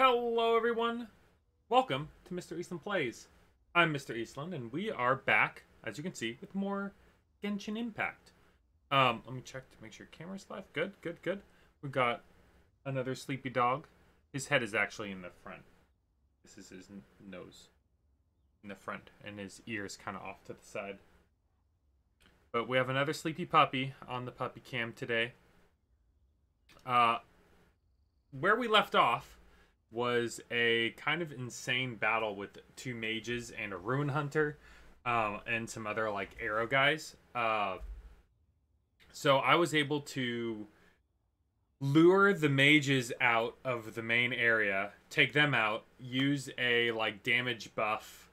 Hello everyone! Welcome to Mr. Eastland Plays. I'm Mr. Eastland, and we are back, as you can see, with more Genshin Impact. Let me check to make sure camera's live. Good. We've got another sleepy dog. His head is actually in the front. This is his nose in the front, and his ears kind of off to the side. But we have another sleepy puppy on the puppy cam today. Where we left off was a kind of insane battle with two mages and a rune hunter, and some other like arrow guys. So I was able to lure the mages out of the main area, take them out, use a like damage buff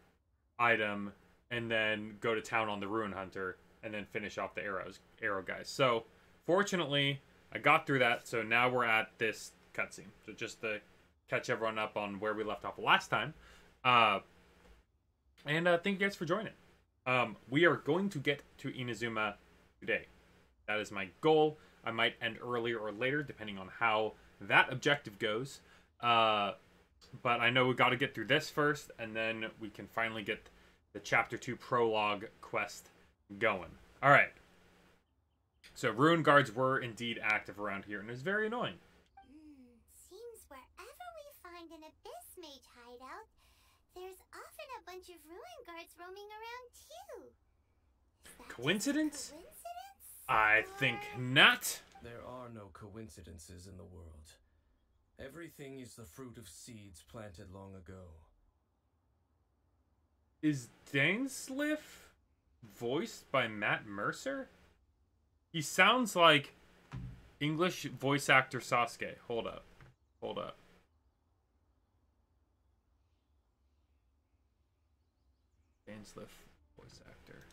item, and then go to town on the rune hunter, and then finish off the arrow guys. So fortunately, I got through that. So now we're at this cutscene. So just to catch everyone up on where we left off last time. And thank you guys for joining. We are going to get to Inazuma today. That is my goal. I might end earlier or later, depending on how that objective goes. But I know we got to get through this first, and then we can finally get the Chapter 2 prologue quest going. Alright. So, ruin guards were indeed active around here, and it was very annoying. Seems wherever we find an Abyss Mage hideout, there's often a bunch of ruin guards roaming around too. Coincidence? Coincidence? I think not. There are no coincidences in the world. Everything is the fruit of seeds planted long ago. Is Dainsliff voiced by Matt Mercer? He sounds like English voice actor Sasuke. Hold up. Dainsliff voice actor.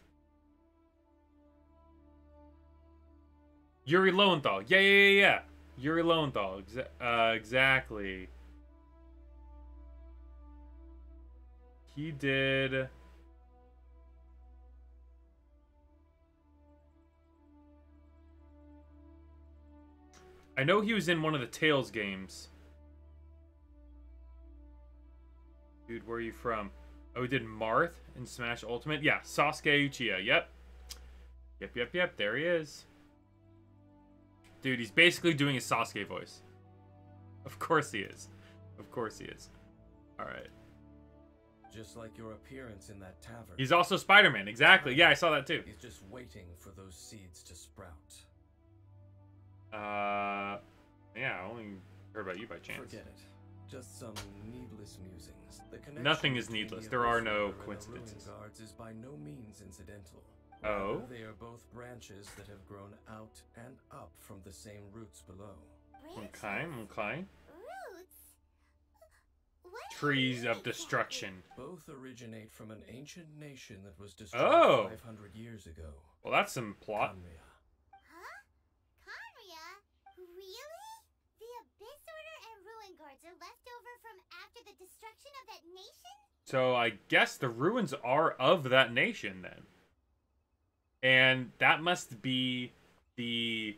Yuri Lowenthal. Yeah. Yuri Lowenthal. Exactly. He did... I know he was in one of the Tales games. Dude, where are you from? Oh, he did Marth in Smash Ultimate? Yeah, Sasuke Uchiha. Yep. There he is. Dude, he's basically doing his Sasuke voice. Of course he is. Alright. Just like your appearance in that tavern. He's also Spider-Man. Exactly. Yeah, I saw that too. He's just waiting for those seeds to sprout. Yeah, I only heard about you by chance. Forget it. Just some needless musings. The connection Nothing is between needless. the There are Abyss no River and the coincidences. Ruin Guards is by no means incidental. Oh? Rather, they are both branches that have grown out and up from the same roots below. Okay. Roots? What Trees are of they destruction. Both originate from an ancient nation that was destroyed Oh! 500 years ago. Well, that's some plot. Conria. Huh? Conria? Really? The Abyss Order and Ruin Guards are left over from after the destruction of that nation? So I guess the ruins are of that nation then. And that must be the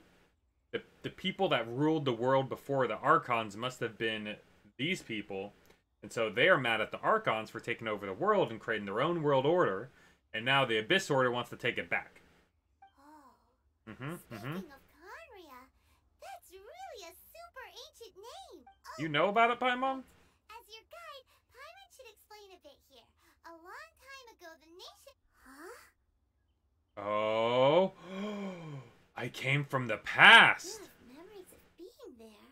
people that ruled the world before the Archons must have been these people. And so they are mad at the Archons for taking over the world and creating their own world order. And now the Abyss Order wants to take it back. Oh. Speaking of Conria, that's really a super ancient name. Oh, You know about it, Paimon? as your guide, Byron should explain a bit here. A long time ago, the nation... Huh? Oh. I came from the past. You have memories of being there.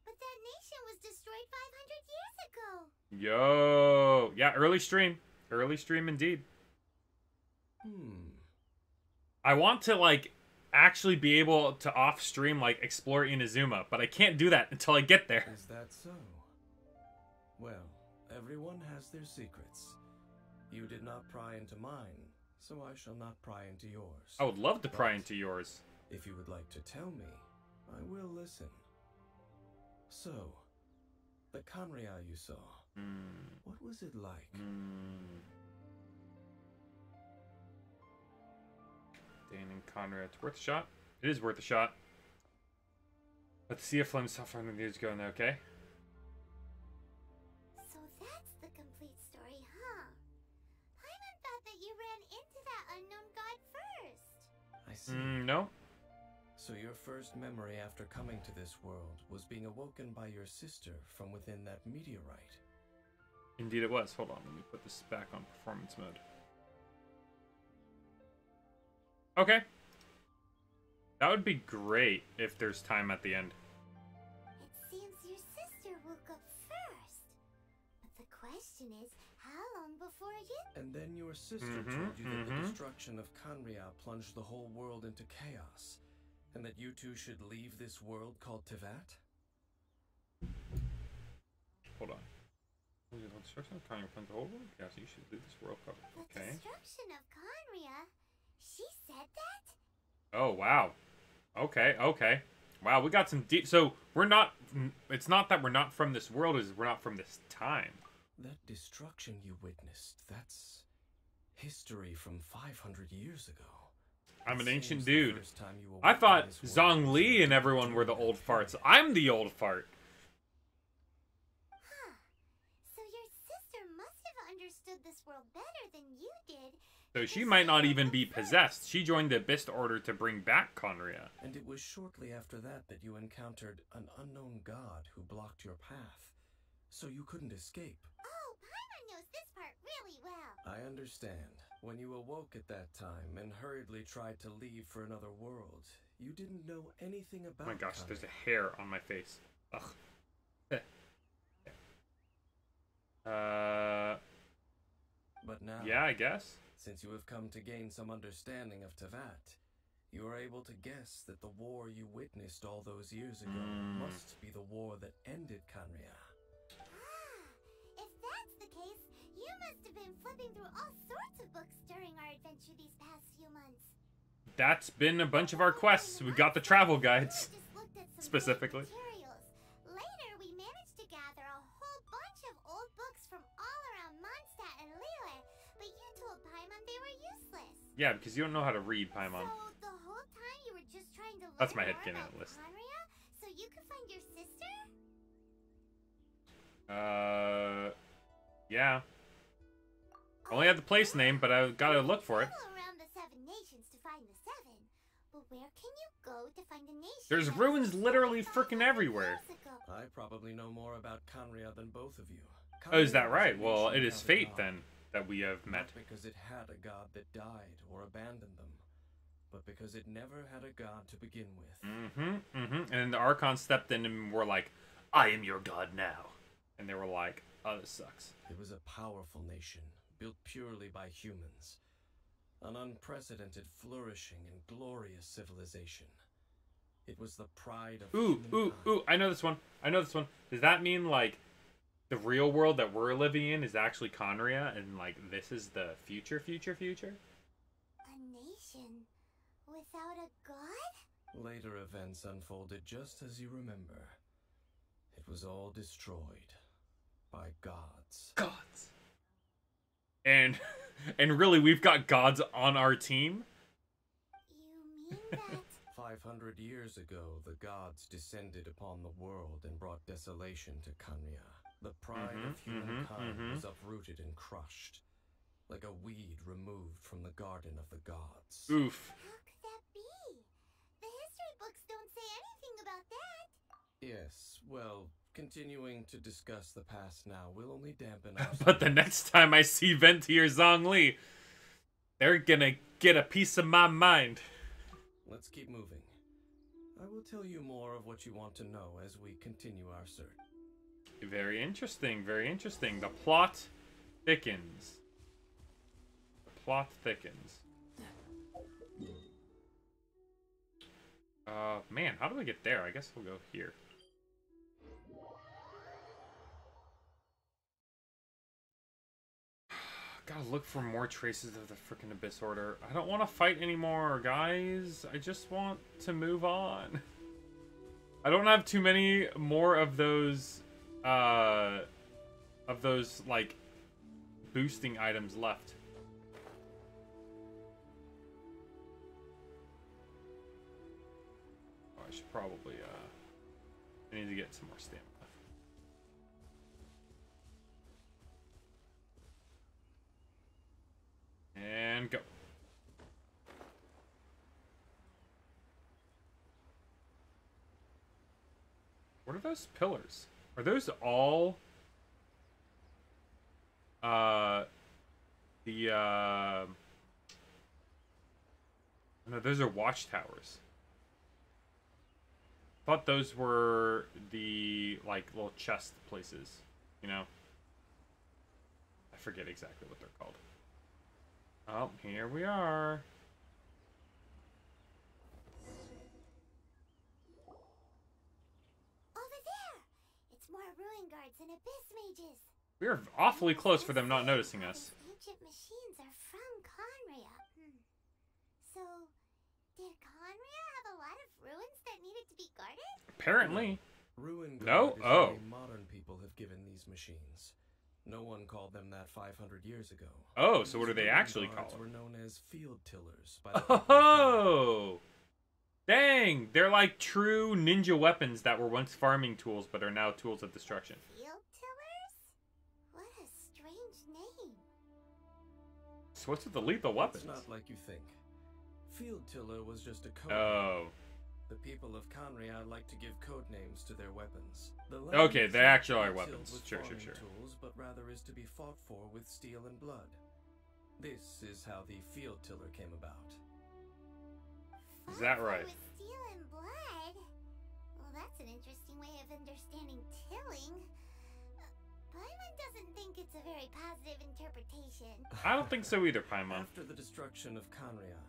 But that nation was destroyed 500 years ago. Yo. Yeah, early stream. Early stream indeed. I want to, like, actually be able to off-stream, like, explore Inazuma, but I can't do that until I get there. Is that so? Well, everyone has their secrets. You did not pry into mine, so I shall not pry into yours. I would love to pry But into yours. if you would like to tell me, I will listen. So, the Conria you saw, what was it like? Dane and Conrad. It's worth a shot. It is worth a shot. Let's see if Flame saw 500 years ago. Okay. see. No. So your first memory after coming to this world was being awoken by your sister from within that meteorite. Indeed it was. Hold on, let me put this back on performance mode. Okay. That would be great if there's time at the end. It seems your sister woke up first. But the question is, how long before you... And then your sister told you that the destruction of Canria plunged the whole world into chaos, and that you two should leave this world called Teyvat? Hold on. The destruction of Canria plunged the whole world? Yeah, so you should leave this world covered. The Okay. destruction of Canria? She said that? Oh, wow. Okay, okay. Wow, we got some deep... So, we're not... It's not that we're not from this world, it's we're not from this time. That destruction you witnessed, that's history from 500 years ago. I'm an It ancient seems the dude. first time you I awoke in thought this world Zhong was Li in and everyone were the during old that farts. period. I'm the old fart. Huh. So your sister must have understood this world better than you did. So she might not even be possessed. She joined the Abyss Order to bring back Conria. And it was shortly after that that you encountered an unknown god who blocked your path, so you couldn't escape. Oh, Byron knows this part really well. I understand. When you awoke at that time and hurriedly tried to leave for another world, you didn't know anything about Oh my gosh, Canria. there's a hair on my face. Ugh. But now, Yeah, I guess. since you have come to gain some understanding of Teyvat, you are able to guess that the war you witnessed all those years ago must be the war that ended Canria. Ah, if that's the case, you must have been flipping through all sorts of books during our adventure these past few months. That's been a bunch of our quests. We got the travel guides. Just looked at some Specifically. great materials. Later, we managed to gather a whole bunch of old books from all around Mondstadt and Liyue, but you told Paimon they were useless. Yeah, because you don't know how to read Paimon. So the whole time you were just trying to learn That's my more headcanon about list. Conria, so you could find your sister? Yeah. Only had the place name, but I gotta look for it. Travel around the 7 nations to find the 7. But where can you go to find a nation? There's that was ruins literally 4,500 frickin' everywhere. years ago? I probably know more about Canria than both of you. Oh, is that Canria right? was a Well, nation it is without a fate god. then that we have met. Not because it had a god that died or abandoned them, but because it never had a god to begin with. And then the Archons stepped in and were like, I am your god now. And they were like, oh, this sucks. It was a powerful nation, built purely by humans. An unprecedented, flourishing, and glorious civilization. It was the pride of humankind. I know this one. I know this one. Does that mean, like, the real world that we're living in is actually Conria, and, like, this is the future? A nation without a god? Later events unfolded just as you remember. It was all destroyed by gods. Gods. And really, we've got gods on our team? You mean that? 500 years ago, the gods descended upon the world and brought desolation to Canria. The pride of humankind was uprooted and crushed, like a weed removed from the garden of the gods. Oof. How could that be? The history books don't say anything about that. Yes, well, continuing to discuss the past now will only dampen our But the next time I see Venti or Zhongli, they're gonna get a piece of my mind. Let's keep moving. I will tell you more of what you want to know as we continue our search. Very interesting, very interesting. The plot thickens. The plot thickens. Man, how do I get there? I guess we'll go here. Gotta look for more traces of the frickin' Abyss Order. I don't want to fight anymore, guys. I just want to move on. I don't have too many more of those, like, boosting items left. Oh, I should probably, I need to get some more stamina. And go. are those pillars? Are those all no, those are watchtowers. Thought those were the like little chest places, you know? I forget exactly what they're called. Oh, here we are. Over there! It's more ruin guards and abyss mages. We're awfully close for them not noticing us. These ancient machines are from Conria. So, did Conria have a lot of ruins that needed to be guarded? Apparently. Ruin No? guard is Oh. the name modern people have given these machines. No one called them that 500 years ago. Oh, so what These do they ruin actually guards call were them? known as field tillers by the people of Conria. Oh! Dang! They're like true ninja weapons that were once farming tools but are now tools of destruction. Field tillers? What a strange name. So what's with the lethal weapons? It's not like you think. Field tiller was just a code. Oh. The people of Conria like to give code names to their weapons. The Okay, land they is actually not are tilled weapons. with Sure. farming tools, but rather is to be fought for with steel and blood. This is how the field tiller came about. Is that right? With steel and blood? Well, that's an interesting way of understanding tilling. Byron doesn't think it's a very positive interpretation. I don't think so either, Paimon. After the destruction of Conria,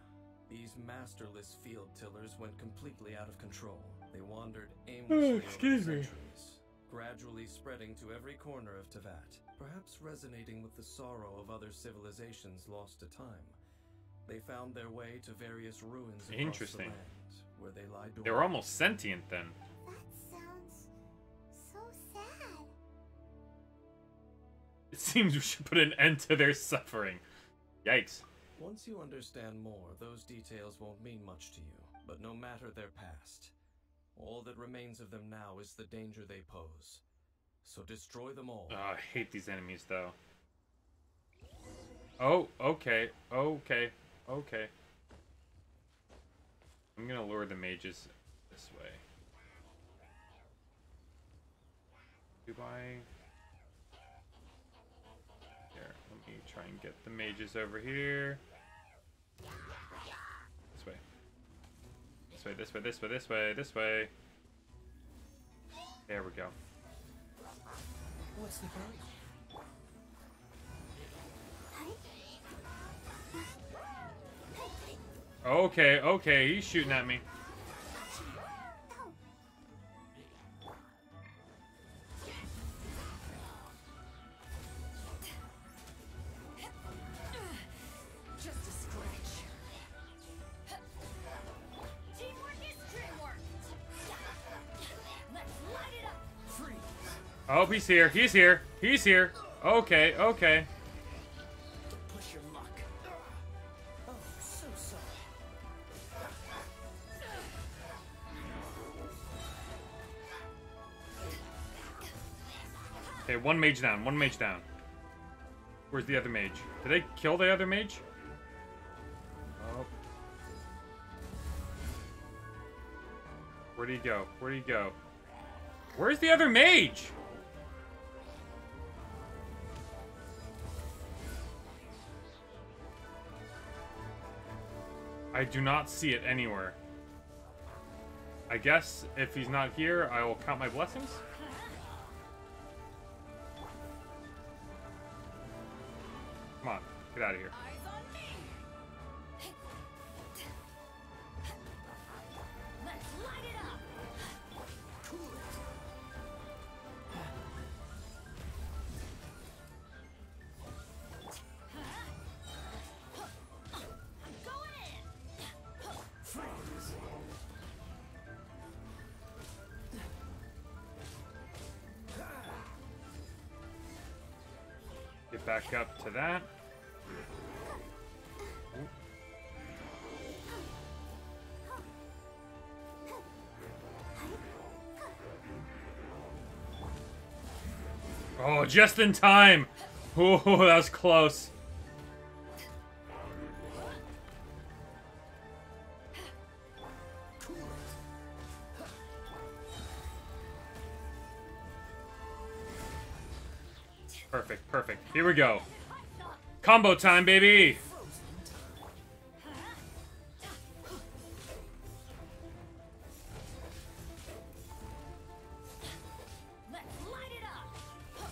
these masterless field tillers went completely out of control. They wandered aimlessly over excuse me. centuries, gradually spreading to every corner of Teyvat, perhaps resonating with the sorrow of other civilizations lost to time. They found their way to various ruins across Interesting. the land, where they lie dormant. They were almost sentient then. That sounds so sad. It seems we should put an end to their suffering. Yikes. Once you understand more, those details won't mean much to you. But no matter their past, all that remains of them now is the danger they pose. So destroy them all. Oh, I hate these enemies, though. Oh, okay. Okay. Okay. I'm gonna lure the mages this way. Do I... Here, let me try and get the mages over here. This way. This way, this way, this way, this way, this way. There we go. What's the hurry? Okay, okay, he's shooting at me. Just a scratch. Teamwork is dreamwork. Let's light it up. Freeze. Oh, he's here, he's here, he's here. Okay, okay. Push your luck. Oh, so sorry. Okay, one mage down, one mage down. Where's the other mage? Did they kill the other mage? Oh. Where'd he go? Where'd he go? Where's the other mage? I do not see it anywhere. I guess if he's not here, I will count my blessings. Come on, get out of here. Eyes on me. Let's light it up. I'm going in. Freeze. Get back up to that. Oh, just in time. Oh, that was close. Perfect, perfect. Here we go. Combo time, baby! Let's light it up.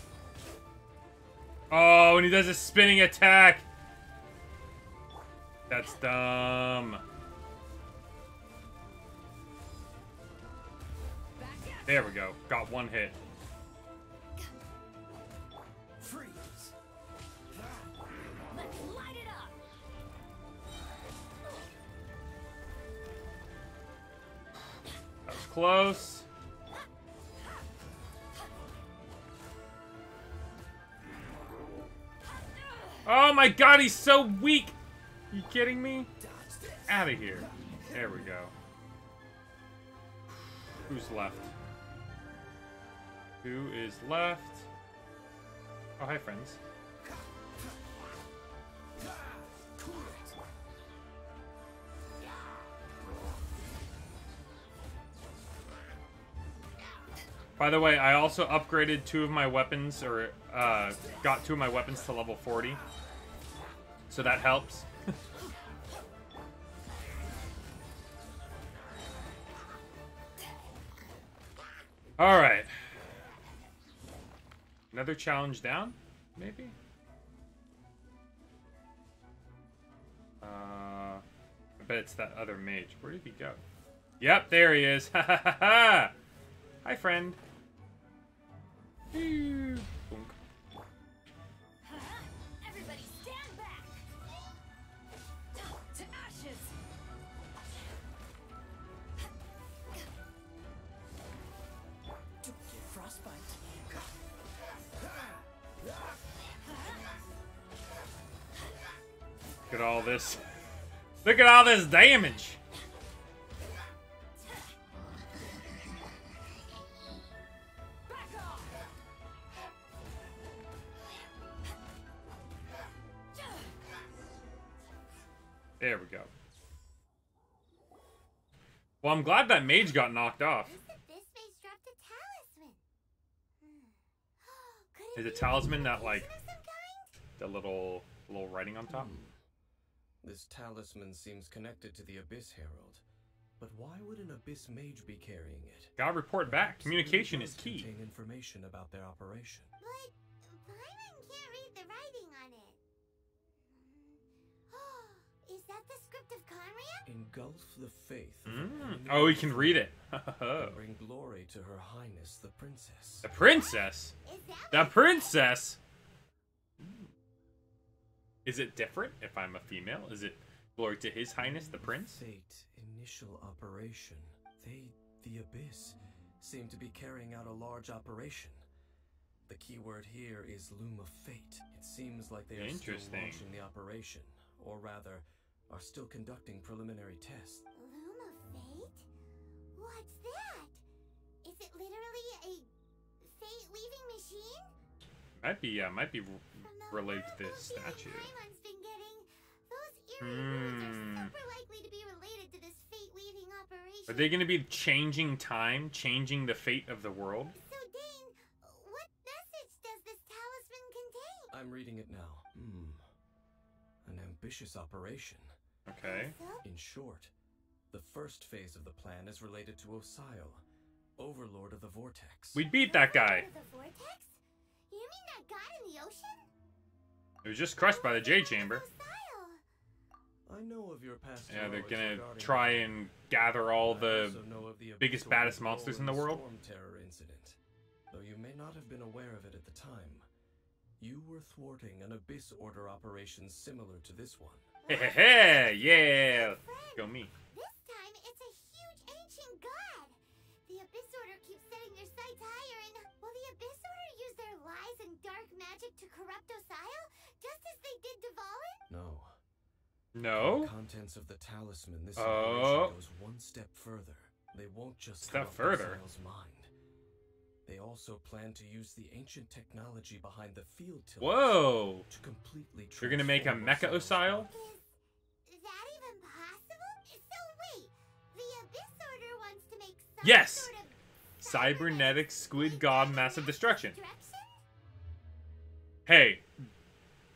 Oh, and he does a spinning attack! That's dumb. There we go. Got one hit. Freeze. Let's light it up. That was close. Oh my god, he's so weak! You kidding me? Out of here. There we go. Who's left? Who is left? Oh, hi, friends. By the way, I also upgraded 2 of my weapons, or got 2 of my weapons to level 40. So that helps. Alright. Another challenge down? Maybe? I bet it's that other mage. Where did he go? Yep, there he is. Ha ha ha ha! Hi, friend. Boonk. Everybody stand back. To ashes. Don't get frostbite. Look at all this. Look at all this damage. Back off. There we go. Well, I'm glad that mage got knocked off. Looks like this mage dropped a talisman. Is it talisman that, like, Of some kind? the little writing on top? This talisman seems connected to the Abyss Herald. But why would an Abyss mage be carrying it? Gotta report back. Communication is It key. contain information about their operation. But Byron can't read the writing on it. Is that the script of Conria? Engulf the faith. of an enemy Oh, he can read it. and bring glory to Her Highness the Princess. The princess? Is that The princess? Is it different if I'm a female? Is it glory to His Highness the Prince? Fate initial operation. They, the Abyss, seem to be carrying out a large operation. The keyword here is Loom of Fate. It seems like they are still Interesting. launching the operation, or rather, are still conducting preliminary tests. Loom of Fate? What's that? Is it literally a fate-weaving machine? Might be From the related to horrible this feeling statue. Paimon's been getting, those eerie words are super likely to be related to this fate-weaving operation. Are they going to be changing time, changing the fate of the world? So, Dane, what message does this talisman contain? I'm reading it now. An ambitious operation. Okay. So, In short, the first phase of the plan is related to Osile, Overlord of the Vortex. We beat that guy. The vortex? You mean that god in the ocean? It was just crushed by the Jade Chamber. I know of your past. Yeah, they're heroics gonna regarding try that. and gather all I the also know of the biggest, abyssal baddest role monsters in the the world. Storm Terror incident. Though you may not have been aware of it at the time, you were thwarting an Abyss Order operation similar to this one. Hey, yeah. Go me. This time, it's a huge ancient god. The Abyss Order keeps setting their sights higher, and will the Abyss Order use their lies and dark magic to corrupt Osile, just as they did to Valen? No. No? The contents of the talisman, this Oh. operation goes one step further. They won't just Step corrupt further? Osile's mind. They also plan to use the ancient technology behind the field tillers Whoa. to completely You're gonna make a transform mecha Osile's Osile? Is that even possible? So wait, the Abyss Order wants to make some Yes! sort of Cybernetic squid god massive destruction. Hey,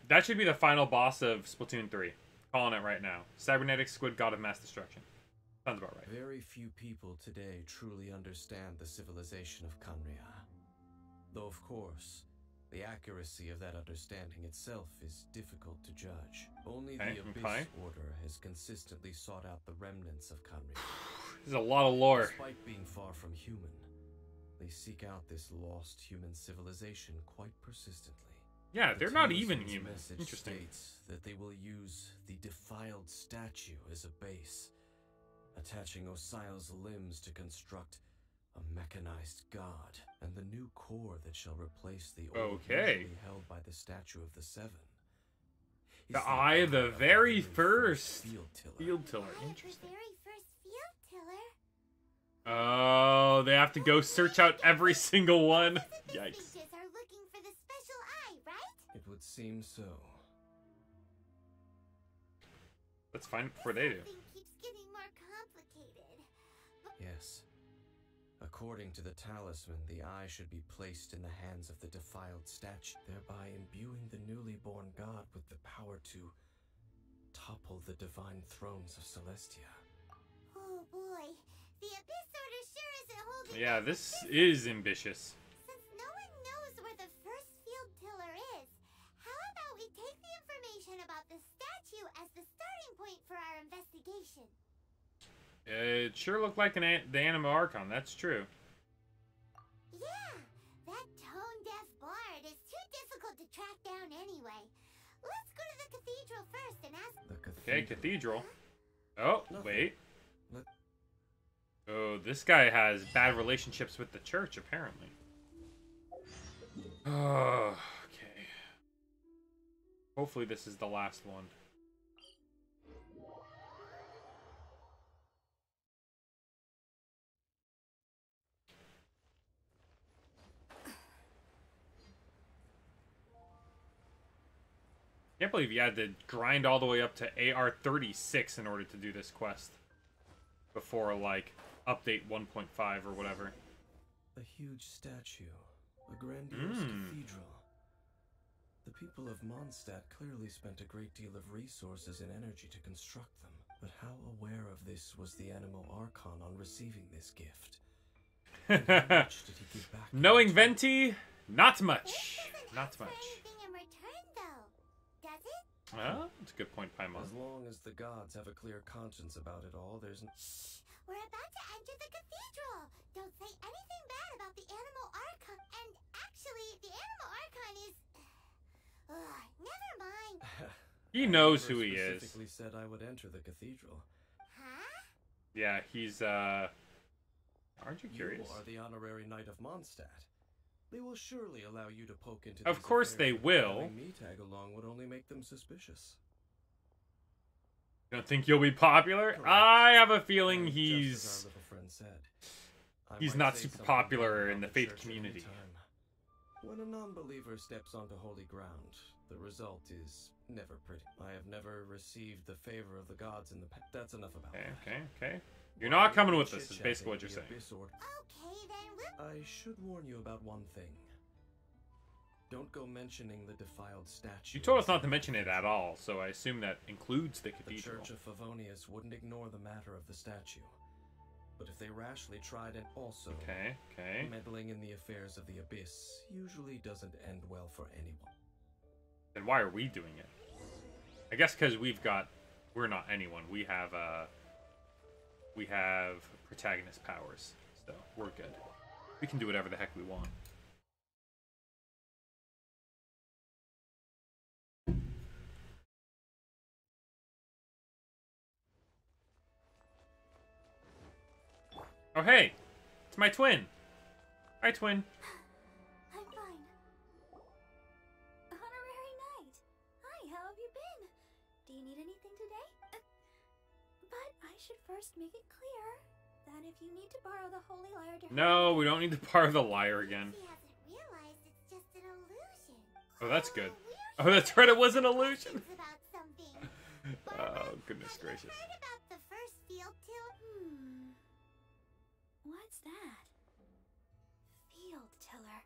that should be the final boss of Splatoon 3. Calling it right now. Cybernetic Squid God of Mass Destruction. Sounds about right. Very few people today truly understand the civilization of Khaenri'ah. Though, of course, the accuracy of that understanding itself is difficult to judge. Only the Abyss Order has consistently sought out the remnants of Khaenri'ah. There's a lot of lore. Despite being far from human, they seek out this lost human civilization quite persistently. Yeah, they're not even human. Interesting. States that they will use the defiled statue as a base, attaching Osial's limbs to construct a mechanized god, and the new core that shall replace the old usually held by the statue of the Seven. The eye of the very first field tiller. Interesting. Oh, they have to go search out every single one. Yikes. Are looking for the special eye, right? It would seem so. Let's find it before they do. Keeps getting more complicated. Yes. According to the talisman, the eye should be placed in the hands of the defiled statue, thereby imbuing the newly born god with the power to topple the divine thrones of Celestia. Oh boy, the Abyss Order sure isn't holding. Yeah, this is ambitious. Since no one knows where the first field tiller is, how about we take the information about the statue as the starting point for our investigation? It sure looked like the Anima Archon, that's true. Yeah, that tone-deaf bard is too difficult to track down anyway. Let's go to the cathedral first and ask... Okay, cathedral. Oh, wait. Let... Oh, this guy has bad relationships with the church, apparently. Oh, okay. Hopefully this is the last one. Can't believe you had to grind all the way up to AR 36 in order to do this quest. Before, like, update 1.5 or whatever. A huge statue. A grandiose cathedral. The people of Mondstadt clearly spent a great deal of resources and energy to construct them. But how aware of this was the Anima Archon on receiving this gift? And how much did he give back? Knowing Venti, not much. Not much. Well, that's a good point, Paimon. As long as the gods have a clear conscience about it all, there's Shh! We're about to enter the cathedral! Don't say anything bad about the Animal Archon. And actually, the Animal Archon is... never mind. He knows who he is. Specifically said I would enter the cathedral. Huh? Yeah, he's, Aren't you curious? You are the honorary knight of Mondstadt. They will surely allow you to poke into. Of course they will. Having me tag along would only make them suspicious. You don't think you'll be popular? Correct. I have a feeling he's... Just as our little friend said, He's not super popular in the faith community. When a non-believer steps onto holy ground, the result is never pretty. I have never received the favor of the gods in the past. That's enough about that. Okay. You're not coming with us, is basically what you're saying. Okay, then we'll... I should warn you about one thing. Don't go mentioning the defiled statue. You told us not to mention it at all, so I assume that includes the cathedral. The Church of Favonius wouldn't ignore the matter of the statue. But if they rashly tried it also, okay. meddling in the affairs of the Abyss usually doesn't end well for anyone. Then why are we doing it? I guess because we're not anyone. We have protagonist powers, so we're good. We can do whatever the heck we want. Oh, hey! It's my twin! Hi, twin. I'm fine. Honorary Knight. Hi, how have you been? Do you need anything today? But I should first make it clear that if you need to borrow the Holy Lyre to... No, we don't need to borrow the lyre again. She hasn't realized it's just an illusion. Oh, that's good. Oh, that's right, it was an illusion! About something. Oh, goodness gracious. Heard about the first field till... What's that? Field tiller.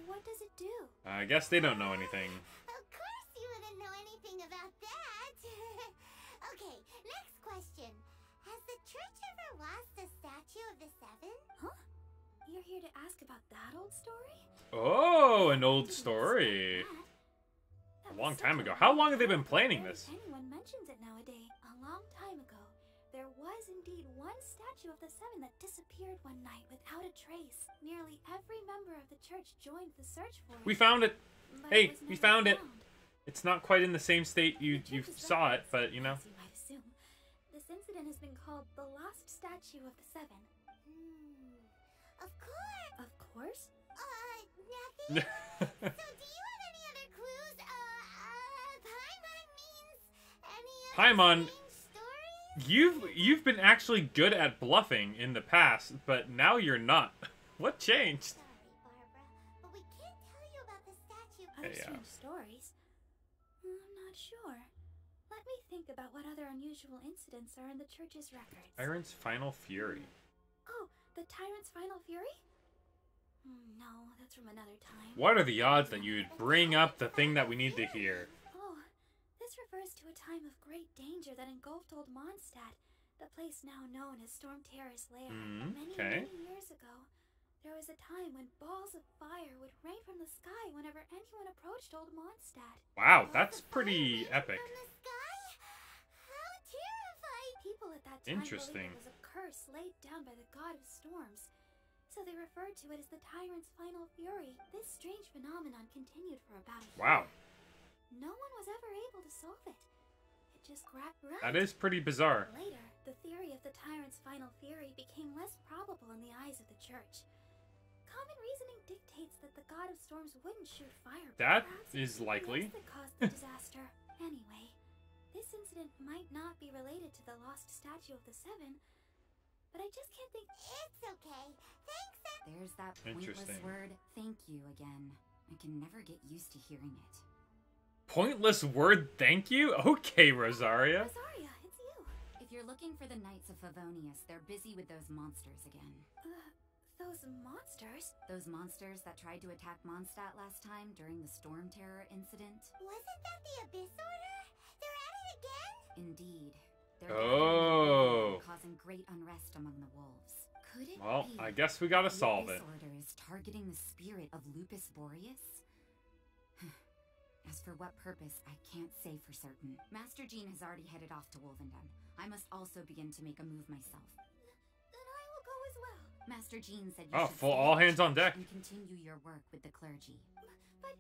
What does it do? I guess they don't know anything. Of course you wouldn't know anything about that. Okay, next question. Has the church ever lost a statue of the Seven? Huh? You're here to ask about that old story? Oh, an old story. A long time ago. How long have they been planning this? Anyone mentions it nowadays. A long time ago, there was indeed one statue of the Seven that disappeared one night without a trace. Nearly every member of the church joined the search for it. We found it. But Hey, it was we never found it. found. It's not quite in the same state you saw it, but you know. As you might assume, this incident has been called the Lost Statue of the Seven. Of course. Of course? Nothing. So do you have any other clues? Paimon means any Paimon, strange stories? you've been actually good at bluffing in the past, but now you're not. What changed? Sorry, Barbara, but we can't tell you about the statue. Other Strange stories? I'm not sure. Let me think about what other unusual incidents are in the church's records. Tyrant's Final Fury. Oh, the Tyrant's Final Fury? No, that's from another time. What are the odds that you'd bring up the thing that we need to hear? Oh, this refers to a time of great danger that engulfed old Mondstadt, the place now known as Storm Terror's lair. Okay. Many years ago, there was a time when balls of fire would rain from the sky whenever anyone approached old Mondstadt. Wow, that's pretty epic. From the sky? How terrifying! People at that time Interesting. believed it was a curse laid down by the god of storms. So they referred to it as the Tyrant's Final Fury. This strange phenomenon continued for about a year. Wow. No one was ever able to solve it. It just grabbed right. That is pretty bizarre. Later, the theory of the Tyrant's Final Fury became less probable in the eyes of the church. Common reasoning dictates that the god of storms wouldn't shoot fire. but That perhaps is it was likely. that caused the disaster. Anyway, this incident might not be related to the lost statue of the Seven, but I just can't think. It's okay. Thanks. There's that pointless Interesting. word, thank you, again. I can never get used to hearing it. Pointless word, thank you? Okay, Rosaria. Rosaria, it's you. If you're looking for the Knights of Favonius, they're busy with those monsters again. Those monsters? Those monsters that tried to attack Mondstadt last time during the Storm Terror incident? Wasn't that the Abyss Order? They're at it again? Indeed. They're Oh. causing great unrest among the wolves. Could it Well, be I guess we gotta the solve it. Abyss Order is targeting the spirit of Lupus Boreas? As for what purpose, I can't say for certain. Master Jean has already headed off to Wolvendom. I must also begin to make a move myself. Then I will go as well. Master Jean said you Oh, should full stay all at the hands on church deck. and continue your work with the clergy. But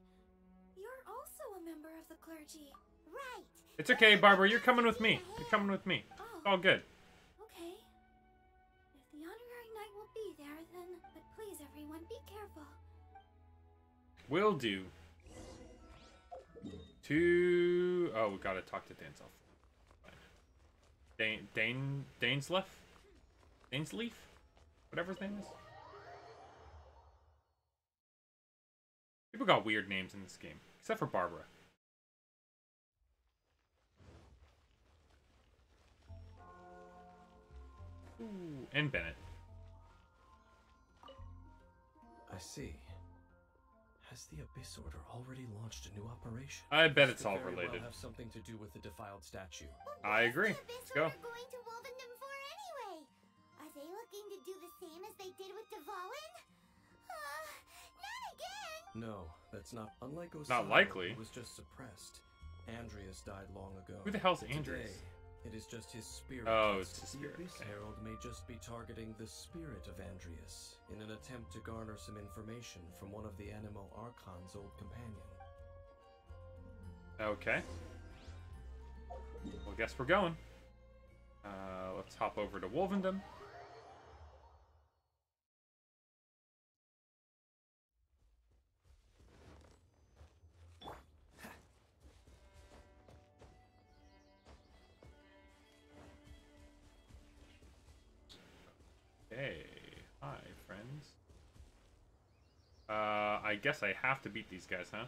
you're also a member of the clergy. Right. It's okay, Barbara, you're coming with me. You're coming with me. Oh, It's all good. okay. If the honorary knight will be there, then. But please, everyone, be careful. Will do. Oh, we gotta talk to Danself. Dainsleaf? Dainsleaf? Whatever his name is. People got weird names in this game, except for Barbara. Ooh, and Bennett. I see. Has the Abyss Order already launched a new operation? I bet This it's could all very well related. have something to do with the defiled statue. I agree. What's the Let's Abyss go. Order going to Wolvendom for anyway? Are they looking to do the same as they did with Dvalin? Not again. No, that's not. Unlike Osama, Not likely. who was just suppressed. Andreas died long ago. Who the hell's Today, Andreas? it is just his spirit. Oh, it's his spirit, The Abyss okay. Herald may just be targeting the spirit of Andreas in an attempt to garner some information from one of the Animo Archon's old companion. Okay. Well, guess we're going. Let's hop over to Wolvendom. Hey, hi, friends. I guess I have to beat these guys, huh?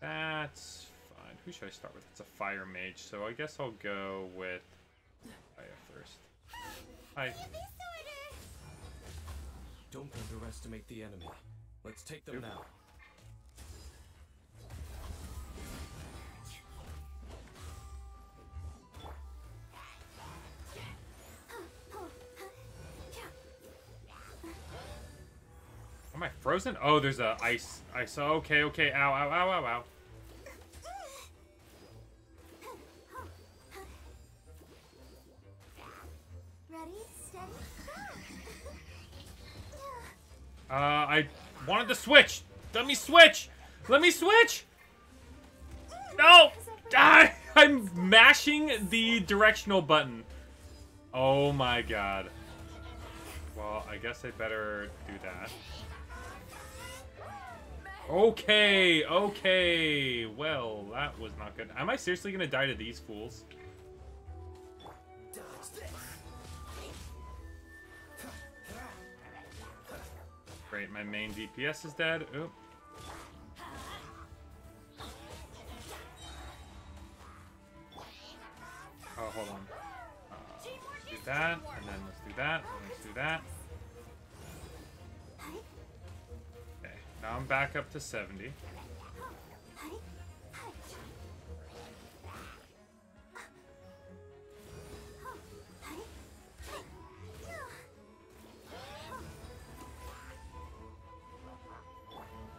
That's fine. Who should I start with? It's a fire mage, so I guess I'll go with Aya first. Hi. Don't underestimate the enemy. Let's take them now. Am I frozen? Oh, there's a ice. Okay, okay. Ow, ow, ow, ow, ow. Ready, steady, I wanted to switch. Let me switch. Let me switch. No. Ah, I'm mashing the directional button. Oh my god. Well, I guess I better do that. Okay, okay. Well, that was not good. Am I seriously gonna die to these fools? Great, my main DPS is dead. Oop. Oh, hold on. Let's do that, and then let's do that, and let's do that. Okay, now I'm back up to 70.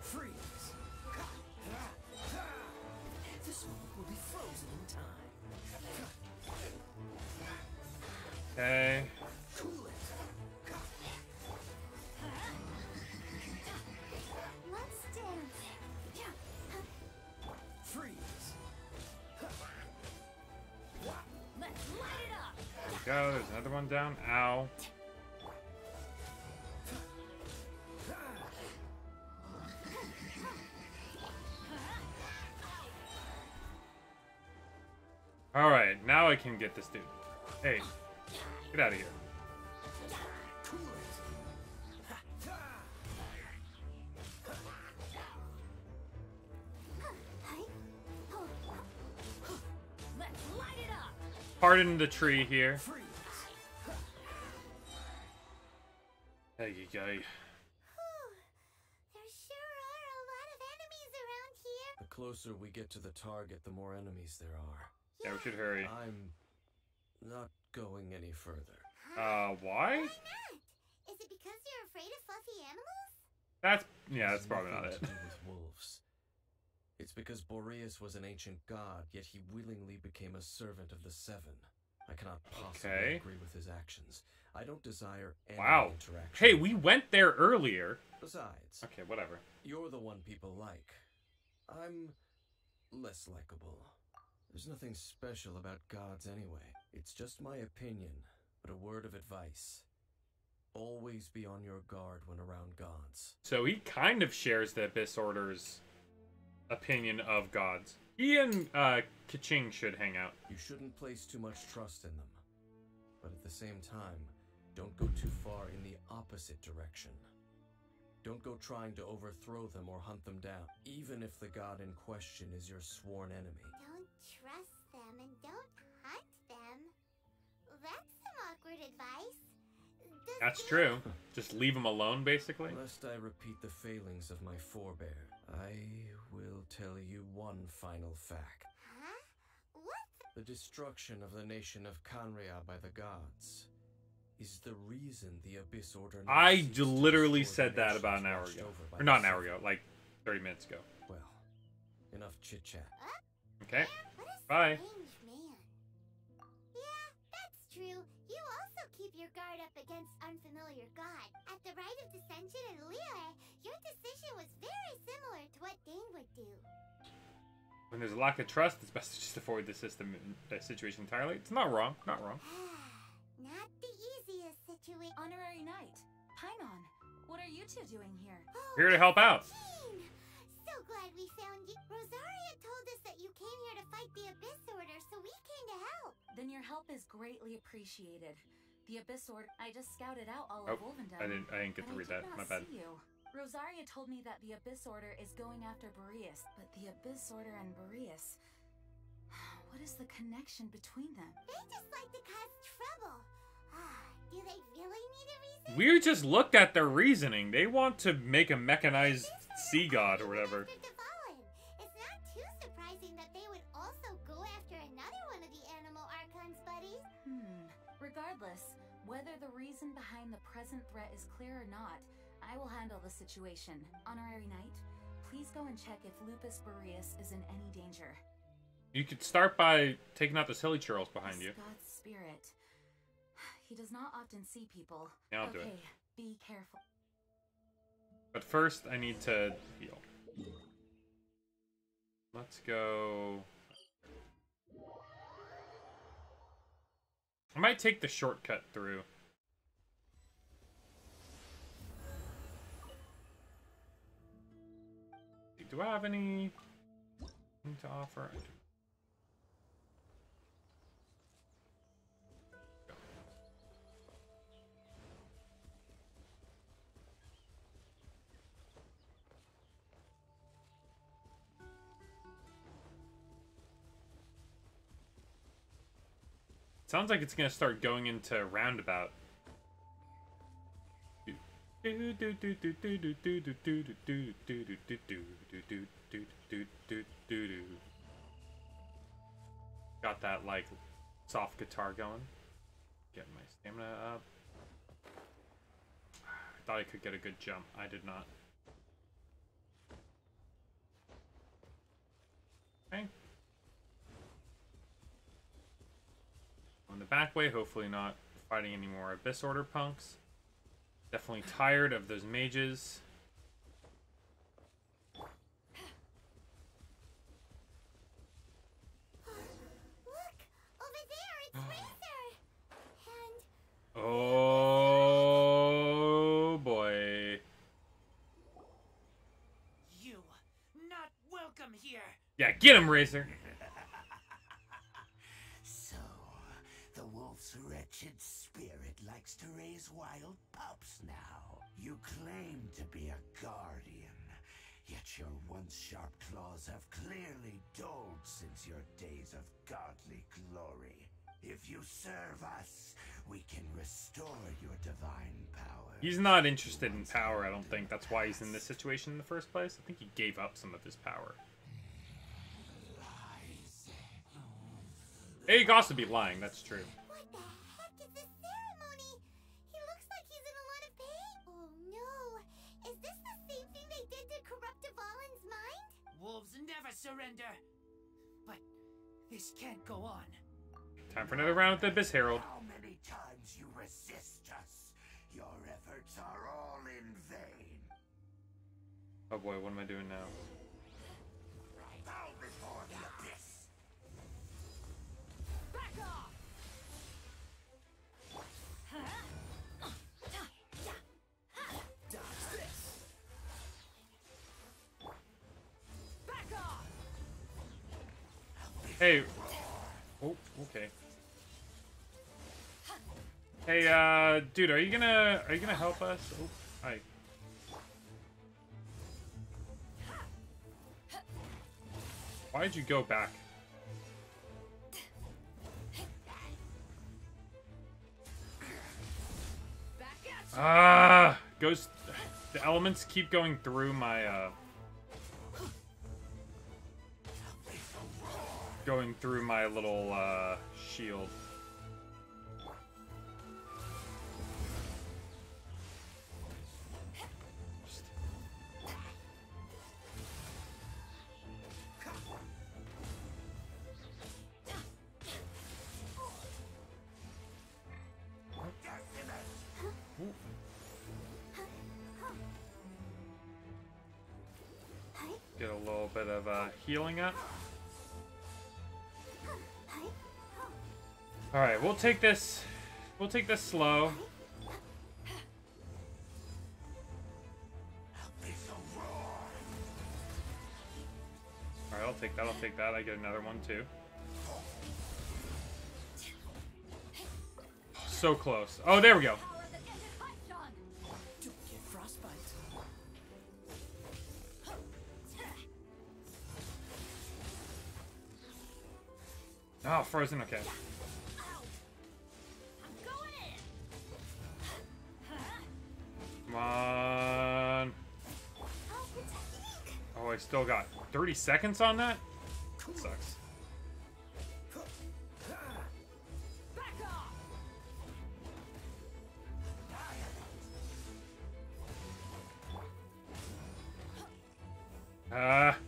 Freeze! This one will be frozen in time. Okay. Cool it. let's dance. Freeze! Let's light it up. There we go. There's another one down. Ow. Alright, now I can get this dude. Hey, get out of here. Cool it. Let's light it up. Pardon the tree here. Freeze! There you go. Whew. There sure are a lot of enemies around here. The closer we get to the target, the more enemies there are. Yeah, we should hurry. I'm not going any further. Why? Why not? Is it because you're afraid of fluffy animals? That's It's probably not nothing it. to do with wolves. It's because Boreas was an ancient god, yet he willingly became a servant of the Seven. I cannot possibly Okay. agree with his actions. I don't desire any Wow. interaction. Hey, we went there earlier. Besides, Okay, whatever. you're the one people like. I'm less likable. There's nothing special about gods anyway. It's just my opinion, but a word of advice. Always be on your guard when around gods. So he kind of shares the Abyss Order's opinion of gods. He and Kaching should hang out. You shouldn't place too much trust in them. But at the same time, don't go too far in the opposite direction. Don't go trying to overthrow them or hunt them down, even if the god in question is your sworn enemy. Don't trust them and don't hunt them. That's some awkward advice. Does That's the- true. Just leave him alone, basically. Lest I repeat the failings of my forebear, I will tell you one final fact. Huh? What? The destruction of the nation of Canria by the gods is the reason the Abyss Order now I seeks to literally restore the said that about an nations hour watched ago. over by Or the not an hour Seven. ago, like 30 minutes ago. Well, enough chit-chat. Okay. What a Bye. strange man. Yeah, that's true. You also keep your guard up against unfamiliar god. At the Rite of Dissension in Liyue, your decision was very similar to what Dane would do. When there's a lack of trust, it's best to just avoid the situation entirely. It's not wrong. Not wrong. Not the easiest situation. Honorary Knight, Paimon, what are you two doing here? Here to help out. Jean! So glad we found you. Rosaria told us that you came here to fight the Abyss Order, so we came to help. Then your help is greatly appreciated. The Abyss Order, I just scouted out all Oh, of Wolvendom. I didn't get to and read I that. did My not bad. see you. Rosaria told me that the Abyss Order is going after Boreas, but the Abyss Order and Boreas... What is the connection between them? They just like to cause trouble. Do they really need a reason? We just looked at their reasoning. They want to make a mechanized sea god or whatever. It's not too surprising that they would also go after another one of the animal archon's buddies. Regardless, whether the reason behind the present threat is clear or not, I will handle the situation. Honorary Knight, please go and check if Lupus Boreas is in any danger. You could start by taking out the silly churls behind you. God's spirit. He does not often see people. Yeah, I'll do it. Okay, be careful. But first, I need to heal. Let's go... I might take the shortcut through. Do I have anything to offer? Sounds like it's gonna start going into roundabout. Got that like soft guitar going. Getting my stamina up. I thought I could get a good jump. I did not. Okay. On the back way, hopefully not fighting any more Abyss Order punks. Definitely tired of those mages. Look! Over there, it's Racer! And... Oh boy. You not welcome here. Yeah, get him, Racer. So, the wolf's wretched spirit likes to raise wild pups now. You claim to be a guardian, yet your once sharp claws have clearly dulled since your days of godly glory. If you serve us, we can restore your divine power. He's not interested in power, I don't think. That's why he's in this situation in the first place. I think he gave up some of his power. He could also be lying, that's true. what the heck is this ceremony? He looks like he's in a lot of pain. Oh no! Is this the same thing they did to corrupt Dvalin's mind? Wolves never surrender. But this can't go on. Time for another round with the Abyss Herald. How many times you resist us? Your efforts are all in vain. Oh boy, what am I doing now? Bow before the abyss. Back off! Dodge this. Back off! Hey. Oh, okay. Hey, dude, are you gonna help us? Oh, hi. Why'd you go back? Back at you! Goes. The elements keep going through my going through my little shield. Get a little bit of healing up. All right, we'll take this. We'll take this slow. All right, I'll take that. I'll take that. I get another one too. So close. Oh, there we go. Power that ended Python! Don't get frostbite. Oh, frozen. Okay. I'm going in! Still got 30 seconds on that? That sucks. Back off.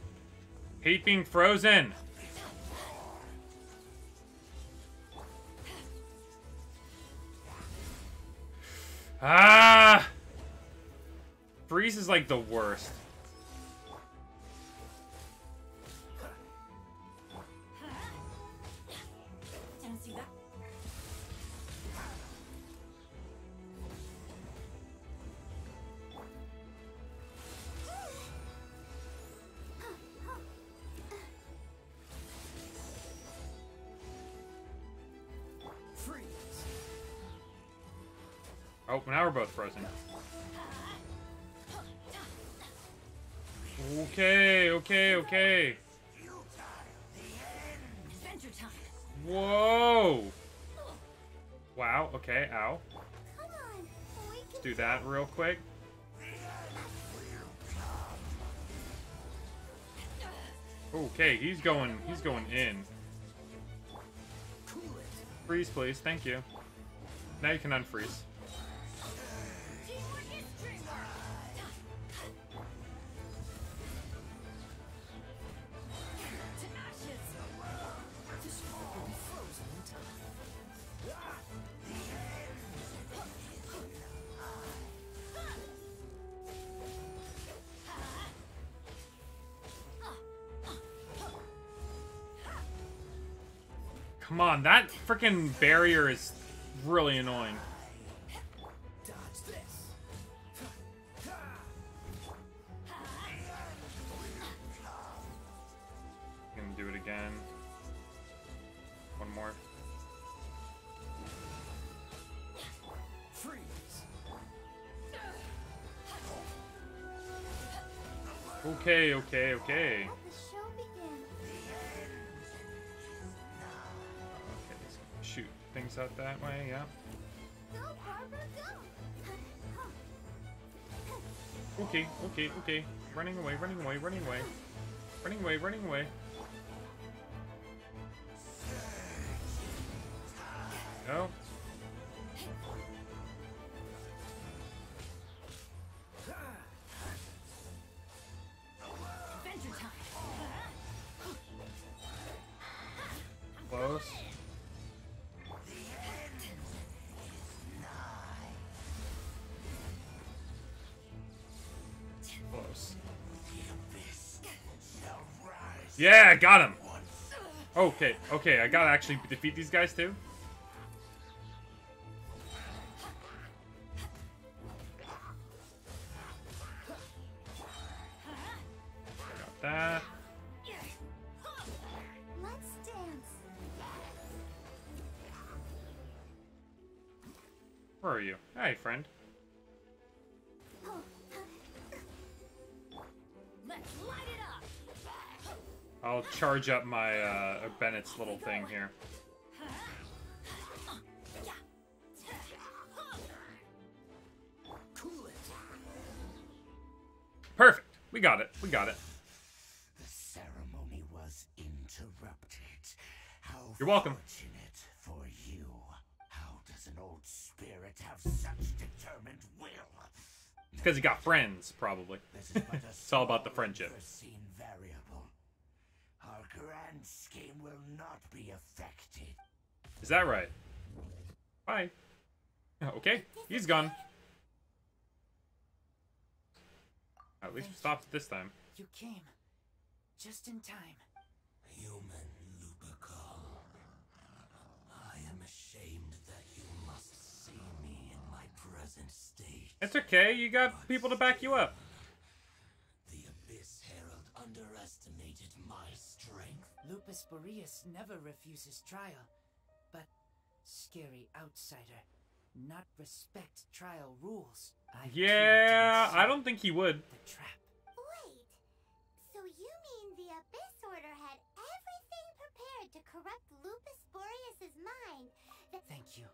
Hate being frozen. Freeze is like the worst. Didn't see that. Freeze. Oh, now we're both frozen. Okay, okay, okay. Adventure time. Whoa! Wow, okay, ow. Come on, we Let's can do that real quick. Okay, he's going in. Cool it. Freeze, please, thank you. Now you can unfreeze. Teamwork is dreamwork. To ashes. This world will be frozen in time. Come on, that freaking barrier is really annoying. Dodge this. Gonna do it again. One more. Freeze. Okay, okay, okay. let the show begin. Okay, let's shoot things out that way, yeah. Go, Barbara, go! Okay, okay, okay. Running away, running away, running away. Running away, running away. No. Adventure time. Close. Close. Yeah, got him. Okay, okay, I gotta actually defeat these guys too. Got that. Let's dance. Where are you? Hey, friend. Let's light it up. I'll charge up my Bennett's little thing here. Cool it. Perfect. We got it. We got it. The ceremony was interrupted. How You're welcome. fortunate for you. How does an old spirit have such determined will? Because he got friends, probably. This is but a It's all about the small friendship. unforeseen variable. Our grand scheme will not be affected. Is that right? Bye. Okay, he's gone. At least we stopped it this time. You came just in time. Human Lupercal. I am ashamed that you must see me in my present state. It's okay, you got people to back you up. The Abyss Herald underestimated my strength. Lupus Boreas never refuses trial, but scary outsider, not respect trial rules. I Yeah, can't I don't think he would. the trap. Wait, so you mean the Abyss Order had everything prepared to corrupt Lupus Boreas' mind? Thank you.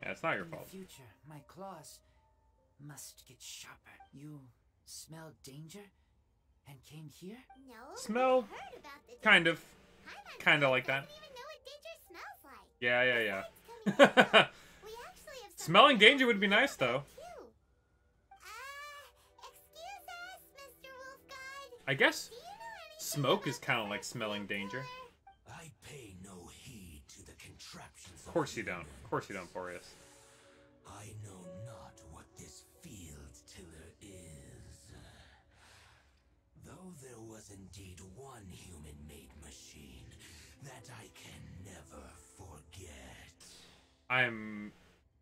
Yeah, it's not your In fault. the future, my claws must get sharper. You smell danger? And came here? No. Smell? we've heard about the Kind of. Paimon Kinda like doesn't that. even know what danger smells like. Yeah, yeah, yeah. Besides coming to help, we actually have some Smelling plans danger would be to nice, help though. too. Excuse us, Mr. Wolf Guide. I guess Do you know anything smoke is about kind of the like first smelling field danger. tiller? I pay no heed to the contraptions. Of course you don't. Of course you don't, Boreas. I know not what this field tiller is. Though there was indeed one human-made machine that I can never forget. I'm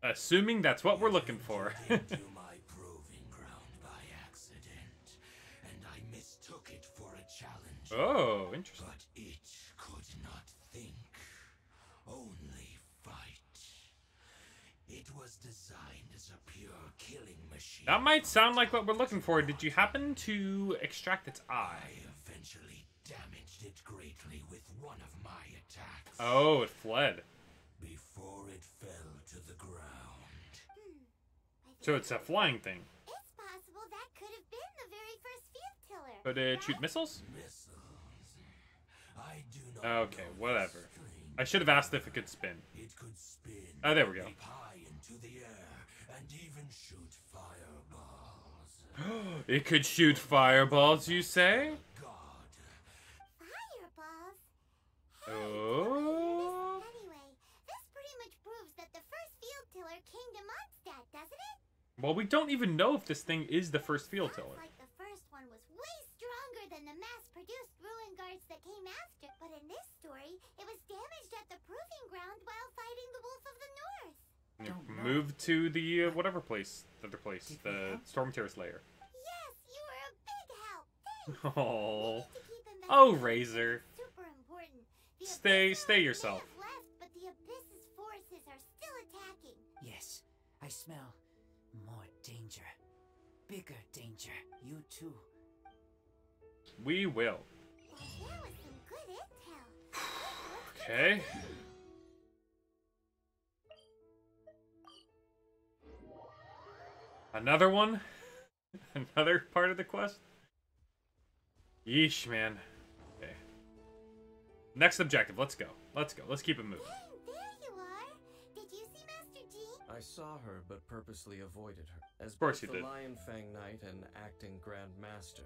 assuming that's what we're looking for. Into my proving ground by accident, and I mistook it for a challenge. Oh, interesting. But it could not think, only fight. It was designed as a pure killing machine. That might sound like what we're looking for. Did you happen to extract its I eye? eventually damaged it greatly with one of my attacks. Oh, it fled. Before it fell to the ground. So it's a flying thing. It's possible that could have been the very first field tiller. But it shoot missiles? Missiles. I do not Okay, know whatever. this thing. I should have asked if it could spin. It could spin. Oh, there we go. Leap high into the air and even shoot fireballs. It could shoot fireballs, you say? God. Fireballs? Oh. Anyway, this pretty much proves that the first field tiller came to Mondstadt, doesn't it? Well, we don't even know if this thing is the first field Sounds tiller. like the first one was way stronger than the mass-produced ruin guards that came after. But in this story, it was damaged at the proving ground while fighting the Wolf of the North. Don't know. Move to the whatever place, the other place, Did we the help? Storm Terrace layer. Yes, you were a big help. Thanks. Oh, We need to keep oh, investigating. Razor. It's super important. The Stay Abyssal may yourself. have left, but the Abyss's forces are still attacking. Yes, I smell more danger. Bigger danger. You too. We will. Well, that was some good intel. Let's get Okay. Another one? Another part of the quest? Yeesh, man. Okay. Next objective. Let's go. Let's go. Let's keep it moving. Hey, there you are. Did you see Master Jean? I saw her, but purposely avoided her. As Of course both you the did. Lion Fang Knight and acting Grand Master,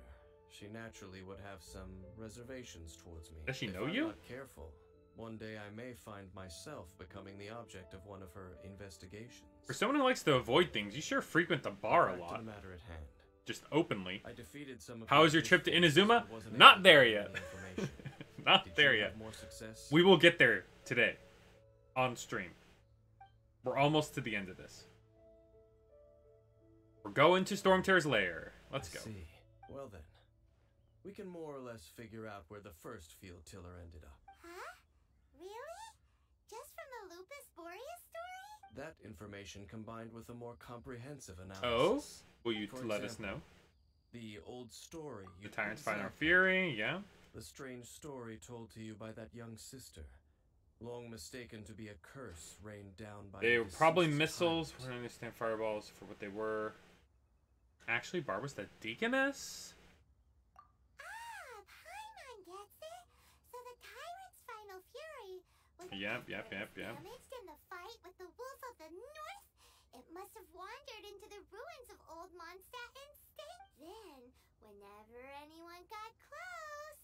she naturally would have some reservations towards me. Does she If know I'm you? not careful, one day I may find myself becoming the object of one of her investigations. For someone who likes to avoid things, you sure frequent the bar a Back to lot. the matter at hand. Just openly. I defeated some of How her was your trip to disforces, Inazuma? but wasn't Not able to there gain yet. any information. Not Did there you yet. have more success? We will get there today. On stream. We're almost to the end of this. We're going to Storm Terror's lair. Let's I go. see. Well then, we can more or less figure out where the first field tiller ended up. Huh? Really? Just from the Lupus Boreas story? That information combined with a more comprehensive Oh? analysis. Will you For let us example, know? The old story. The Tyrant's Final Exactly. Fury, yeah? The strange story told to you by that young sister, long mistaken to be a curse rained down by They a were probably deceased missiles. tyrant. We don't understand fireballs for what they were. Actually, Barbara's the deaconess? Ah, Paimon gets it. So the Tyrant's Final Fury was Yep. damaged in the fight with the Wolf of the North. It must have wandered into the ruins of Old Mondstadt and stayed. Then, whenever anyone got close,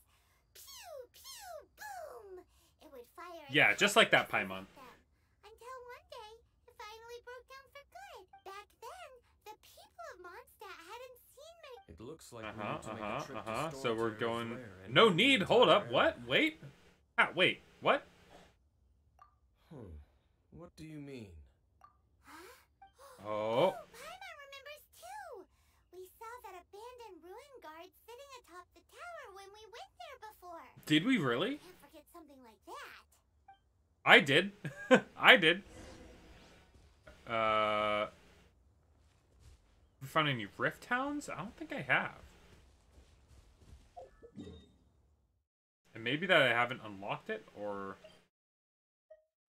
pew, pew, boom! It would fire. Yeah, just like that, attacks Paimon. at them. Until one day, it finally broke down for good. Back then, the people of Mondstadt hadn't seen many. It looks like we need to make a trip to So we're Stormterror's going... lair and No get the need, hold up, entire what? area. Wait? Ah, wait, what? What do you mean? Huh? Oh. Paimon remembers too. We saw that abandoned ruin guard sitting atop the tower when we went there before. Did we really? Can't forget something like that. I did. I did. We found any rift towns? I don't think I have. And maybe that I haven't unlocked it, or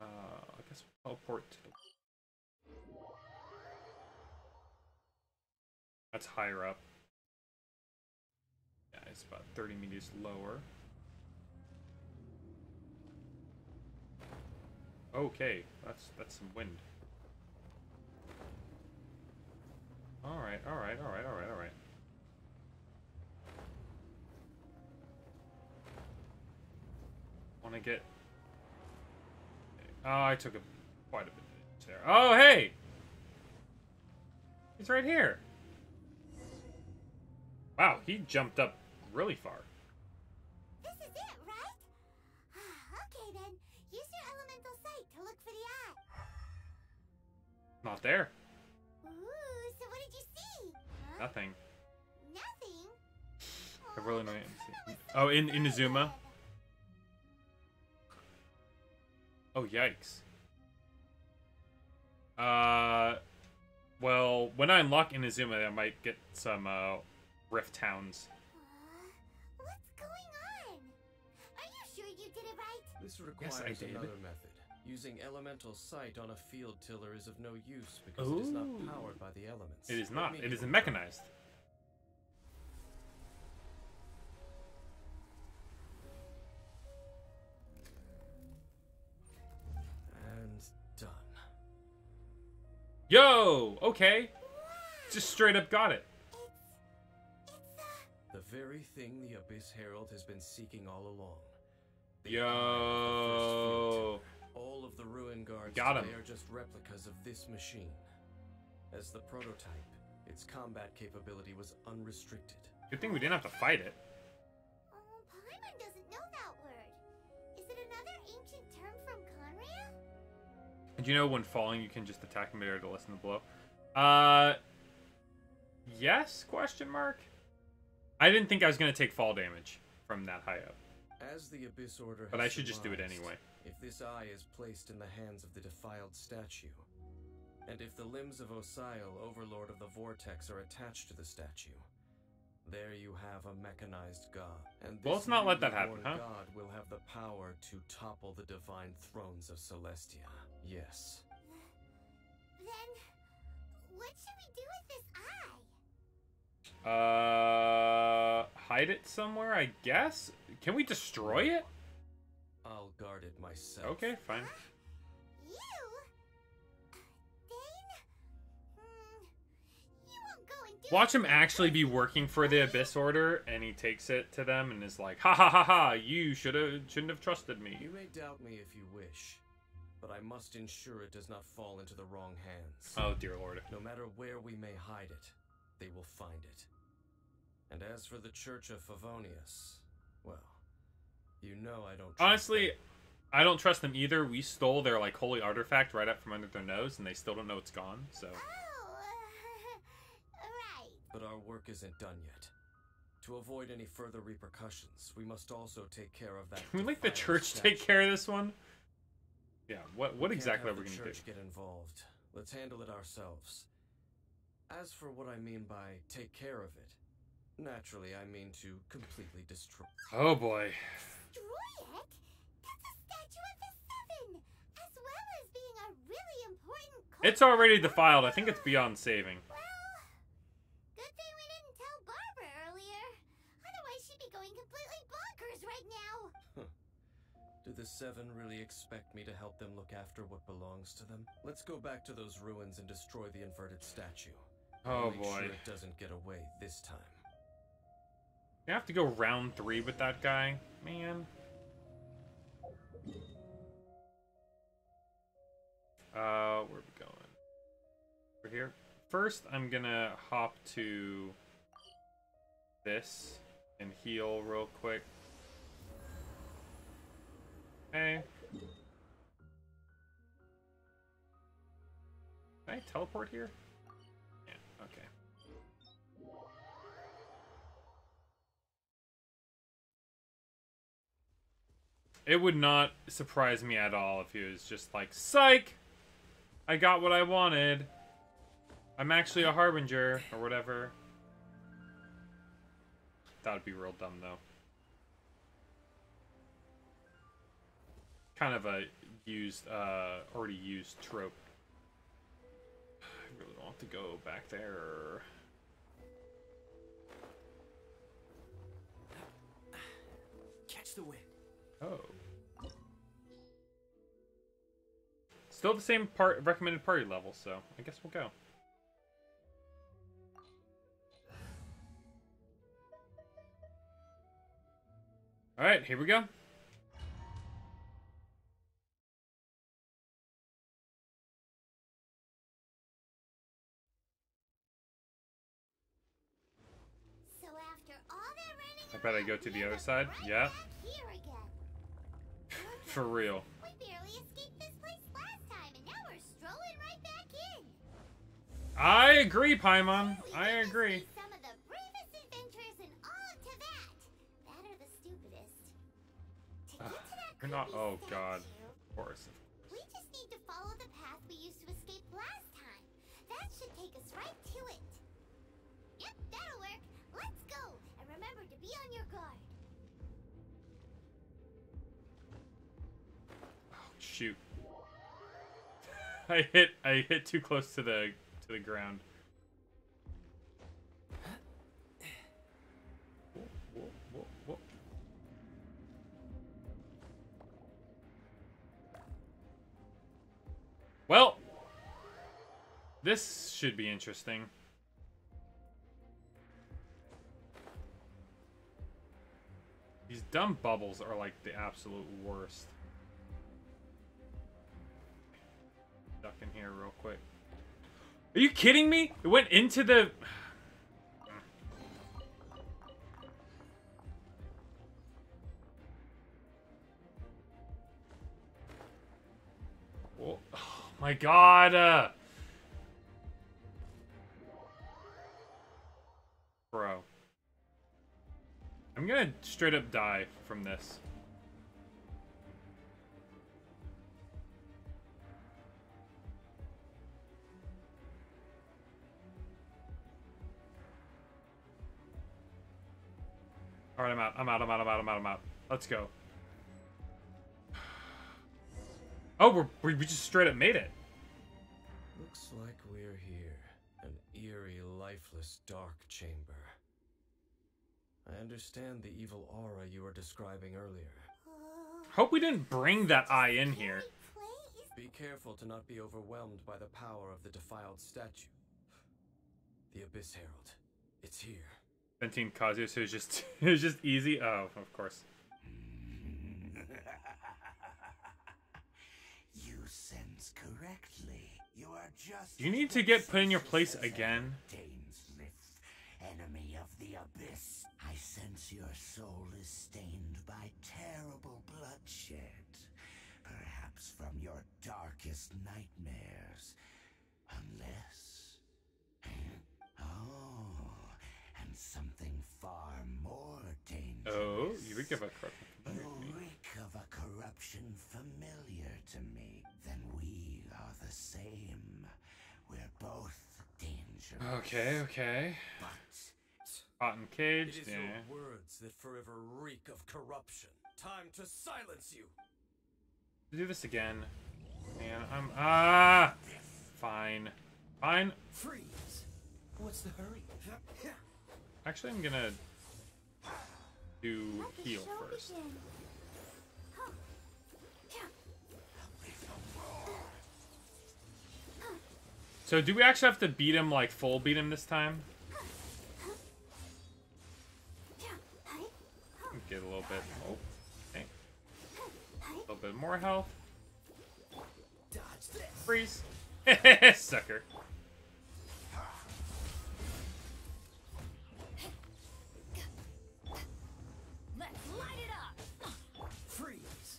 I guess we'll teleport to the... That's higher up. Yeah, It's about 30 meters lower. Okay, that's some wind. Alright. Wanna get... Oh, I took quite a bit there. Oh, hey! He's right here. Wow, he jumped up really far. This is it, right? Okay then, use your elemental sight to look for the eye. Not there. Ooh, so what did you see? Huh? Nothing. Nothing? I really Oh, know. the color was so Oh, in Inazuma. vivid. Oh, yikes. Well, when I unlock Inazuma, I might get some, Rift Towns. What's going on? Are you sure you did it right? This requires I did. another method. Using elemental sight on a field tiller is of no use because it is not Ooh. powered by the elements. It is Let not. me It give is it a mechanized. try. And done. Yo! Okay. Just straight up got it. The very thing the Abyss Herald has been seeking all along. The Yo. eye of the first field tiller. All of the ruin guards Got him. today are just replicas of this machine. As the prototype, its combat capability was unrestricted. Good thing we didn't have to fight it. Oh, Byron doesn't know that word. Is it another ancient term from Conria? And you know when falling, you can just attack midair to lessen the blow? Yes? Question mark? I didn't think I was going to take fall damage from that high up. As the Abyss Order But has I should just do it surmised, anyway. If this eye is placed in the hands of the defiled statue, and if the limbs of Osial, Overlord of the Vortex, are attached to the statue, there you have a mechanized god. And Well, this let's not let that newly happen, born huh? God will have the power to topple the divine thrones of Celestia. Yes. Then, what should we do with this eye? Hide it somewhere, I guess? Can we destroy it? I'll guard it myself. Okay, fine. You? Dane? You won't go and do Watch him it. actually be working for the Abyss Order, and he takes it to them and is like, ha ha ha ha, you shouldn't have trusted me. You may doubt me if you wish, but I must ensure it does not fall into the wrong hands. Oh, dear lord. No matter where we may hide it, they will find it. And as for the Church of Favonius, well, you know I don't trust Honestly, them. I don't trust them either. We stole their, like, holy artifact right up from under their nose, and they still don't know it's gone, so... Oh, right. But our work isn't done yet. To avoid any further repercussions, we must also take care of that. Can we make the defiled church statue. take care of this one? Yeah, what We can't exactly are have we the gonna do? church get involved. Let's handle it ourselves. As for what I mean by take care of it, naturally I mean to completely destroy. Oh boy. Destroy it? That's a statue of the Seven, as well as being a really important It's already defiled. I think it's beyond saving. Well, good thing we didn't tell Barbara earlier. Otherwise, she'd be going completely bonkers right now. Do the Seven really expect me to help them look after what belongs to them? Let's go back to those ruins and destroy the inverted statue. Oh Make boy. sure it doesn't get away this time. You have to go round 3 with that guy? Man. Where are we going? Over here? First, I'm gonna hop to this and heal real quick. Hey. Can I teleport here? Yeah, okay. It would not surprise me at all if he was just like, psych! I got what I wanted. I'm actually a harbinger, or whatever. That would be real dumb, though. Kind of a used, already used trope. I really don't want to go back there. to win. Oh. Still the same recommended party level, so I guess we'll go. Alright, here we go. So after all that running I bet I go to the other side. Yeah. here again. For real. We barely escaped this place last time, and now we're strolling right back in. I agree, Paimon. We I must agree. be some of the bravest adventurers in all of Teyvat. That are the stupidest. To get to that You're not. creepy Oh god. statue, Of course. we just need to follow the path we used to escape last time. That should take us right to it. Yep, that'll work. Let's go. And remember to be on your guard. Shoot. I hit too close to the ground. Whoa, whoa, whoa, whoa. Well, this should be interesting. These dumb bubbles are like the absolute worst. Duck in here real quick. Are you kidding me? It went into the... Oh my god! Bro. I'm gonna straight up die from this. Alright, I'm out. Let's go. Oh, we just straight up made it. Looks like we're here. An eerie, lifeless, dark chamber. I understand the evil aura you were describing earlier. Hope we didn't bring that eye in here. Be careful to not be overwhelmed by the power of the defiled statue. The Abyss Herald. It's here. 17 Kazuya, so it was just easy. Oh, of course. You sense correctly. You are just. Do you need to get put in your place again? Dainsmith, enemy of the Abyss. I sense your soul is stained by terrible bloodshed. Perhaps from your darkest nightmares. Unless. Oh, and something far more dangerous. Oh, you reek of a corruption. You reek of a corruption familiar to me. Then we are the same. We're both dangerous. Okay. But Cotton cage. It is Yeah. your words that forever reek of corruption. Time to silence you. Do this again. Man, I'm fine. Freeze. What's the hurry? Actually, I'm gonna do heal first. So do we actually have to beat him, like full beat him this time? Get a little bit. Oh, okay. A little bit more health. Dodge this. Freeze. Sucker. Let's light it up. Freeze.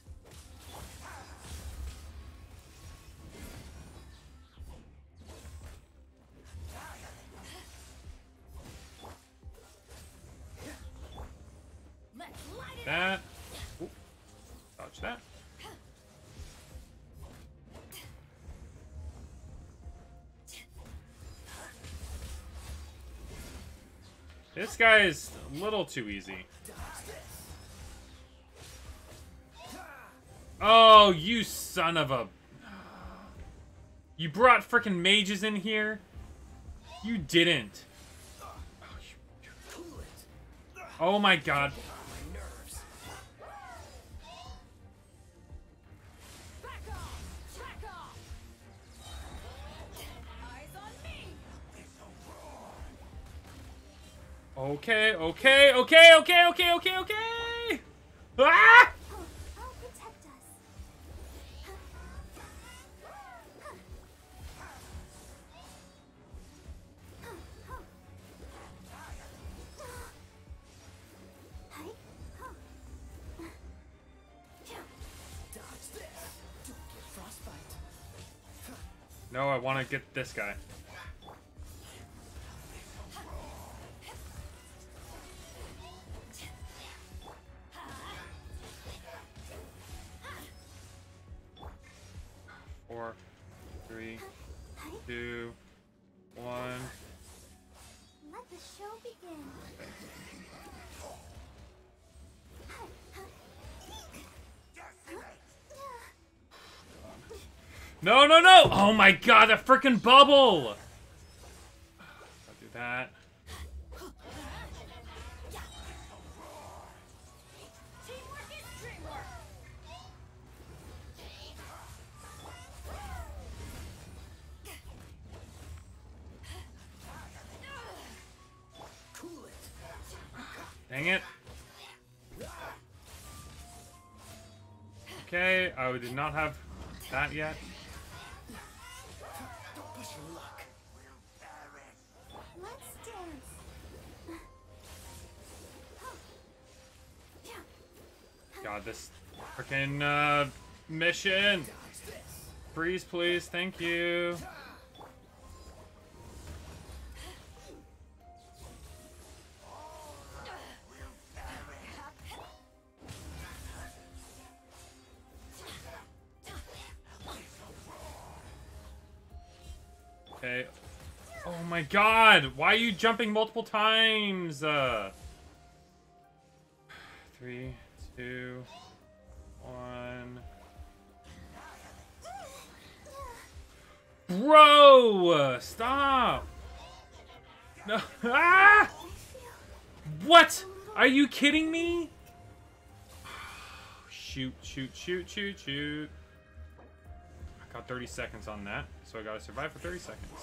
Let's light it up. That. Ooh. Dodge that. This guy is a little too easy. Oh, you son of a... You brought frickin' mages in here? You didn't. Oh my god. Okay, okay, okay, okay, okay, okay, okay! Ah! I'll protect us. Dodge this. Don't get frostbite. No, I want to get this guy. Four, three, two, one. Let the show begin. No, no, no! Oh my god, that freaking bubble! I'll do that. Teamwork is dreamwork. Cool it. Dang it. Okay, I did not have that yet. Don't push your luck. Let's dance. God, this freaking mission. Dodge this. Freeze, please. Thank you. Okay. Oh my god! Why are you jumping multiple times? 3, 2, 1. Bro! Stop! No. Ah! What? Are you kidding me? Shoot, shoot, shoot, shoot, shoot. I got 30 seconds on that, so I gotta survive for 30 seconds.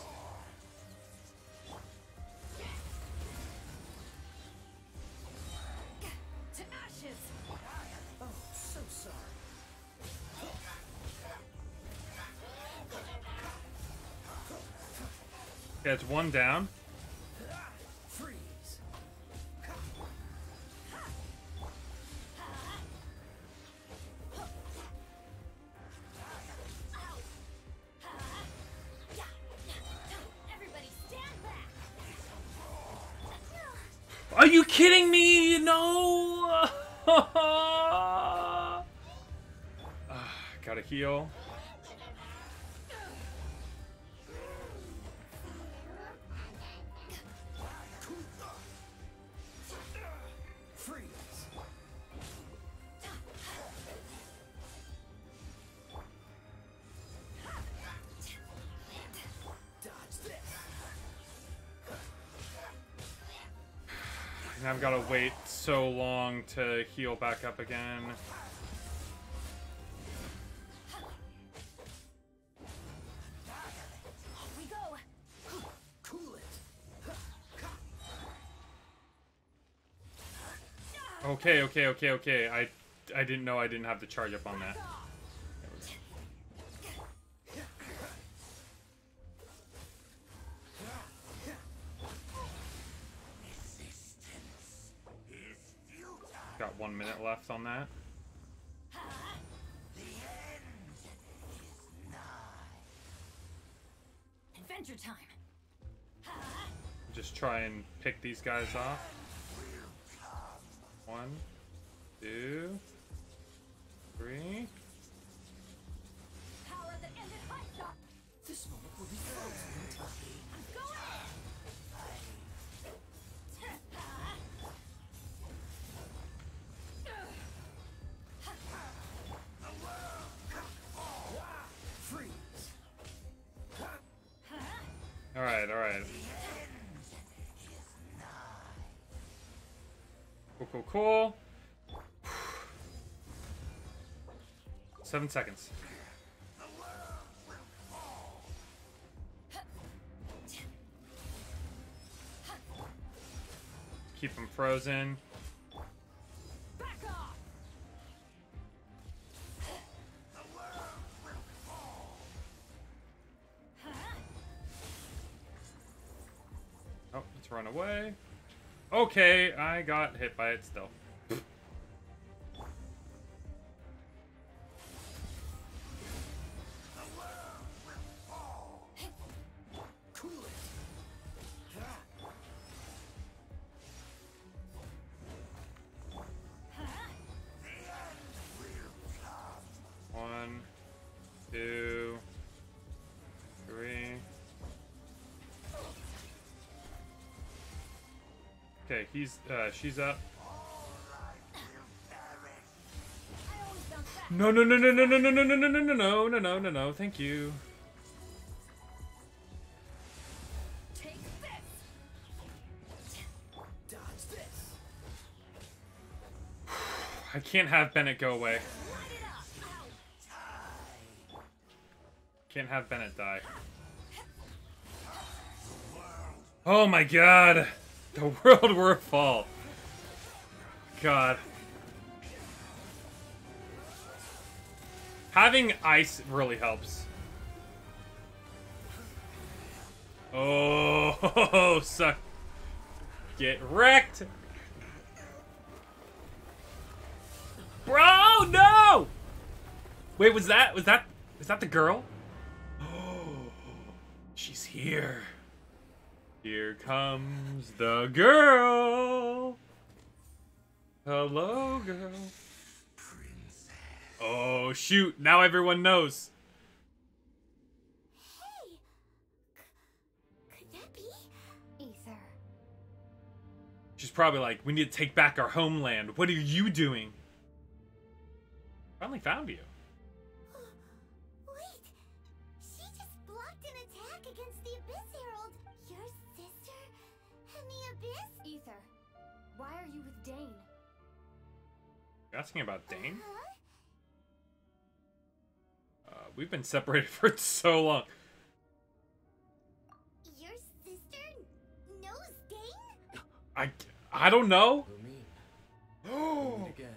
To ashes. Oh, so sorry. Okay, it's one down. Freeze. Everybody stand back. Are you kidding me? No! Gotta heal. Freeze. Dodge this. And I've gotta wait so long to heal back up again. Off we go. Cool it. Okay, okay, okay, okay. I didn't know I didn't have the charge up on that. Got 1 minute left on that. Adventure time. Just try and pick these guys off. 1, 2, 3. Power that ended high shot. This moment will be frozen in time. I'm going. Freeze. Alright, alright. Cool, cool, cool. 7 seconds. keep him frozen. Back off. Oh, let's run away. Okay, I got hit by it still. One, two, three. Okay, she's up. No, no, no, no, no, no, no, no, no, no, no, no, no, no, no, no, no, thank you. Take this. Dodge this. I can't have Bennett go away. Light it up. Can't have Bennett die. Oh my god! The world will fall. God. Having ice really helps. Oh, suck. Get wrecked. Bro, no! Wait, is that the girl? Oh, she's here. Here comes the girl. Hello, girl. Princess. Oh, shoot. Now everyone knows. Hey! Could that be? Ether. She's probably like, we need to take back our homeland. What are you doing? Finally found you. Wait! She just blocked an attack against the Abyss Herald. Your sister and the Abyss? Ether, why are you with Dane? You're asking about Dane? Huh? We've been separated for so long. Your sister knows Dane? I don't know. Who mean? Oh, Meet again.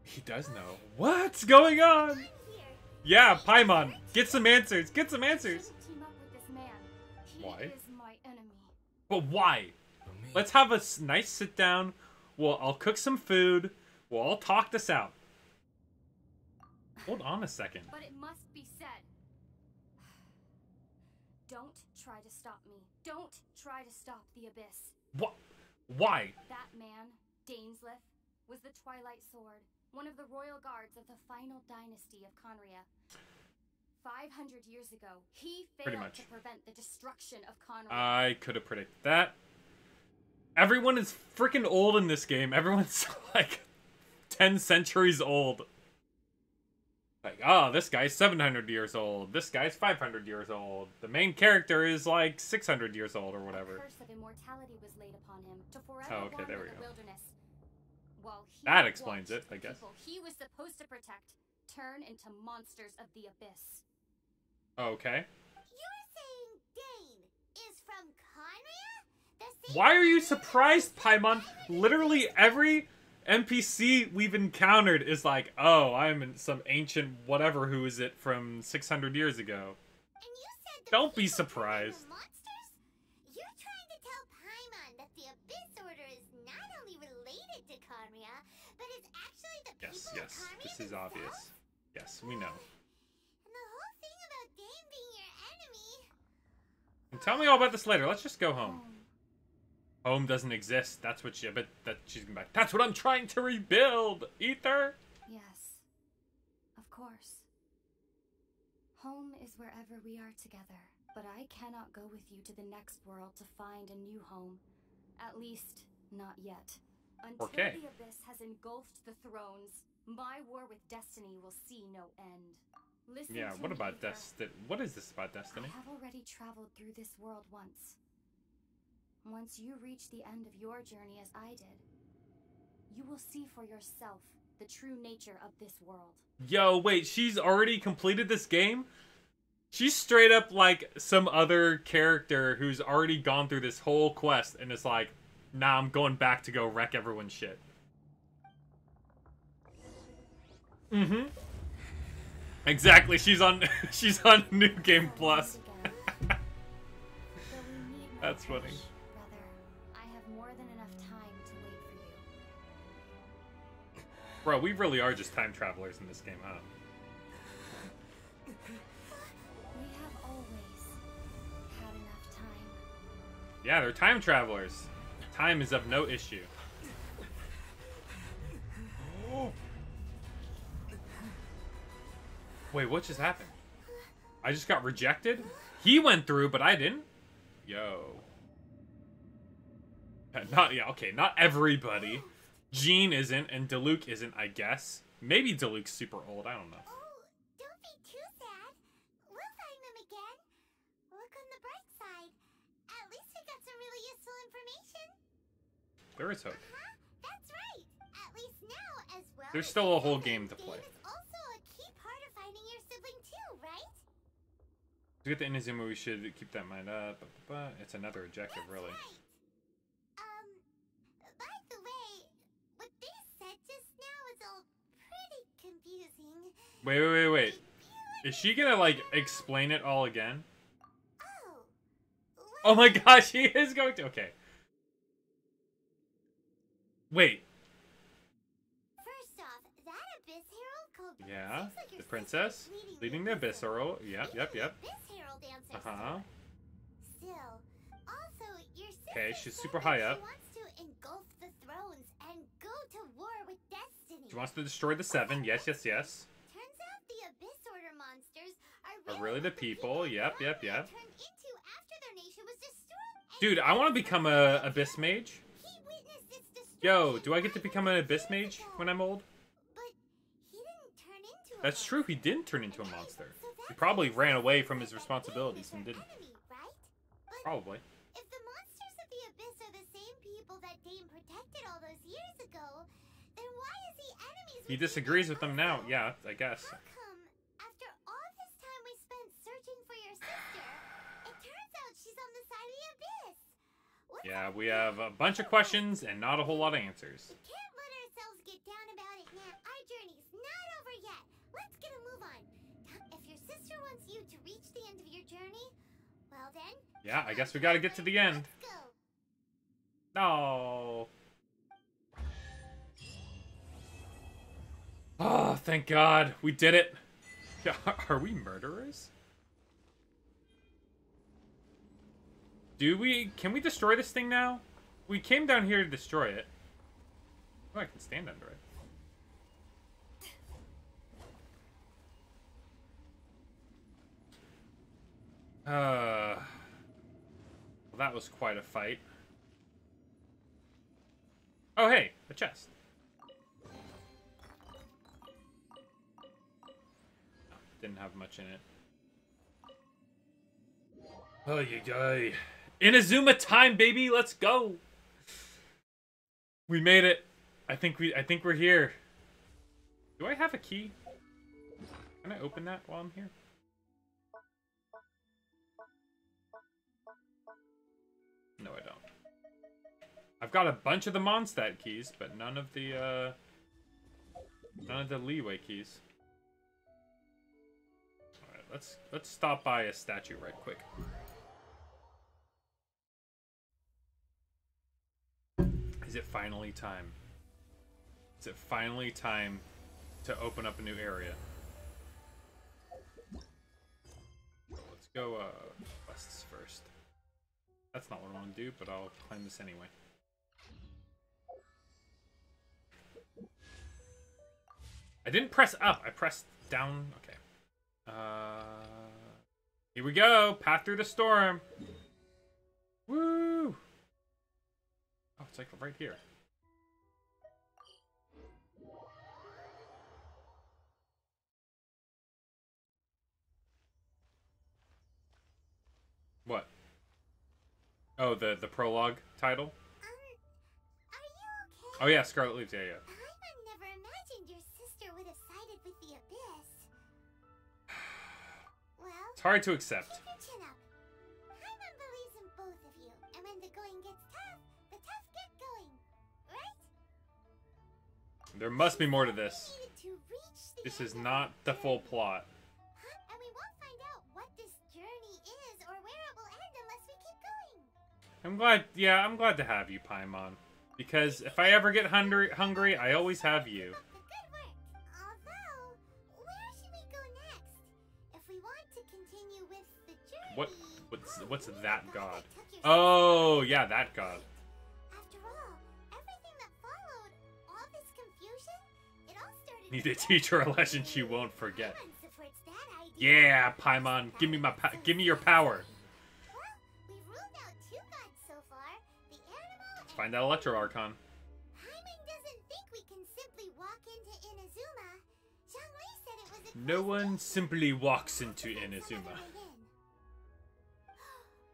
he does know. What's going on? I'm here. Yeah, Paimon, get some answers. Get some answers. Shouldn't team up with this man. He Why? is my enemy. But why? Who mean? Let's have a nice sit down. Well, I'll cook some food. We'll all talk this out. Hold on a second. But it must be said. Don't try to stop me. Don't try to stop the Abyss. What? Why? That man, Dainsleif, was the Twilight Sword, one of the royal guards of the final dynasty of Conria. 500 years ago, he Pretty failed much. to prevent the destruction of Conria. I could have predicted that. Everyone is freaking old in this game. Everyone's like 10 centuries old. Like, oh, this guy's 700 years old. This guy's 500 years old. The main character is like 600 years old or whatever. A curse of immortality was laid upon him to forever Oh, okay, there wander we the go. wilderness. While he That explains watched it, I the guess. people he was supposed to protect turn into monsters of the Abyss. Okay. You're saying Dane is from Conria? The same Why are you planet surprised, as Paimon? 500 Literally years ago? every NPC we've encountered is like, oh, I'm in some ancient whatever who is it from 600 years ago. And you said the Don't be people turn surprised. into monsters? You're trying to tell Paimon that the Abyss Order is not only related to Conria, but is actually the Yes, people yes, of Conria this is obvious. themselves? Yes, we know. And the whole thing about Dane being your enemy. And tell me all about this later. Let's just go home. Home doesn't exist. That's what she. But that she's gonna be like. That's what I'm trying to rebuild. Ether. Yes, of course. Home is wherever we are together, but I cannot go with you to the next world to find a new home. At least, not yet. Until Okay. the Abyss has engulfed the thrones, my war with destiny will see no end. Listen Yeah. to What me, about Ether. Destiny? What is this about Destiny? I have already traveled through this world once. Once you reach the end of your journey as I did, you will see for yourself the true nature of this world. Yo, wait. She's already completed this game. She's straight up like some other character who's already gone through this whole quest, and it's like, Nah, I'm going back to go wreck everyone's shit. Mm-hmm. Exactly. She's on she's on New Game Plus. That's funny. Brother, I have more than enough time to wait for you. Bro, we really are just time travelers in this game, huh? We have always had enough time. Yeah, they're time travelers. Time is of no issue. Wait, what just happened? I just got rejected? He went through, but I didn't? Yo. Not everybody. Jean isn't, and Diluc isn't, I guess. Maybe Diluc's super old, I don't know. Oh, don't be too sad. We'll find them again. Look on the bright side. At least we got some really useful information. There is hope. That's right. At least now, as well. There's still a whole game to play. Is also a key part of finding your sibling too, right? To get the Inazuma, we should keep that in mind. It's another objective, really. Right. By the way, what they said just now is all pretty confusing. Wait. Is she gonna, like, explain it all again? Oh. Oh my gosh, she is going to. Okay. Wait. First off, that Abyss Herald called Yeah, seems like your the princess sister's leading the Abyss Herald. Yep. Abyss Herald answers to Uh-huh. it. Still, also, your sister Okay, she's said super that high up. She wants to engulf the thrones and go to war with destiny. She wants to destroy the Seven. Yes. Turns out the Abyss Order monsters Are really the people. Yep. turned into after their nation was destroyed. Dude, I want to become a Abyss Mage. He witnessed its destruction. Yo, do I get to become an Abyss Mage when I'm old? But he didn't turn into a That's true, he monster. didn't turn into a monster. So He that's probably why ran the away monsters from his that responsibilities Dane and is didn't. their enemy, right? But Probably. if the monsters of the Abyss are the same people that Dane protected all those years ago, then why is he enemies He with disagrees with them now. also? Yeah, I guess. How come, after all this time we spent searching for your sister, it turns out she's on the side of the Abyss? What's Yeah, up we with have a that? bunch of questions and not a whole lot of answers. We can't let ourselves get down about it now. Our journey's not over yet. Let's get a move on. If your sister wants you to reach the end of your journey, well then... Yeah, I guess we gotta get to the end. Let's go. No. Oh, thank God. We did it. Yeah, are we murderers? Can we destroy this thing now? We came down here to destroy it. Oh, I can stand under it. Well, that was quite a fight. Oh, hey, a chest. Didn't have much in it. Oh, you guy. Inazuma time, baby. Let's go. We made it. I think we're here. Do I have a key? Can I open that while I'm here? No, I don't. I've got a bunch of the Mondstadt keys, but none of the leeway keys. All right, let's stop by a statue right quick. Is it finally time? Is it finally time to open up a new area? Let's go quests first. That's not what I want to do, but I'll claim this anyway. I didn't press up. I pressed down. Okay. Here we go. Path through the storm. Woo! Oh, it's like right here. What? Oh, the prologue title? Are you okay? Oh yeah, Scarlet Leaves. Yeah. Paimon never imagined your sister would have sided with the Abyss. Well, It's hard to accept. keep your chin up. Paimon believes in both of you, and when the going gets tough, the tough get There must be more to this. We needed to reach the This end is of not the full plot. Huh? And we won't find out what this journey is or where it will end unless we keep going. I'm glad, yeah, I'm glad to have you, Paimon. Because if I ever get hungry, I always have you. Keep up the good work. Although, where should we go next? If we want to continue with the journey. What's that god? That took your Oh, yeah, that god. After all, everything that followed, all this confusion, it all started. Need to teach her a lesson she won't forget. Paimon supports that idea. Yeah, Paimon, give me your power. Well, we've ruled out 2 gods so far: the animal and Find that Electro Archon. Paimon doesn't think we can simply walk into Inazuma. Zhongli said it was a No quest one gate. simply walks into Must have some Inazuma. other way in.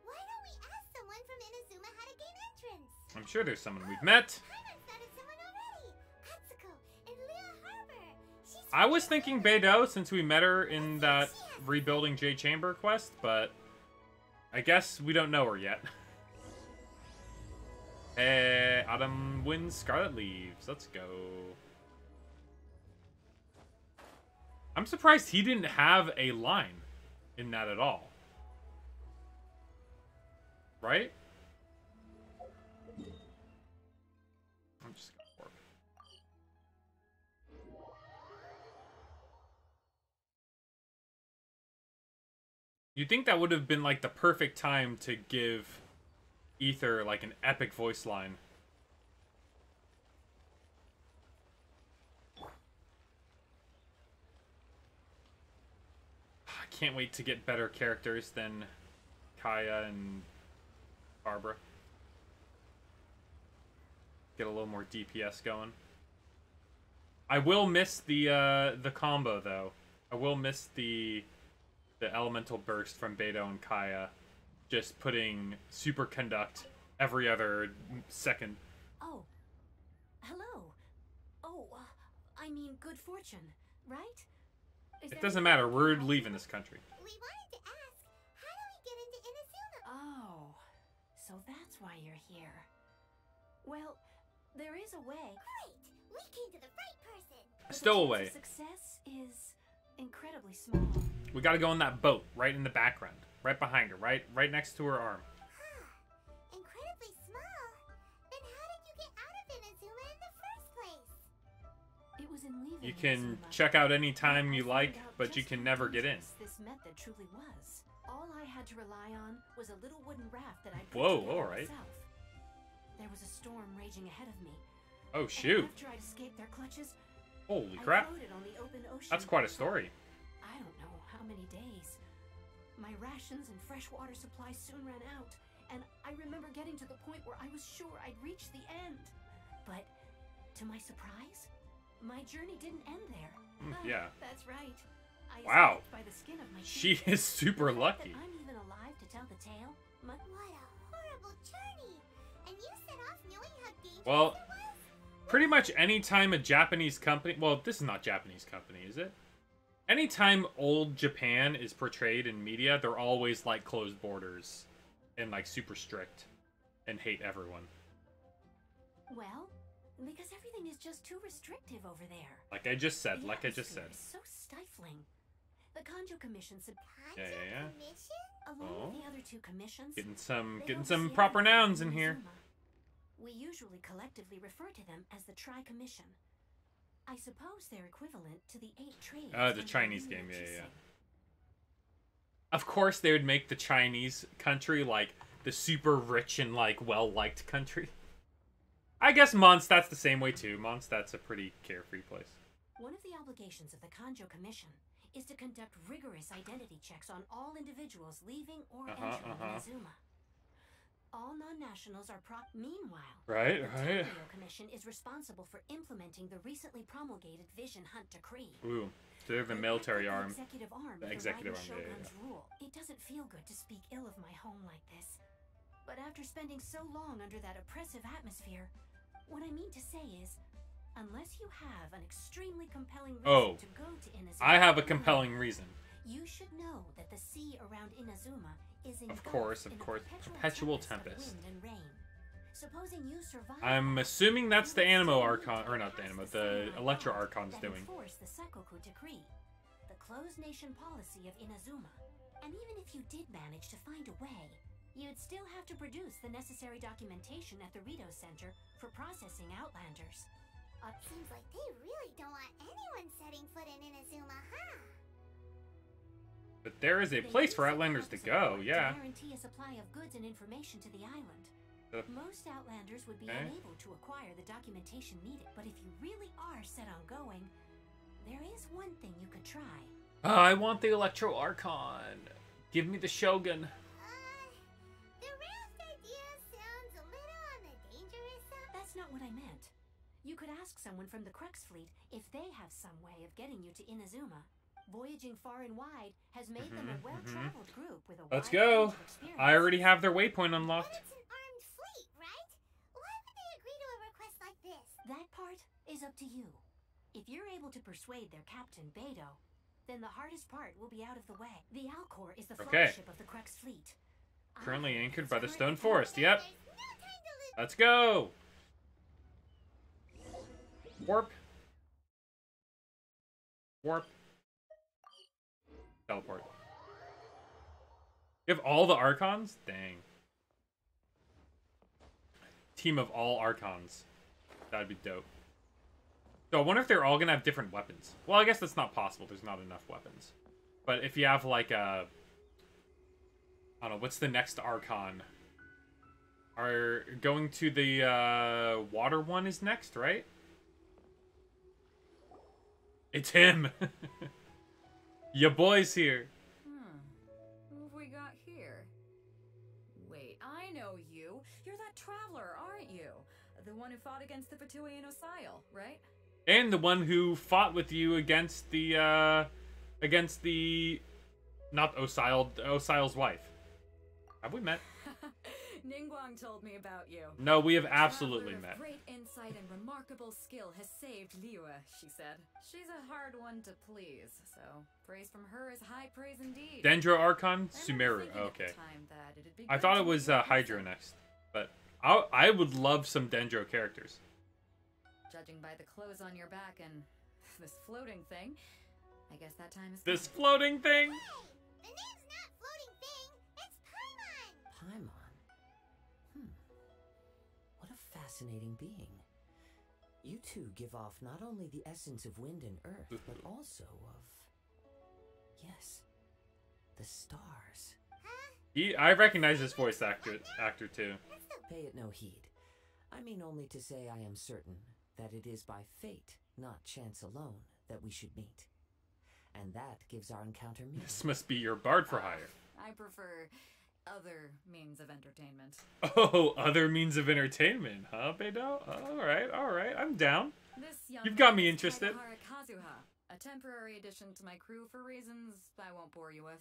Why don't we ask someone from Inazuma how to gain entrance? I'm sure there's someone we've met. Paimon found someone already. Atsuko in Lea Harbor. She's I was thinking Beidou since we met her in that rebuilding J Chamber quest, but I guess we don't know her yet. Hey, Autumn Winds, Scarlet Leaves. Let's go. I'm surprised he didn't have a line in that at all. Right? I'm just gonna warp. You'd think that would have been like the perfect time to give Ether like an epic voice line. I can't wait to get better characters than Kaya and Barbara. Get a little more DPS going. I will miss the combo though. I will miss the elemental burst from Beidou and Kaya. Just putting super conduct every other second. Oh. Hello. Oh, I mean good fortune, right? It doesn't matter. We're leaving this country. We wanted to ask, how do we get into Inazuma? Oh, so that's why you're here. Well, there is a way. Great! We came to the right person. But the Stowaway. chance of success is incredibly small. We gotta go on that boat right in the background. Right behind her. Right next to her arm. Huh. Incredibly small. Then how did you get out of Inazuma in the first place? It was in leaving You can Inazuma check out any time that I you found like, out but you just can how never get in. dangerous This method truly was. All I had to rely on was a little wooden raft that I put Whoa, together alright. myself. There was a storm raging ahead of me. Oh, and shoot. after I'd escaped their clutches, Holy I crap. floated on the open ocean. That's quite a for, story. I don't know how many days. My rations and fresh water supplies soon ran out, and I remember getting to the point where I was sure I'd reached the end. But to my surprise, my journey didn't end there. Yeah. That's right. I Wow. escaped by the skin of my She teeth. is super The fact that lucky. I'm even alive to tell the tale. What a horrible journey! And you set off knowing how dangerous Well, it was? pretty much any time a Japanese company... Well, this is not Japanese company, is it? Anytime old Japan is portrayed in media, they're always like closed borders and like super strict and hate everyone. Well, because everything is just too restrictive over there. Like I just said, The like I just atmosphere said. is so stifling. The Kanjo Commission sub Yeah, yeah, yeah. Commission? along Oh. with the other 2 commissions. Getting some they getting oversee some proper everything nouns in here. Inazuma. We usually collectively refer to them as the Tri-Commission. I suppose they're equivalent to the 8 trades. The under Chinese Liu game, yeah, yeah, Qixing. Of course they would make the Chinese country like the super rich and like well-liked country. I guess Mondstadt's the same way too. Mondstadt's a pretty carefree place. One of the obligations of the Kanjo Commission is to conduct rigorous identity checks on all individuals leaving or entering Inazuma. All non-nationals are Meanwhile, Right, the right. Tokyo Commission is responsible for implementing the recently promulgated Vision Hunt Decree. Ooh, so they're the They're military practically arm. Executive arm The of executive Ryder arm, yeah, Shogun's rule. It doesn't feel good to speak ill of my home like this. But after spending so long under that oppressive atmosphere, what I mean to say is, unless you have an extremely compelling reason Oh, to go to Inazuma, I have a compelling reason. you should know that the sea around Inazuma is Of course, engulfed in a perpetual tempest. of wind and rain. Supposing you survive. I'm assuming that's the Animo Archon, or not the Animo, the Electro Archon's doing. Enforce the Sekoku Decree, the closed nation policy of Inazuma. And even if you did manage to find a way, you'd still have to produce the necessary documentation at the Rito Center for processing Outlanders. Seems like they really don't want anyone setting foot in Inazuma, huh? But there is a place for Outlanders to go, yeah. To guarantee a supply of goods and information to the island. Most Outlanders would be unable to acquire the documentation needed, but if you really are set on going, there is one thing you could try. I want the Electro Archon. Give me the Shogun. The raft idea sounds a little on the dangerous side. That's not what I meant. You could ask someone from the Crux fleet if they have some way of getting you to Inazuma. Voyaging far and wide has made them a well-traveled group with a Let's wide go. range of experience. I already have their waypoint unlocked. But it's an armed fleet, right? Why would they agree to a request like this? That part is up to you. If you're able to persuade their captain, Beidou, then the hardest part will be out of the way. The Alcor is the flagship of the Crux fleet. Currently anchored by the Stone Forest. Yep. Let's go. Warp. Warp. Teleport. You have all the Archons? Dang. Team of all Archons. That'd be dope. So I wonder if they're all gonna have different weapons. Well, I guess that's not possible. There's not enough weapons. But if you have like a... I don't know, what's the next Archon? Are going to the water one is next, right? It's him! Ya boy's here. What have we got here? Wait, I know you. You're that traveler, aren't you? The one who fought against the Fatui and Osile, right? And the one who fought with you against the, not Osile, Osile's wife. Have we met? Ningguang told me about you. No, we have A absolutely traveler met. of great insight and remarkable skill has saved Liyue, she said. She's a hard one to please, so praise from her is high praise indeed. Dendro Archon? I remember Sumeru, thinking at the okay. time that it'd be I good thought to it was meet you in Hydro person. next. But I would love some Dendro characters. Judging by the clothes on your back and this floating thing, I guess that time is This come. floating thing? The name's not floating thing, it's Paimon! Paimon? What a fascinating being. You two give off not only the essence of wind and earth, but also of... yes, the stars. I recognize this voice actor too. Pay it no heed. I mean only to say I am certain that it is by fate, not chance alone, that we should meet. And that gives our encounter meaning. This must be your bard for hire. I prefer other means of entertainment. Oh, other means of entertainment, huh, Beidou? Alright, I'm down. This young You've got man me is interested. Kaidahara Kazuha, a temporary addition to my crew for reasons I won't bore you with.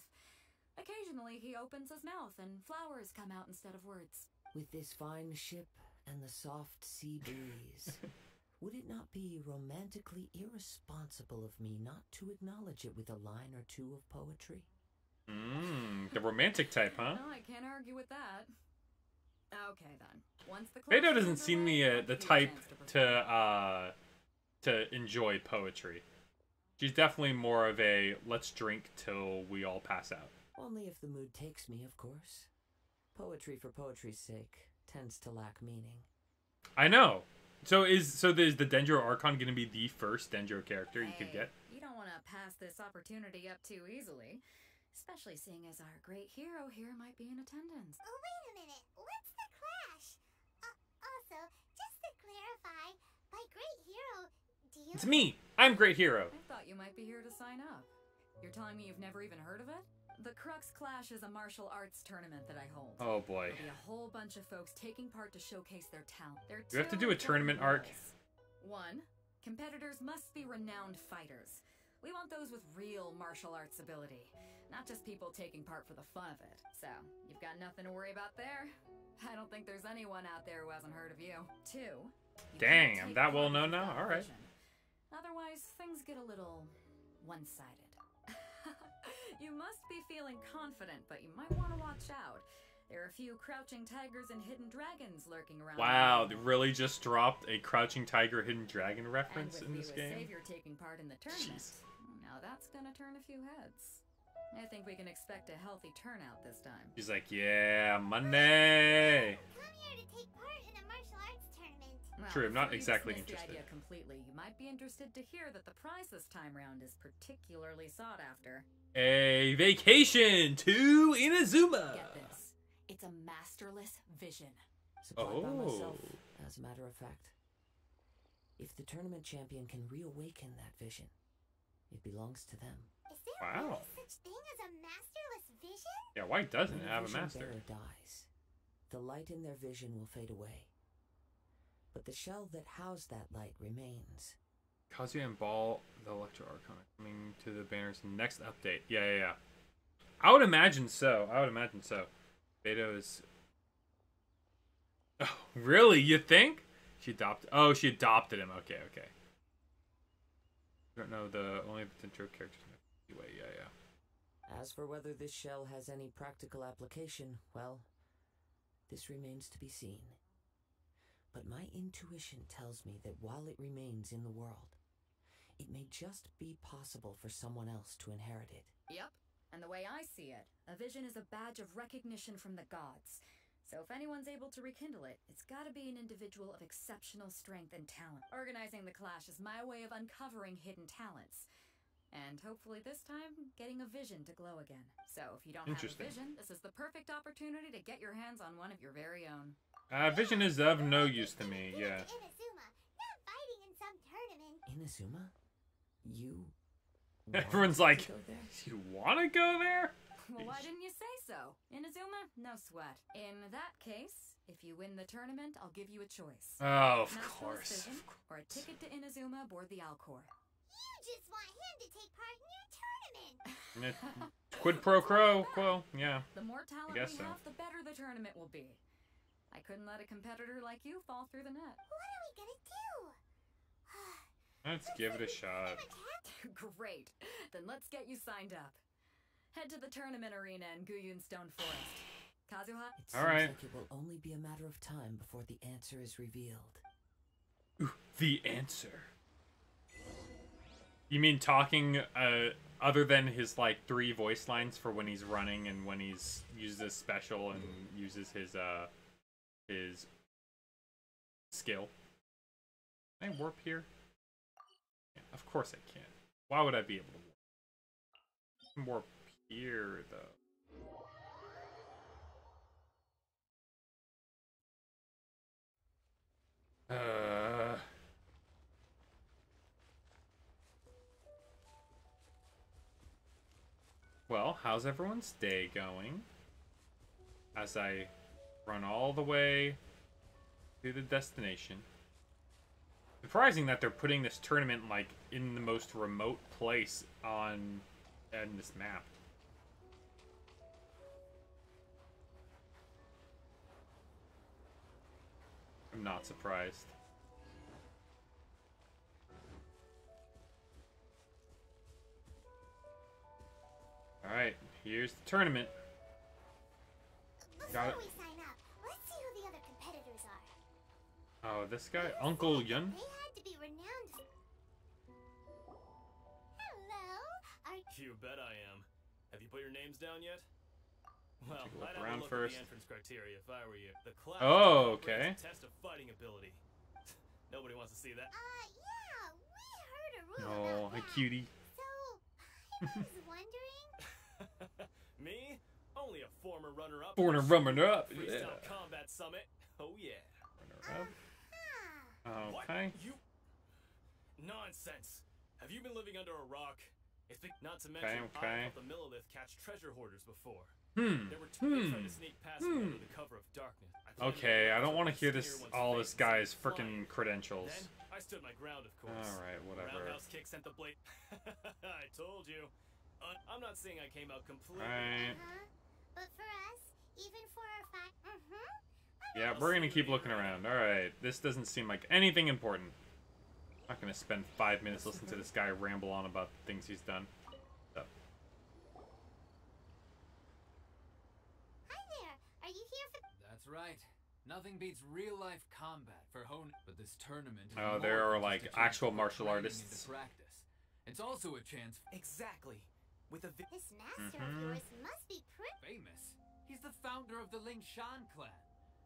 Occasionally he opens his mouth and flowers come out instead of words. With this fine ship and the soft sea breeze, would it not be romantically irresponsible of me not to acknowledge it with a line or two of poetry? The romantic type, huh? No, I can't argue with that. Okay then. Once the Beidou clock doesn't is seem away, the I'll the give you a type chance to enjoy poetry. She's definitely more of a let's drink till we all pass out. Only if the mood takes me, of course. Poetry for poetry's sake tends to lack meaning. I know. So is the Dendro Archon gonna be the first Dendro character you could get? You don't want to pass this opportunity up too easily. Especially seeing as our great hero here might be in attendance. Oh, wait a minute. What's the clash? Also, just to clarify, by great hero, do you... It's me. I'm Great Hero. I thought you might be here to sign up. You're telling me you've never even heard of it? The Crux Clash is a martial arts tournament that I hold. Oh boy. There'll be a whole bunch of folks taking part to showcase their talent. There are Do we have to two do a tournament important arc? rules. 1, competitors must be renowned fighters. We want those with real martial arts ability, not just people taking part for the fun of it. So, you've got nothing to worry about there. I don't think there's anyone out there who hasn't heard of you. 2, you Dang, can't I'm take that well part known now? without Alright. vision. Otherwise, things get a little one-sided. You must be feeling confident, but you might want to watch out. There are a few crouching tigers and hidden dragons lurking around. Wow, they really just dropped a Crouching Tiger, Hidden Dragon reference in this game? Savior taking part in the tournament. Jeez. Now that's gonna turn a few heads. I think we can expect a healthy turnout this time. She's like, yeah, Monday. Come here to take part in a martial arts tournament. Well, True, I'm not before you exactly dismiss interested. The idea completely, you might be interested to hear that the prize this time round is particularly sought after. A vacation to Inazuma. Get this. It's a masterless vision. Supplied by myself, Oh. as a matter of fact. If the tournament champion can reawaken that vision, it belongs to them. Is there Wow. really such thing as a masterless vision? Yeah, why doesn't When it have a vision master? bearer dies, the light in their vision will fade away. But the shell that housed that light remains. Kazuya and Ball, the Electro Archon, coming to the banner's next update. Yeah. I would imagine so. Beto is... Oh, really? You think? She adopted... Oh, she adopted him. Okay. I don't know only the intro characters. Anyway, yeah. As for whether this shell has any practical application, well, this remains to be seen. But my intuition tells me that while it remains in the world, it may just be possible for someone else to inherit it. Yep. And the way I see it, a vision is a badge of recognition from the gods. So if anyone's able to rekindle it, it's gotta be an individual of exceptional strength and talent. Organizing the clash is my way of uncovering hidden talents. And hopefully this time, getting a vision to glow again. So if you don't have a vision, this is the perfect opportunity to get your hands on one of your very own. Vision is of no use to me, yeah. Inazuma, not fighting in some tournament. Inazuma? You... Everyone's want like, to go there? you want to go there? Well, why didn't you say so? Inazuma? No sweat. In that case, if you win the tournament, I'll give you a choice. Oh, of Masterless course. Vision, or a ticket to Inazuma aboard the Alcor. You just want him to take part in your tournament. Quid pro quo, yeah. The more talent we guess so. have, the better the tournament will be. I couldn't let a competitor like you fall through the net. What are we gonna do? Let's give it a shot. Great. Then let's get you signed up. Head to the tournament arena in Guyunstone Forest. Kazuha? It seems Alright. like it will only be a matter of time before the answer is revealed. Ooh, the answer. You mean talking other than his like 3 voice lines for when he's running and when he's uses his special and uses his skill? Can I warp here? Yeah, of course I can. Why would I be able to warp? I can warp here though. Well, how's everyone's day going? As I run all the way to the destination. Surprising that they're putting this tournament like in the most remote place in this map. I'm not surprised. Alright, here's the tournament. Got it. Before we sign up, let's see who the other competitors are. Oh, this guy? Uncle Yun? They had to be renowned. Hello, are You bet I am. Have you put your names down yet? Well, Take a look I'd have a around look first. at the entrance criteria if I were you. The class Oh, is okay. a test of fighting ability. Nobody wants to see that. yeah, we heard a rule Oh, about a that. cutie. So, I was wondering. Me? Only a former runner-up. Former runner-up, Freestyle yeah. Combat Summit. Oh yeah. What? Okay. You? Nonsense. Have you been living under a rock? It's been, not to Okay, mention, okay. I helped the Millilith catch treasure hoarders before. Hmm. There were two that tried to sneak past me under the cover of darkness. I planned Okay, to I don't want to to hear this all this guy's frickin' credentials. Then I stood my ground, of course. Alright, whatever. Roundhouse kick sent the blade. I told you. I'm not saying I came out completely. Alright. But for us, even for our fight, Yeah, we're gonna keep looking around. Alright, this doesn't seem like anything important. I'm not gonna spend 5 minutes listening to this guy ramble on about things he's done. So. Hi there. Are you Nothing beats real-life combat for hone, but this tournament is Oh, more there are than like just a chance actual to put martial training artists. into practice. It's also a chance. Exactly. With a This master of yours must be pretty Famous. He's the founder of the Lingshan clan,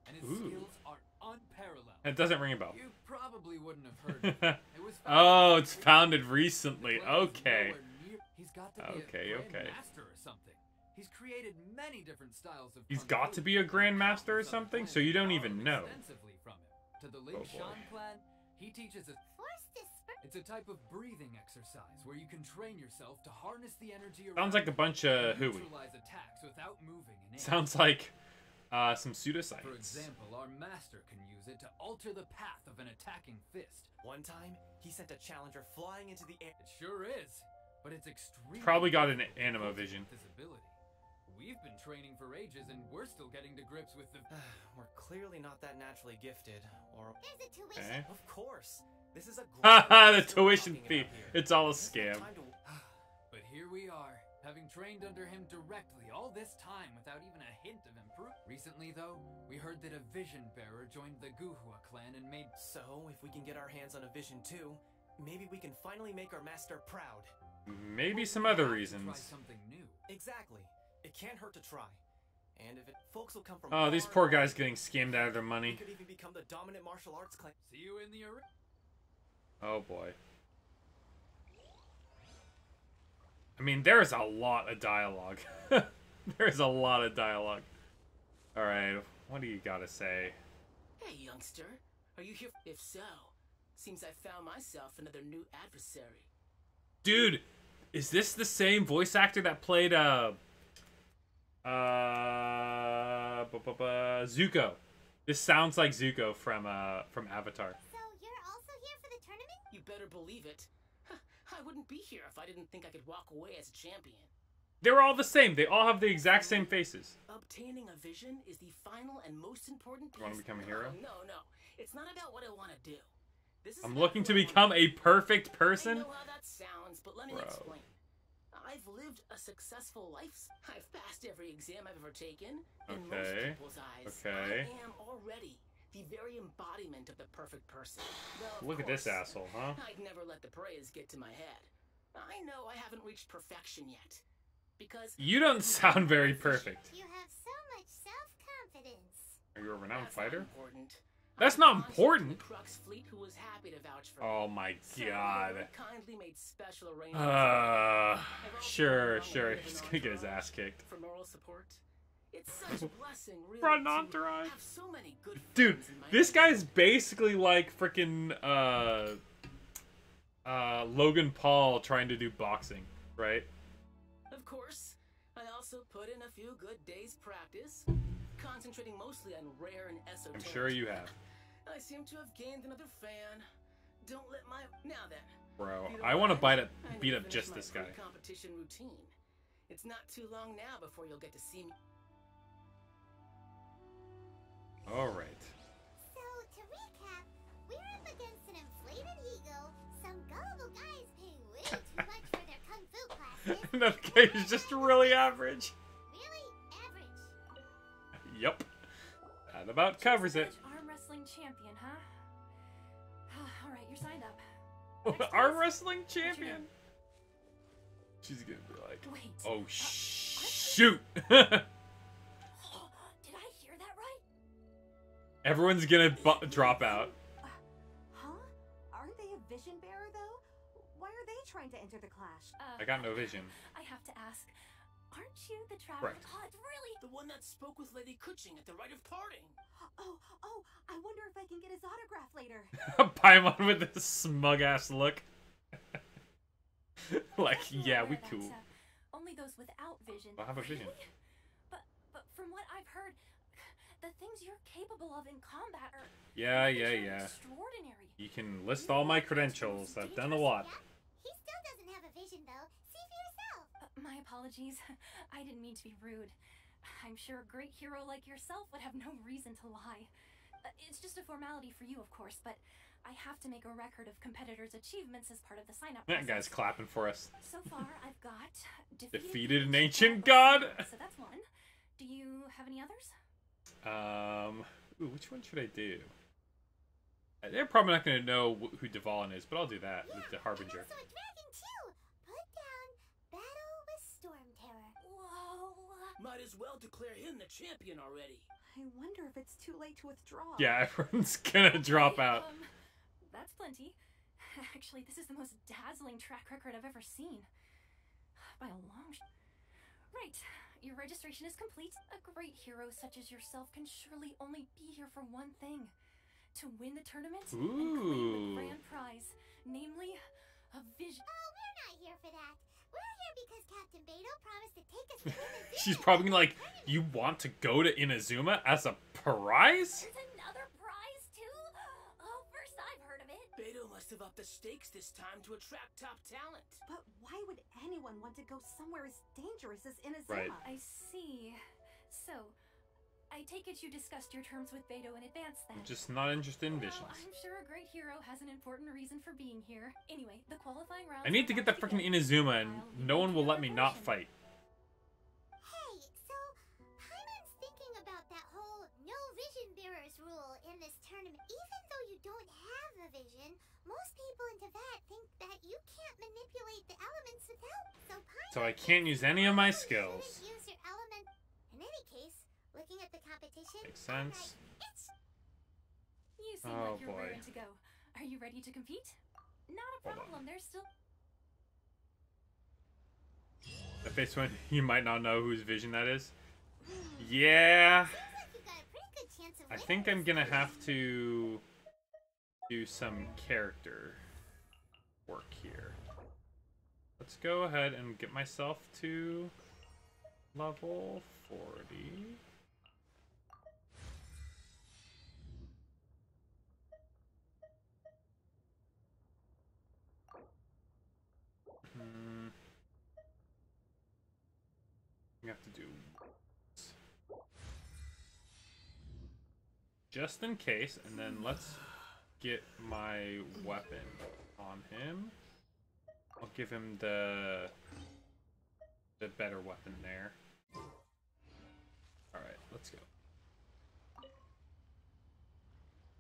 and his Ooh. skills are unparalleled. It doesn't ring a bell. You probably wouldn't have heard of it. It was Oh, it's founded The recently. clan is Okay. nowhere near- He's got to be Okay, a okay. grandmaster or something. He's created many different styles of He's kung got fu, to be a and grandmaster or thousands of something, clans so you don't borrowed even know. extensively from him. To the boy. Lingshan clan, he teaches a forced to spur. It's a type of breathing exercise where you can train yourself to harness the energy Sounds around like a you bunch and of hooey. neutralize attacks without moving an inch. Sounds like some For pseudoscience. example, our master can use it to alter the path of an attacking fist. one time, he sent a challenger flying into the air. It sure is, but it's extremely Probably got an difficult to anima cultivate vision. This ability. We've been training for ages, and we're still getting to grips with the. We're clearly not that naturally gifted, or... There's a tuition. Okay. Of course. This is a Haha, the great skill we're tuition talking fee. about here. It's all a There's no scam. time to- But here we are, having trained under him directly all this time without even a hint of improvement. Recently, though, we heard that a vision bearer joined the Guhua clan and made. So, if we can get our hands on a vision too, maybe we can finally make our master proud. Maybe some We other have to reasons. Try something new. Exactly. It can't hurt to try. And if it, folks will come from Oh, these far poor and guys wide. getting scammed out of their We money. could even become the dominant martial arts clan. See you in the arena. Oh boy. I mean, there's a lot of dialogue. There's a lot of dialogue. Alright, what do you gotta say? Hey, youngster. Are you here? If so, seems I found myself another new adversary. Dude, is this the same voice actor that played Zuko? This sounds like Zuko from Avatar. So you're also here for the tournament? You better believe it. I wouldn't be here if I didn't think I could walk away as a champion. They're all the same. They all have the exact same faces. Obtaining a vision is the final and most important piece. You wanna become a hero? No. It's not about what I want to do. This is I'm about looking who to I wanna become a be. perfect I person. know how that sounds, but let me Bro. explain. I've lived a successful life. I've passed every exam I've ever taken. In most Okay. people's eyes, Okay. I am already the very embodiment of the perfect person. Though, of Look at this course, asshole, huh? I'd never let the praise get to my head. I know I haven't reached perfection yet. Because You don't sound very perfect. You have so much self-confidence. Are you a renowned that's not fighter? important. That's I not contacted important. the Crux fleet, who was happy to vouch for me. Oh my So they god. very kindly made special arrangements. I've also Sure, been sure. along with He's an gonna get his entourage ass kicked. for moral support. It's such a blessing, really, Brought an to entourage. have so many good Dude, friends in my this life. guy's basically like freaking Logan Paul trying to do boxing, right? Of course, I also put in a few good days' practice, concentrating mostly on rare and esoteric. I'm sure you have. I seem to have gained another fan. Don't let my now then. Bro, you know I want to what? beat I up need to just finish this my guy. pre-competition routine. It's not too long now before you'll get to see me. Alright. So, to recap, we're up against an inflated ego, some gullible guys paying way too much for their kung fu classes. That guy is just really average. Really average. Yep. That about covers it. Arm wrestling champion, huh? Alright, you're signed up. Arm wrestling champion. She's gonna be like, Wait. oh shoot. Did I hear that right? Everyone's gonna drop out. Huh? Aren't they a vision bearer, though? Why are they trying to enter the clash? I got no vision. I have to ask, aren't you the traveler? Correct. Oh, it's really... The one that spoke with Lady Kuching at the rite of parting. Oh, I wonder if I can get his autograph later. Paimon with this smug ass look. Like, I'm yeah, aware we that, cool. only those without vision. I have a vision. Really? But from what I've heard, the things you're capable of in combat are Yeah. extraordinary. You can list all my credentials. I've done a lot. He still doesn't have a vision, though. See for yourself. My apologies. I didn't mean to be rude. I'm sure a great hero like yourself would have no reason to lie. It's just a formality for you, of course, but I have to make a record of competitors' achievements as part of the sign-up That process. guy's clapping for us. So far, I've got Defeated an ancient god. So that's one. Do you have any others? Ooh, which one should I do? They're probably not going to know who Dvalin is, but I'll do that with the Harbinger. And also a dragon too. Put down battle with Storm Terror. Whoa! Might as well declare him the champion already. I wonder if it's too late to withdraw. Yeah, everyone's gonna drop out. That's plenty. Actually, this is the most dazzling track record I've ever seen. By a long Right. Your registration is complete. A great hero such as yourself can surely only be here for one thing. To win the tournament and claim the grand prize. Namely, a vision. Oh, we're not here for that. We're here because Captain Beto promised to take us to Inazuma. She's probably like, you want to go to Inazuma as a prize? There's another prize, too? Oh, first I've heard of it. Beto must have upped the stakes this time to attract top talent. But why would anyone want to go somewhere as dangerous as Inazuma? Right. I see. So, I take it you discussed your terms with Beto in advance then? I'm just not interested in Well, visions. I'm sure a great hero has an important reason for being here. Anyway, the qualifying rounds I need to get that freaking Inazuma, and no one will let me not fight. Hey, so Paimon's thinking about that whole no vision bearers rule in this tournament. Even though you don't have a vision, most people in Teyvat think that you can't manipulate the elements without. So I can't use any of my skills. Use your element. In any case, looking at the competition, Makes sense. You seem Oh, like you're boy. ready to go. Are you ready to compete? Not a Hold on. problem. There's still The face one, you might not know whose vision that is. Yeah. seems like you got a pretty good chance of I winning think I'm this gonna tournament. have to do some character work here. Let's go ahead and get myself to level 40. We have to do just in case, and then let's get my weapon on him. I'll give him the better weapon there. All right, let's go.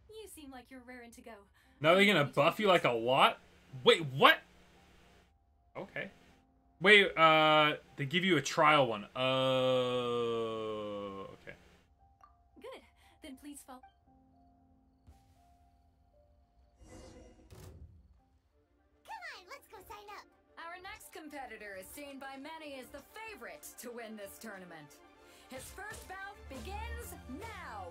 You seem like you're raring to go. Now they're gonna buff you like a lot? Wait, what? Okay. Wait, they give you a trial one. Oh, okay. Good. Then please follow. Come on, let's go sign up. Our next competitor is seen by many as the favorite to win this tournament. His first bout begins now.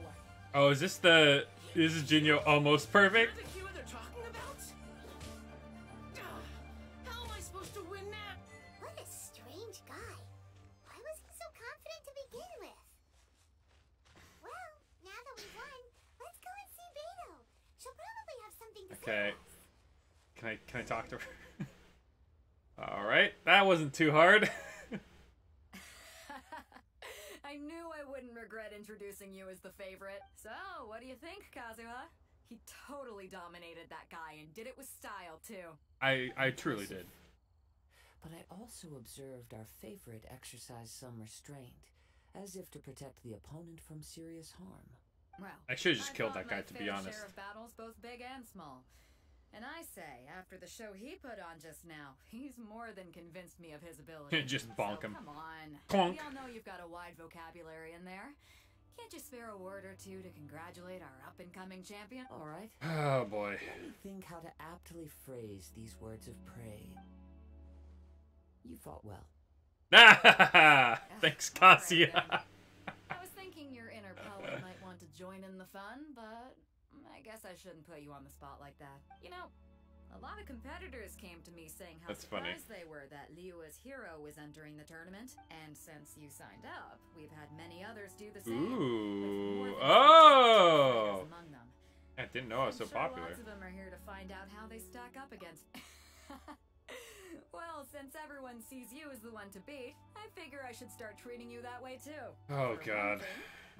Oh, is this the... This is Jinyo almost perfect? Is that the hero they're talking about? How am I supposed to win that? What a strange guy. Why was he so confident to begin with? Well, now that we won, let's go and see Beto. She'll probably have something to Okay. say to us. Can I talk to her? Alright, that wasn't too hard. I knew I wouldn't regret introducing you as the favorite. So, what do you think, Kazuha? He totally dominated that guy and did it with style, too. I truly did. But I also observed our favorite exercise some restraint, as if to protect the opponent from serious harm. Well, I should've just killed fought that guy, my to be fair honest. share of battles, both big and small. And I say, after the show he put on just now, he's more than convinced me of his ability. Just bonk So, him. Come on. Conk. We all know you've got a wide vocabulary in there. Can't you spare a word or two to congratulate our up-and-coming champion? All right. Oh boy. Let me think how to aptly phrase these words of praise. You fought well. Thanks, All right, Cassia. then. I was thinking your inner poet might want to join in the fun, but I guess I shouldn't put you on the spot like that. You know, a lot of competitors came to me saying how That's funny. surprised they were that Liua's hero was entering the tournament, and since you signed up, we've had many others do the same. Ooh. with more than Oh. among them. I didn't know I was so I'm sure popular. Lots of them are here to find out how they stack up against. Well, since everyone sees you as the one to beat, I figure I should start treating you that way too. Oh, For one God. thing,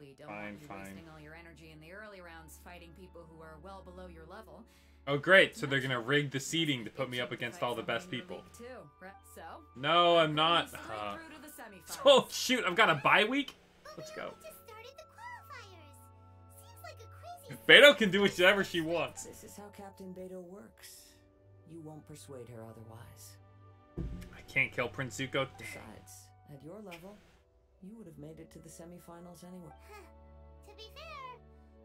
we don't Fine, want you fine. wasting all your energy in the early rounds fighting people who are well below your level. Oh, great. So they're gonna rig the seeding to put me up against all the best people. Too, right? So, No, I'm not. straight through to the semifinals. Oh, shoot. I've got a bye week? Let's go. Just started the qualifiers. Seems like a Beto can do whatever she wants. This is how Captain Beto works. You won't persuade her otherwise. I can't kill Prince Zuko. Besides, at your level, you would have made it to the semifinals anyway. To be fair,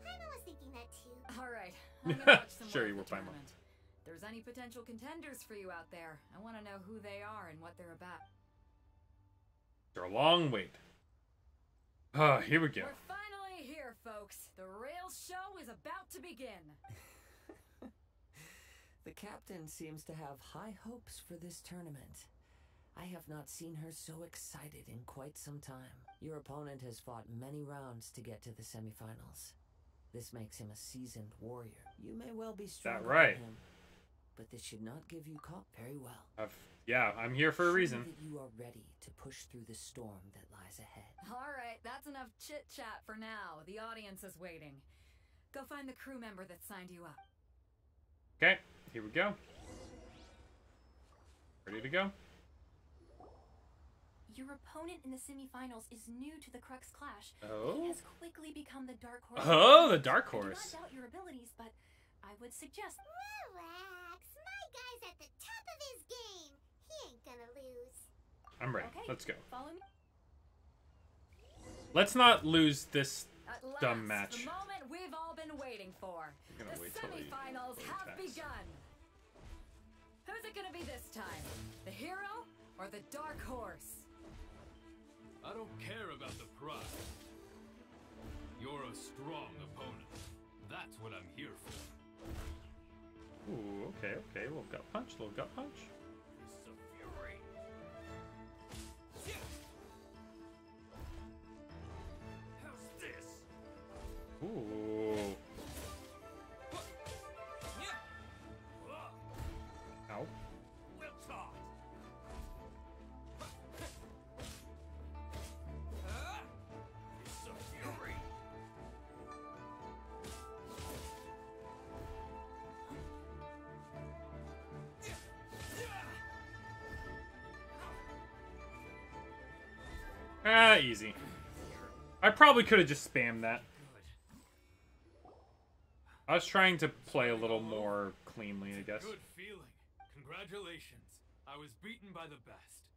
Paimon was thinking that too. Alright, I'm gonna watch some Sure more you of were the Paimon. tournament. If there's any potential contenders for you out there, I want to know who they are and what they're about. After a long wait. Here we go. We're finally here, folks. The real show is about to begin. The captain seems to have high hopes for this tournament. I have not seen her so excited in quite some time. Your opponent has fought many rounds to get to the semifinals. This makes him a seasoned warrior. You may well be stronger right? than him, but this should not give you caught very well. Yeah, I'm here for a reason. Show that you are ready to push through the storm that lies ahead. Alright, that's enough chit-chat for now. The audience is waiting. Go find the crew member that signed you up. Okay, here we go. Ready to go? Your opponent in the semifinals is new to the Crux Clash. Oh. He has quickly become the Dark Horse. Oh, the Dark I Horse. do not doubt your abilities, but I would suggest... Relax. My guy's at the top of his game. He ain't gonna lose. I'm ready. Okay, Let's go. follow me. Let's not lose this At last, dumb match. the moment we've all been waiting for. We're gonna The wait till he semifinals have attacks. begun. Who's it gonna be this time? The hero or the Dark Horse? I don't care about the prize. You're a strong opponent. That's what I'm here for. Ooh, okay. Little gut punch, little gut punch. Fist of fury. How's this? Ooh. Ow. Well taught. Fist of fury. Easy. I probably could have just spammed that. I was trying to play a little more cleanly, I guess. Good feeling. Congratulations. I was beaten by the best.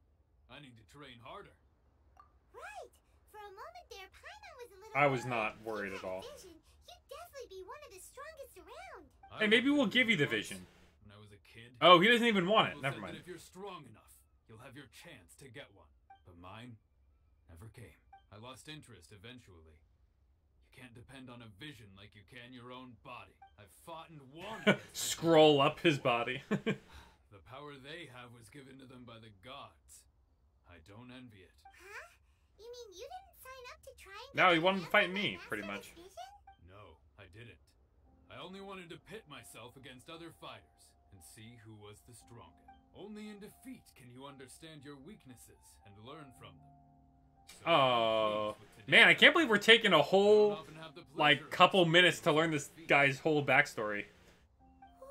I need to train harder. Right. For a moment there, Paimon was a little... I was not worried at all. Vision, you'd definitely be one of the strongest around. Hey, maybe we'll give you the vision. When I was a kid, Oh, he doesn't even want it. people Never said mind. that if you're strong enough, you'll have your chance to get one. But mine never came. I lost interest eventually. You can't depend on a vision like you can your own body. I've fought and won. Scroll up his body. The power they have was given to them by the gods. I don't envy it. Huh? You mean you didn't sign up to try and... No, get he the wanted to master fight of me, that pretty master's much. vision? No, I didn't. I only wanted to pit myself against other fighters and see who was the strongest. Only in defeat can you understand your weaknesses and learn from them. So Oh, I'm pleased with man, I today's can't believe we're taking a whole, I don't often have the pleasure like, of couple seeing minutes to you learn this defeat. guy's whole backstory. Wow.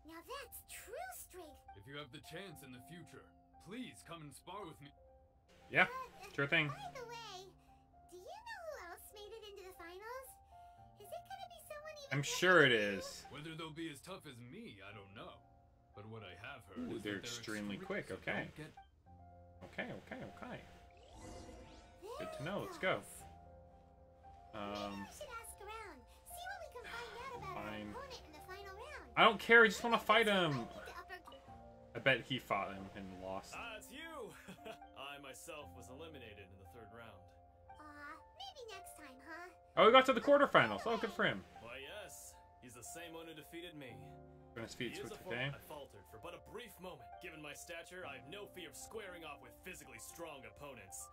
Now that's true strength. If you have the chance in the future, please come and spar with me. Yeah, sure thing. By the way, do you know who else made it into the finals? Is it gonna be someone even... I'm better sure it than you? is. Whether they'll be as tough as me, I don't know. But what I have heard Ooh, is they're that extremely quick, so okay. don't get Okay. Good to Very know, let's go. nice. Maybe we should ask around. See what we can find out about our Fine. opponent in the final round. I don't care, I just want to fight him. Might need to up our- I bet he fought him and lost. It's you! I myself was eliminated in the third round. Maybe next time, huh? Oh, we got to the quarterfinals. Oh, good for him. Why, yes. He's the same one who defeated me. Gonna He speed is switch, a okay? I faltered for but a brief moment. Given my stature, I have no fear of squaring off with physically strong opponents.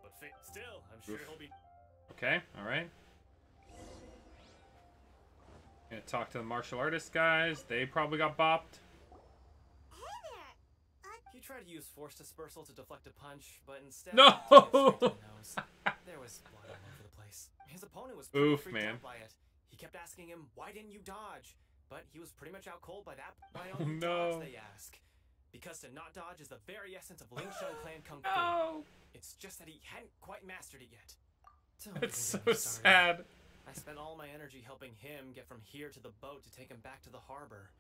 But still, I'm sure Oof. he'll be... Okay, alright. Gonna talk to the martial artist guys. They probably got bopped. Hey there. He tried to use force dispersal to deflect a punch, but instead... No! he took it straight to the nose. There was blood all over the place. His opponent was pretty Oof, freaked man. out by it. He kept asking him, why didn't you dodge? But he was pretty much out cold by that. Why Oh, don't you no. dodge, they ask. Because to not dodge is the very essence of Ling Shun Clan Kung Fu. No! It's just that he hadn't quite mastered it yet. Don't That's even so get me started. sad. I spent all my energy helping him get from here to the boat to take him back to the harbor.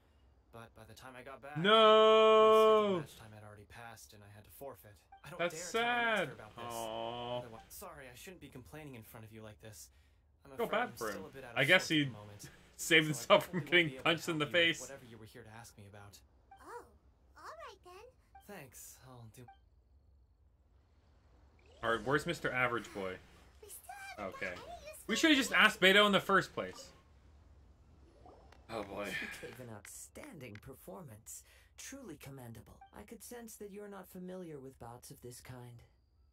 But by the time I got back, no, match time had already passed and I had to forfeit. I don't that's dare sad. tell my master about this. Aww. Sorry, I shouldn't be complaining in front of you like this. I'm Feel afraid bad I'm for him. still a bit out of I guess sorts at he the moment. saved So I himself from probably won't getting be able to punched in help the you with face. Whatever you were here to ask me about. Oh, alright then. Thanks. I'll do. Alright, where's Mr. Average Boy? We still haven't Okay. got any useful We should have just asked Beto in the first place. Oh boy. You gave an outstanding performance. Truly commendable. I could sense that you're not familiar with bouts of this kind.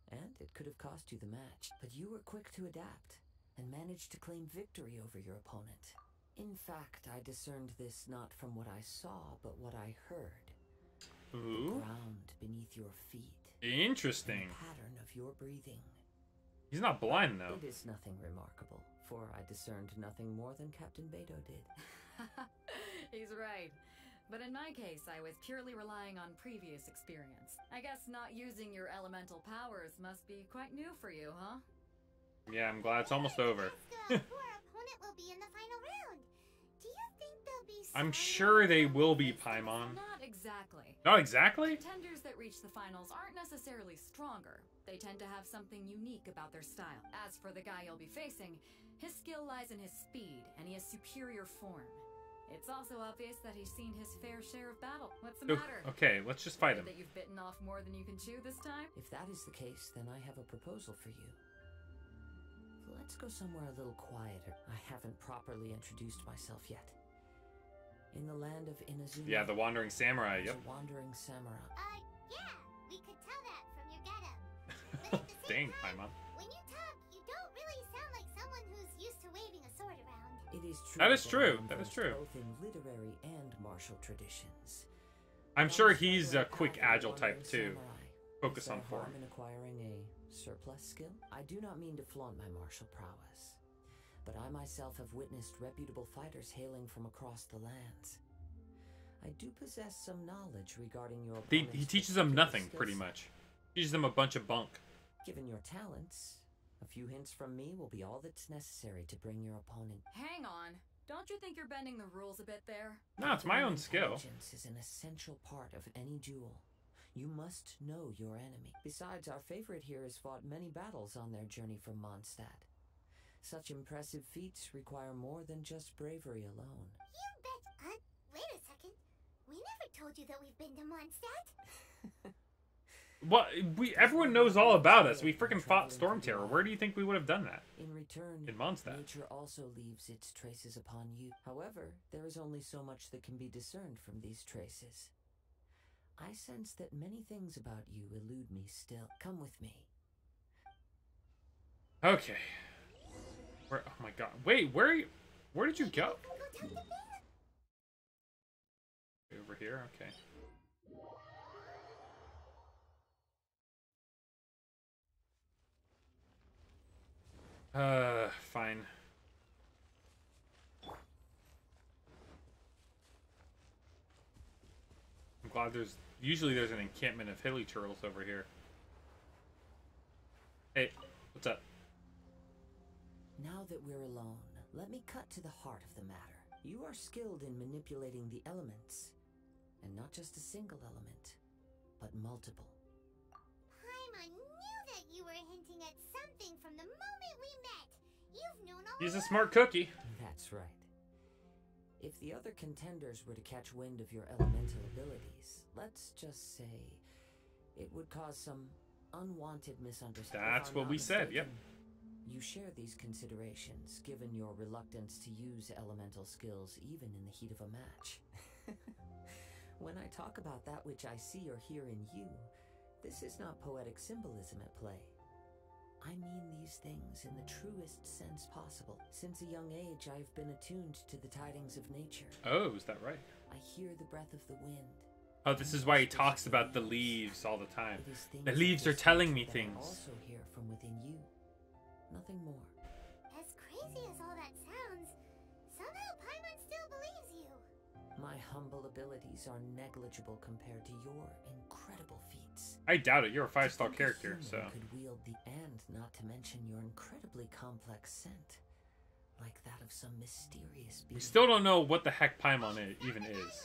And it could have cost you the match. But you were quick to adapt and managed to claim victory over your opponent. In fact, I discerned this not from what I saw, but what I heard. Ooh. The ground beneath your feet. Interesting. The pattern of your breathing. He's not blind though. It is nothing remarkable, for I discerned nothing more than Captain Beto did. He's right. But in my case, I was purely relying on previous experience. I guess not using your elemental powers must be quite new for you, huh? Yeah, I'm glad it's almost over. who our opponent will be in the final round. Do you think they'll be I'm stronger sure they than will be the Paimon. Not exactly. Not exactly? Contenders that reach the finals aren't necessarily stronger. They tend to have something unique about their style. As for the guy you'll be facing, his skill lies in his speed, and he has superior form. It's also obvious that he's seen his fair share of battle. What's the matter? Okay, let's just fight him. That you've bitten off more than you can chew this time? If that is the case, then I have a proposal for you. Let's go somewhere a little quieter. I haven't properly introduced myself yet. In the land of Inazuma. Yeah, the Wandering Samurai, yep. The Wandering Samurai. Yeah, we could tell that from your getup. But at the same Dang, time, Paimon. when you talk, you don't really sound like someone who's used to waving a sword around. It is true. That is true. I am That is versed true. Both in literary and martial traditions. I'm But sure I was he's never a quick, path of the agile type Wandering too. Samurai. Focus Is on there form. harm in acquiring a surplus skill? I do not mean to flaunt my martial prowess, but I myself have witnessed reputable fighters hailing from across the lands. I do possess some knowledge regarding your He opponent's teaches them particular nothing, skill pretty set. much. Teaches them a bunch of bunk. Given your talents, a few hints from me will be all that's necessary to bring your opponent. Hang on. Don't you think you're bending the rules a bit there? No, it's my own Gathering skill. intelligence is an essential part of any duel. You must know your enemy. Besides, our favorite here has fought many battles on their journey from Mondstadt. Such impressive feats require more than just bravery alone. You bet. Wait a second. We never told you that we've been to Mondstadt. What? Everyone knows all about us. We freaking fought Storm Terror. Where do you think we would have done that? In return, In Mondstadt. nature also leaves its traces upon you. However, there is only so much that can be discerned from these traces. I sense that many things about you elude me still. Come with me. Okay. Where? Oh my god. Wait, where did you go? Go talk to Ben. Over here? Okay. Fine. I'm glad usually there's an encampment of hilly turtles over here. Hey, what's up? Now that we're alone, let me cut to the heart of the matter. You are skilled in manipulating the elements. And not just a single element, but multiple. Paimon knew that you were hinting at something from the moment we met. You've known all He's a along. smart cookie. That's right. If the other contenders were to catch wind of your elemental abilities, let's just say it would cause some unwanted misunderstanding. That's what we said, yep. You share these considerations, given your reluctance to use elemental skills even in the heat of a match. When I talk about that which I see or hear in you, this is not poetic symbolism at play. I mean these things in the truest sense possible. Since a young age, I have been attuned to the tidings of nature. Oh, is that right? I hear the breath of the wind. Oh, this is why he talks about the leaves all the time. It is things The of leaves are this telling me nature that things. I also hear from within you. Nothing more. As crazy as all that sounds, somehow Paimon still believes you. My humble abilities are negligible compared to your incredible feats. I doubt it. You're a To 5-star think a character, human so. could wield the and not to mention your incredibly complex scent. like that of some mysterious being. We still don't know what the heck Paimon even is.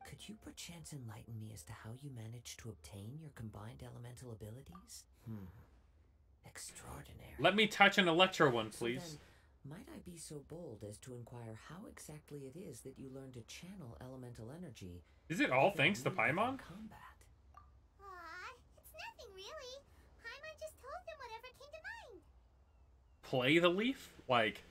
Could you perchance enlighten me as to how you managed to obtain your combined elemental abilities? Extraordinary. Let me touch an Electro one, please. So then, might I be so bold as to inquire how exactly it is that you learn to channel elemental energy? Is it all thanks to Paimon? Combat. Aw, it's nothing really. Paimon just told him whatever came to mind. Play the leaf? Like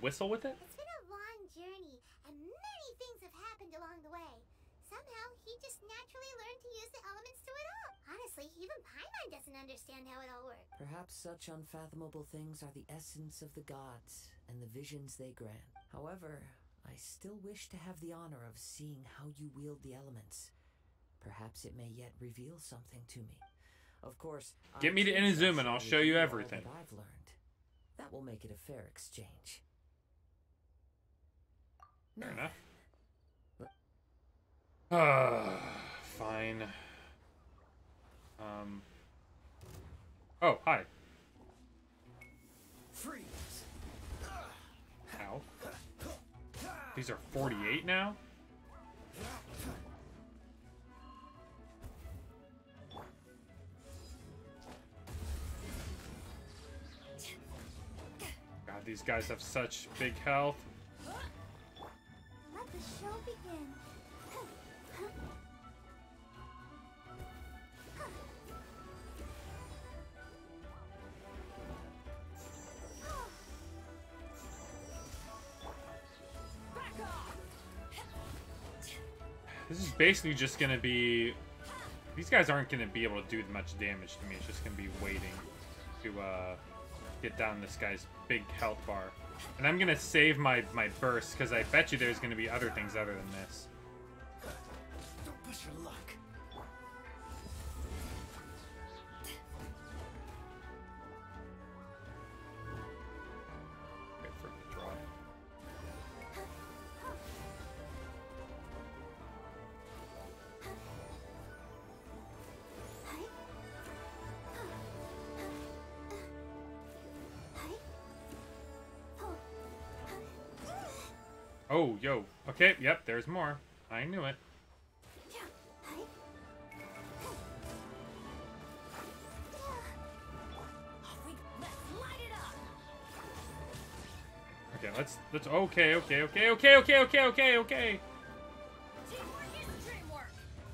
whistle with it? It's been a long journey, and many things have happened along the way. Somehow, he just naturally learned to use the elements through it all. Honestly, even Paimon doesn't understand how it all works. Perhaps such unfathomable things are the essence of the gods and the visions they grant. However, I still wish to have the honor of seeing how you wield the elements. Perhaps it may yet reveal something to me. Of course, get me to Inazuma and I'll show you everything. That I've learned. That will make it a fair exchange. Fair enough. Fine. Oh, hi. Freeze. Ow. These are 48 now? God, these guys have such big health. Let the show begin. This is basically just gonna be... These guys aren't gonna be able to do much damage to me. It's just gonna be waiting to get down this guy's big health bar. And I'm gonna save my burst, because I bet you there's gonna be other things other than this. Don't push your luck. Wait for it to draw. Oh, yo. Okay, yep, there's more. I knew it. Okay, let's okay.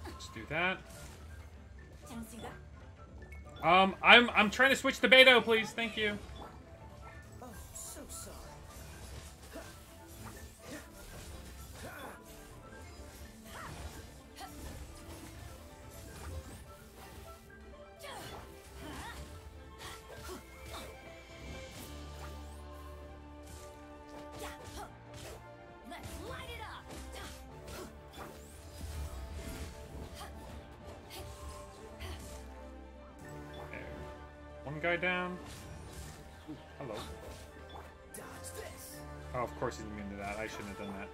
Let's do that. I'm trying to switch to Beto, please. Thank you. Oh, so sorry. One guy down. Ooh, hello. Oh, of course he's immune to that. I shouldn't have done that.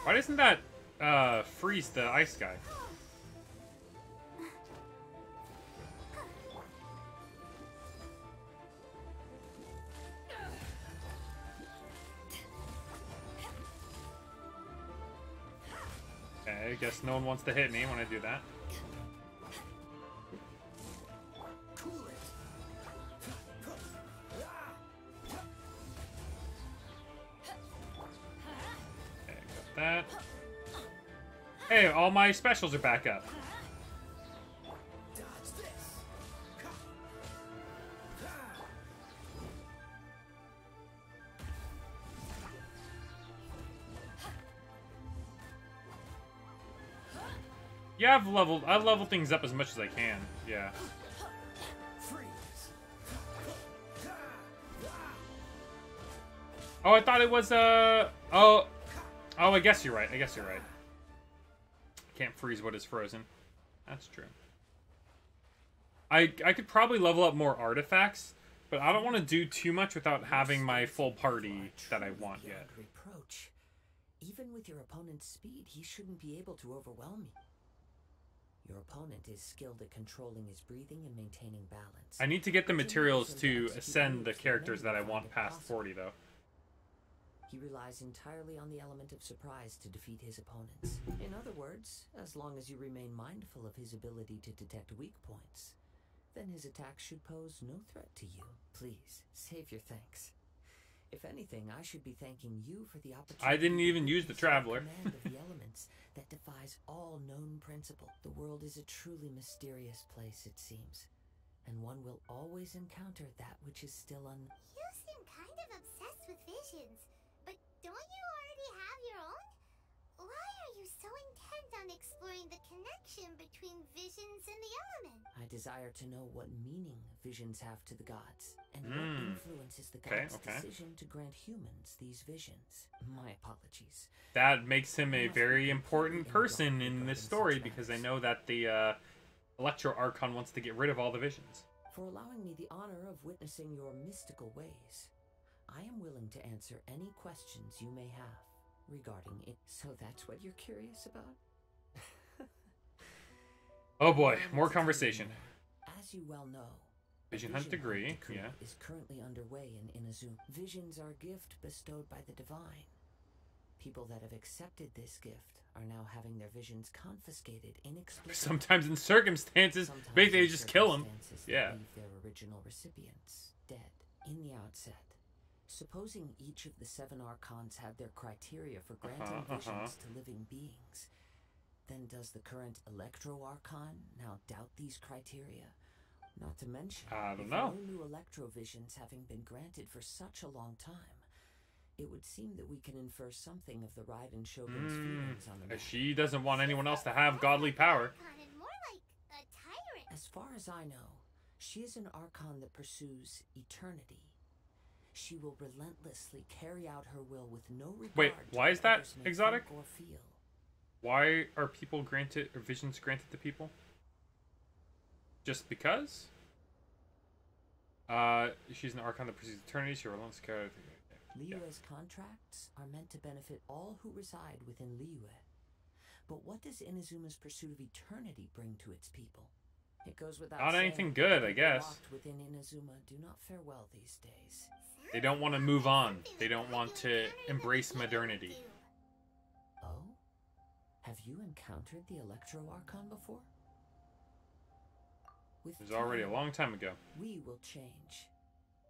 Why doesn't that freeze the ice guy? Okay, I guess no one wants to hit me when I do that. Okay, got that. Hey, all my specials are back up. Yeah, I leveled things up as much as I can. Yeah. Oh, I thought it was oh, I guess you're right. Can't freeze what is frozen. That's true. I could probably level up more artifacts, but I don't want to do too much without having my full party that I want yet. Reproach. Even with your opponent's speed, he shouldn't be able to overwhelm me. Your opponent is skilled at controlling his breathing and maintaining balance. I need to get the materials to ascend the characters that I want past 40, though. He relies entirely on the element of surprise to defeat his opponents. In other words, as long as you remain mindful of his ability to detect weak points, then his attacks should pose no threat to you. Please, save your thanks. If anything, I should be thanking you for the opportunity. I didn't even use the Traveler. Command of the elements that defies all known principle. The world is a truly mysterious place, it seems, and one will always encounter that which is still You seem kind of obsessed with visions, but don't you already have your own? Why are you so intent on exploring the connection between visions and the element? I desire to know what meaning visions have to the gods, and what influences the gods' decision to grant humans these visions. My apologies. That makes him a very important person in this story, because I know that the Electro Archon wants to get rid of all the visions. For allowing me the honor of witnessing your mystical ways, I am willing to answer any questions you may have regarding it. So that's what you're curious about? Oh boy, more conversation. As you well know, Vision Hunt degree, yeah, is currently underway in Inazuma. Visions are a gift bestowed by the divine. People that have accepted this gift are now having their visions confiscated inexplicably. Sometimes in circumstances, basically they just kill them. Yeah. Leave their original recipients dead. In the outset, supposing each of the 7 Archons had their criteria for granting visions to living beings, then does the current Electro Archon now doubt these criteria? Not to mention, I don't know. No new Electro visions having been granted for such a long time, it would seem that we can infer something of the Raiden Shogun's feelings on the matter. She doesn't want anyone else to have godly power. More like a tyrant. As far as I know, she is an Archon that pursues eternity. She will relentlessly carry out her will with no regard. Wait, why is that exotic? Or feel. Why are people granted, or visions granted to people? Just because? She's an Archon that pursues eternity. She relentlessly carries. Liyue's contracts are meant to benefit all who reside within Liyue. But what does Inazuma's pursuit of eternity bring to its people? It goes without Not saying, anything good, I guess. locked within Inazuma do not fare well these days. They don't want to move on. They don't want to embrace modernity. Oh? Have you encountered the Electro Archon before? It was already a long time ago. We will change.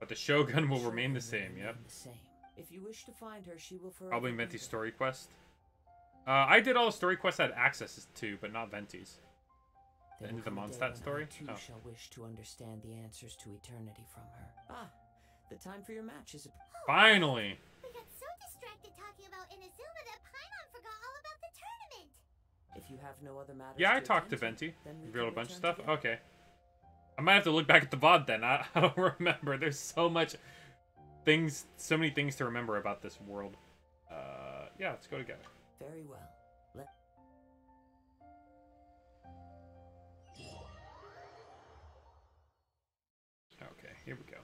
But the Shogun will remain the same, yep. If you wish to find her, she will forever. Probably Venti's story quest. I did all the story quests I had access to, but not Venti's. The end of the Mondstadt story? You shall wish to understand the answers to eternity from her. Ah, the time for your match is. Finally! We got so distracted talking about Inazuma that Paimon forgot all about the tournament. If you have no other matters. Yeah, I talked to Venti. Revealed a bunch of stuff. Okay. I might have to look back at the VOD then. I don't remember. There's so much things, so many things to remember about this world. Yeah, let's go together. Very well. Okay, here we go.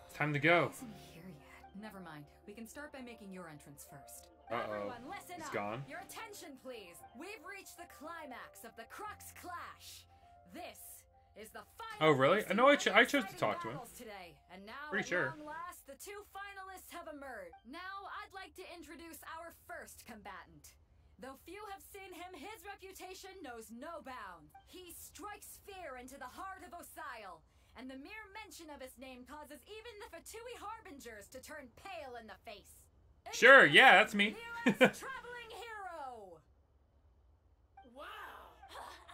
It's time to go. Isn't here yet. Never mind. We can start by making your entrance first. Uh-oh. Everyone, listen It's up. gone. Your attention, please. We've reached the climax of the Crux Clash. This is the final. Oh, really? I know I chose to talk to him. Today. And now, Pretty at sure. long last, the 2 finalists have emerged. Now, I'd like to introduce our first combatant. Though few have seen him, his reputation knows no bounds. He strikes fear into the heart of Osile, and the mere mention of his name causes even the Fatui Harbingers to turn pale in the face. Sure, yeah, that's me. Traveling hero! Wow!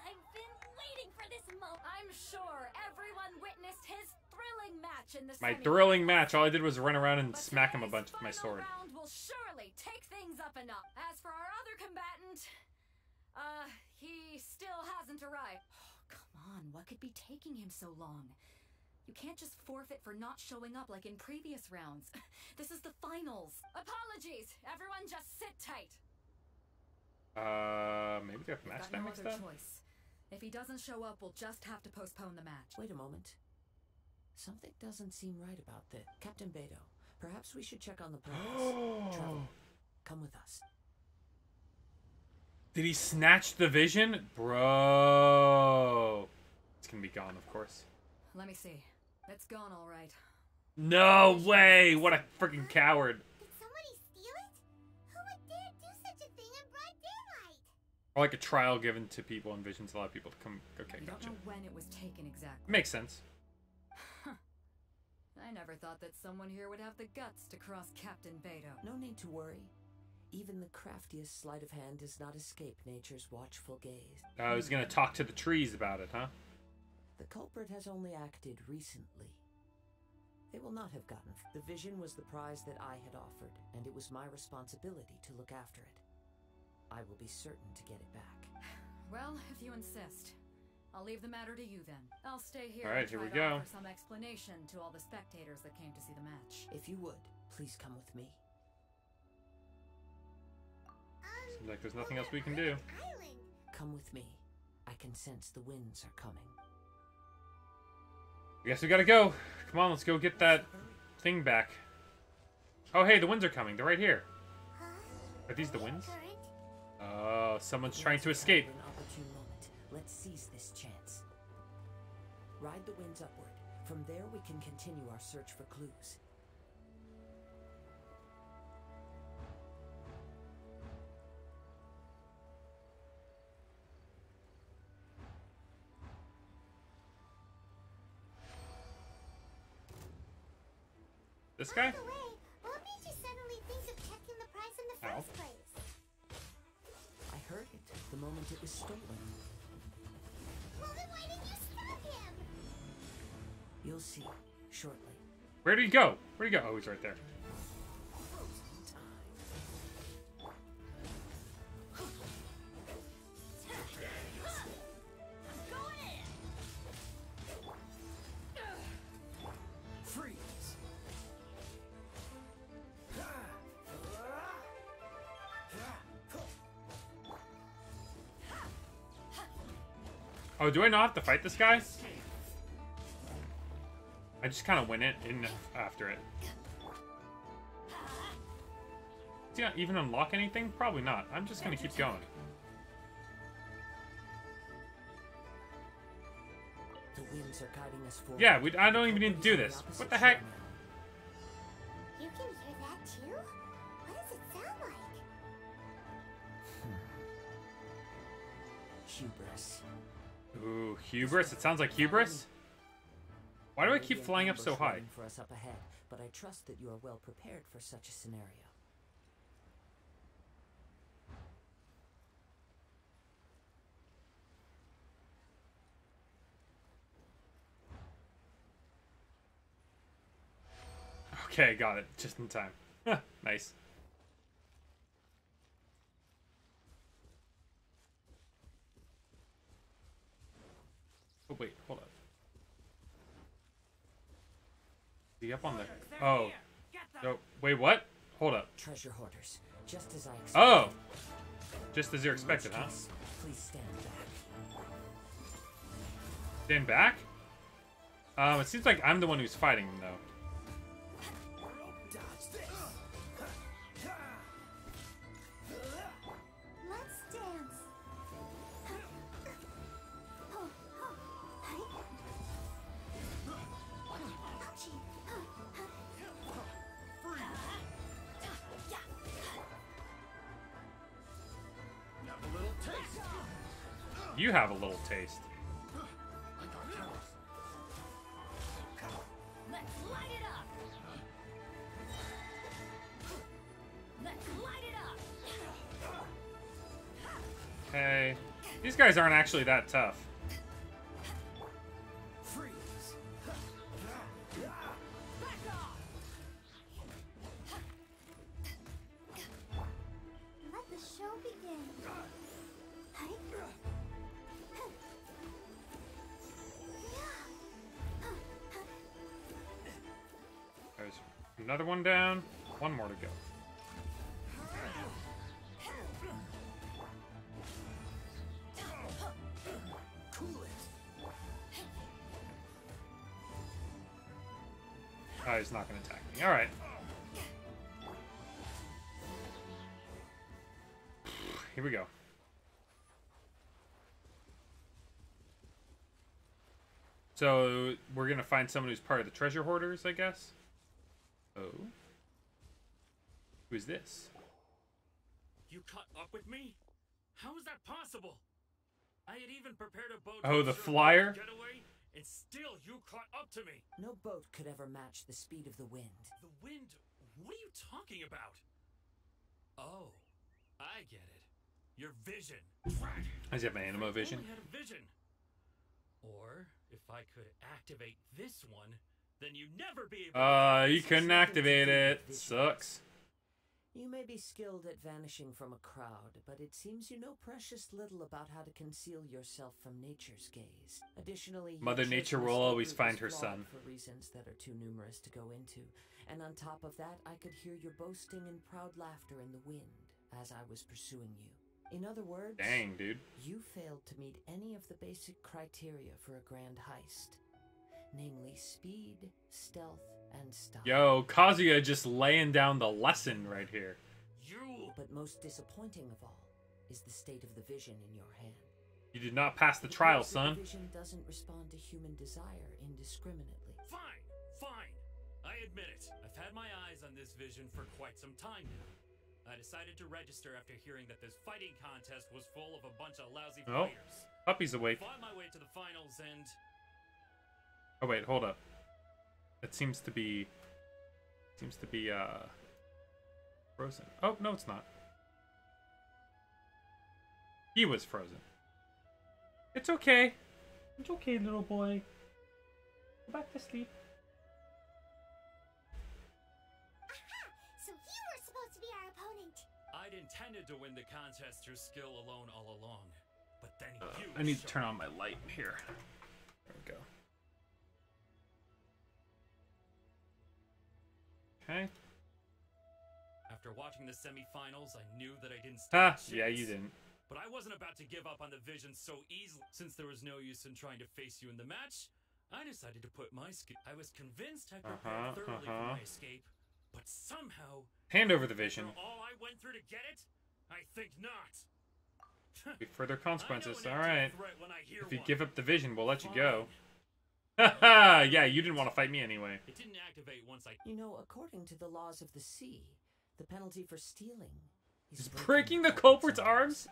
I've been waiting for this moment. I'm sure everyone witnessed his thrilling match in the My semi-finals. thrilling match. All I did was run around and smack him a bunch with my sword. Round will surely take things up a notch. As for our other combatant, he still hasn't arrived. Oh, come on, what could be taking him so long? You can't just forfeit for not showing up like in previous rounds. This is the finals. Apologies, everyone just sit tight. Maybe they have match Got no time mixed other up? choice. If he doesn't show up, we'll just have to postpone the match. Wait a moment. Something doesn't seem right about this. Captain Beto, Perhaps we should check on the planets. Trevor, come with us. Did he snatch the vision? Bro. It's gonna be gone, of course. Let me see. It's gone all right. No way! What a freaking coward. Did somebody steal it? Who would dare do such a thing in broad daylight? Or like a trial given to people in visions to allow people to come. Okay, I gotcha. don't know when it was taken exactly. Makes sense. I never thought that someone here would have the guts to cross Captain Beto. No need to worry. Even the craftiest sleight of hand does not escape nature's watchful gaze. I was gonna talk to the trees about it, huh? The culprit has only acted recently. They will not have gotten. The vision was the prize that I had offered, and it was my responsibility to look after it. I will be certain to get it back. Well, if you insist. I'll leave the matter to you then. I'll stay here. All right, and here try we to go. offer some explanation to all the spectators that came to see the match. If you would, please come with me. Seems like there's nothing else we can do. Come with me. I can sense the winds are coming. I guess we gotta go. Come on, let's go get that thing back. Oh, hey, the winds are coming. They're right here. Are these the winds? Oh, someone's trying to escape. An opportune moment. Let's seize this chance. Ride the winds upward. From there, we can continue our search for clues. This guy? By the way, what made you suddenly think of checking the price in the first place? I heard it the moment it was stolen. Well, then why didn't you stop him? You'll see shortly. Where did he go? Where'd he go? Oh, he's right there. Oh, do I not have to fight this guy? I just kind of went in after it. Does he not even unlock anything? Probably not. I'm just gonna keep going. The winds are guiding us forward. Yeah, I don't even need to do this. What the heck? You can hear that too? What does it sound like? Hubris. Ooh, hubris? It sounds like hubris? Why do I keep flying up so high? For us up ahead, but I trust that you are well prepared for such a scenario. Okay, got it. Just in time. Nice. Oh, wait, hold up. Is he up on the... Oh. Oh, wait, what? Hold up. Treasure hoarders, just as I expected. Oh! Just as you expected, huh? Please stand back. Stand back? It seems like I'm the one who's fighting him, though. Let's dance. You have a little taste. Let's light it up. Let's light it up. Hey, these guys aren't actually that tough. Let the show begin. There's another one down. One more to go. Oh, he's not going to attack me. Alright. here we go. So we're gonna find someone who's part of the treasure hoarders, I guess. Oh, who's this? You caught up with me? How is that possible? I had even prepared a boat. Oh, the flyer? Getaway, and still you caught up to me. No boat could ever match the speed of the wind. The wind? What are you talking about? Oh, I get it. Your vision. I just have my animo vision. I only had a vision. Or if I could activate this one, then you'd never be able to. You couldn't activate it. Sucks. You may be skilled at vanishing from a crowd, but it seems you know precious little about how to conceal yourself from nature's gaze. Additionally, Mother Nature will always find her son. For reasons that are too numerous to go into. And on top of that, I could hear your boasting and proud laughter in the wind as I was pursuing you. In other words, dang, dude. You failed to meet any of the basic criteria for a grand heist. Namely speed, stealth, and style. Yo, Kazuya just laying down the lesson right here. But most disappointing of all is the state of the vision in your hand. You did not pass the trial, son. The vision doesn't respond to human desire indiscriminately. Fine, fine. I admit it. I've had my eyes on this vision for quite some time now. I decided to register after hearing that this fighting contest was full of a bunch of lousy fighters. Puppy's awake. Fought my way to the finals and... Oh wait, hold up. That seems to be frozen. Oh, no it's not. He was frozen. It's okay. It's okay, little boy. Go back to sleep. So you were supposed to be our opponent. I'd intended to win the contest through skill alone all along. But then you... I need to turn on my light here. There we go. Okay. After watching the semifinals, I knew that I didn't stand a chance. Yeah, you didn't. But I wasn't about to give up on the vision so easily. Since there was no use in trying to face you in the match, I decided to put my skill. I was convinced I prepared thoroughly for my escape, but somehow... Hand over the vision. After all I went through to get it? I think not. Further consequences. Alright. If you one. give up the vision, we'll let you go. Haha! Yeah, you didn't want to fight me anyway. It didn't activate once I... You know, according to the laws of the sea, the penalty for stealing is breaking the culprit's arms?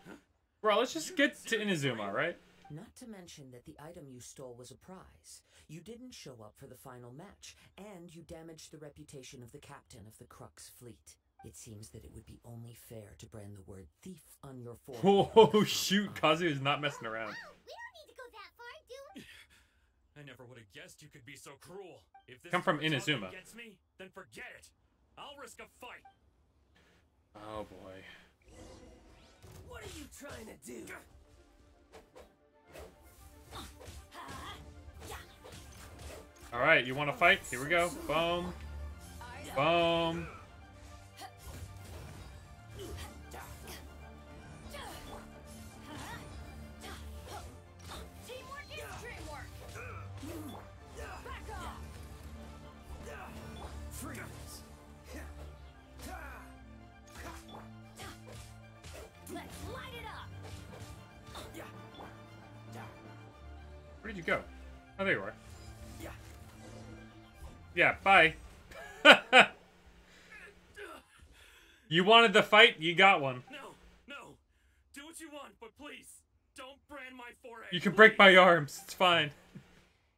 Bro, let's just get to Inazuma, right? Not to mention that the item you stole was a prize. You didn't show up for the final match, and you damaged the reputation of the captain of the Crux fleet. It seems that it would be only fair to brand the word thief on your forehead. Oh, shoot. Kazuya is not messing around. We don't need to go that far, do we? I never would have guessed you could be so cruel. If this Come from is what Inazuma. Against me, then forget it. I'll risk a fight. Oh, boy. What are you trying to do? Alright, you want to fight? Here we go. Boom. Boom. Teamwork is dreamwork. Back off. Freeze. Let's light it up. Where did you go? Oh, there you are. Yeah, bye. You wanted the fight, you got one. No. Do what you want, but please, don't brand my forehead. You can break my arms, it's fine.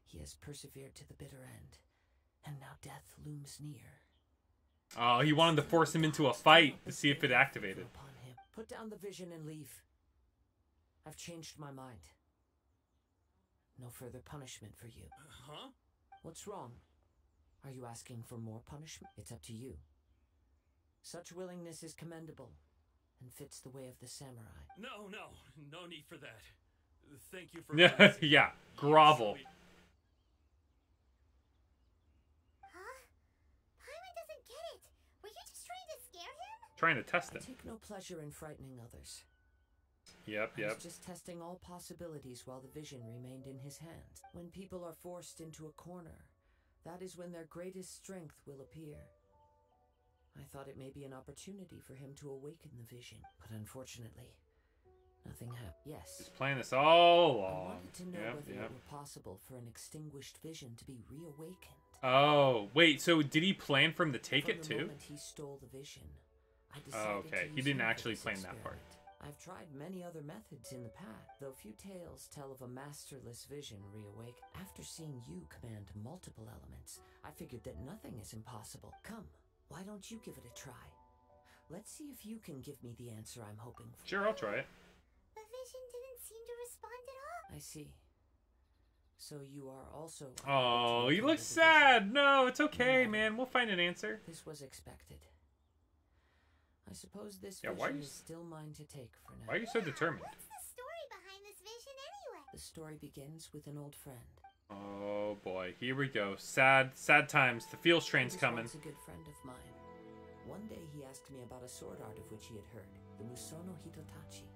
He has persevered to the bitter end, and now death looms near. Oh, he wanted to force him into a fight to see if it activated. Put down the vision and leave. I've changed my mind. No further punishment for you. Huh? What's wrong? Are you asking for more punishment? It's up to you. Such willingness is commendable and fits the way of the samurai. No need for that. Thank you for... Yeah, grovel. Huh? Byron doesn't get it. Were you just trying to scare him? Trying to test I him. take no pleasure in frightening others. Yep. I was just testing all possibilities while the vision remained in his hands. When people are forced into a corner, that is when their greatest strength will appear. I thought it may be an opportunity for him to awaken the vision, but unfortunately, Nothing happened. Yes. He's playing this all I along. wanted to know whether it were possible for an extinguished vision to be reawakened. Oh, wait, so did he plan for him to take it From the too? moment he stole the vision, I Oh, decided okay. to He use didn't him for actually this plan that part. experiment. I've tried many other methods in the past, though few tales tell of a masterless vision reawake. After seeing you command multiple elements, I figured that nothing is impossible. Come, why don't you give it a try? Let's see if you can give me the answer I'm hoping for. Sure, I'll try it. The vision didn't seem to respond at all. I see. So you are also... Oh, he looks sad. No, it's okay, man. We'll find an answer. This was expected. I suppose this Yeah, why vision you- is still mine to take for now. Why are you so determined? What's the story behind this vision anyway? The story begins with an old friend. Oh boy, here we go. Sad times. The Fields train's He was coming. once a good friend of mine. One day he asked me about a sword art of which he had heard, the Musono Hitotachi.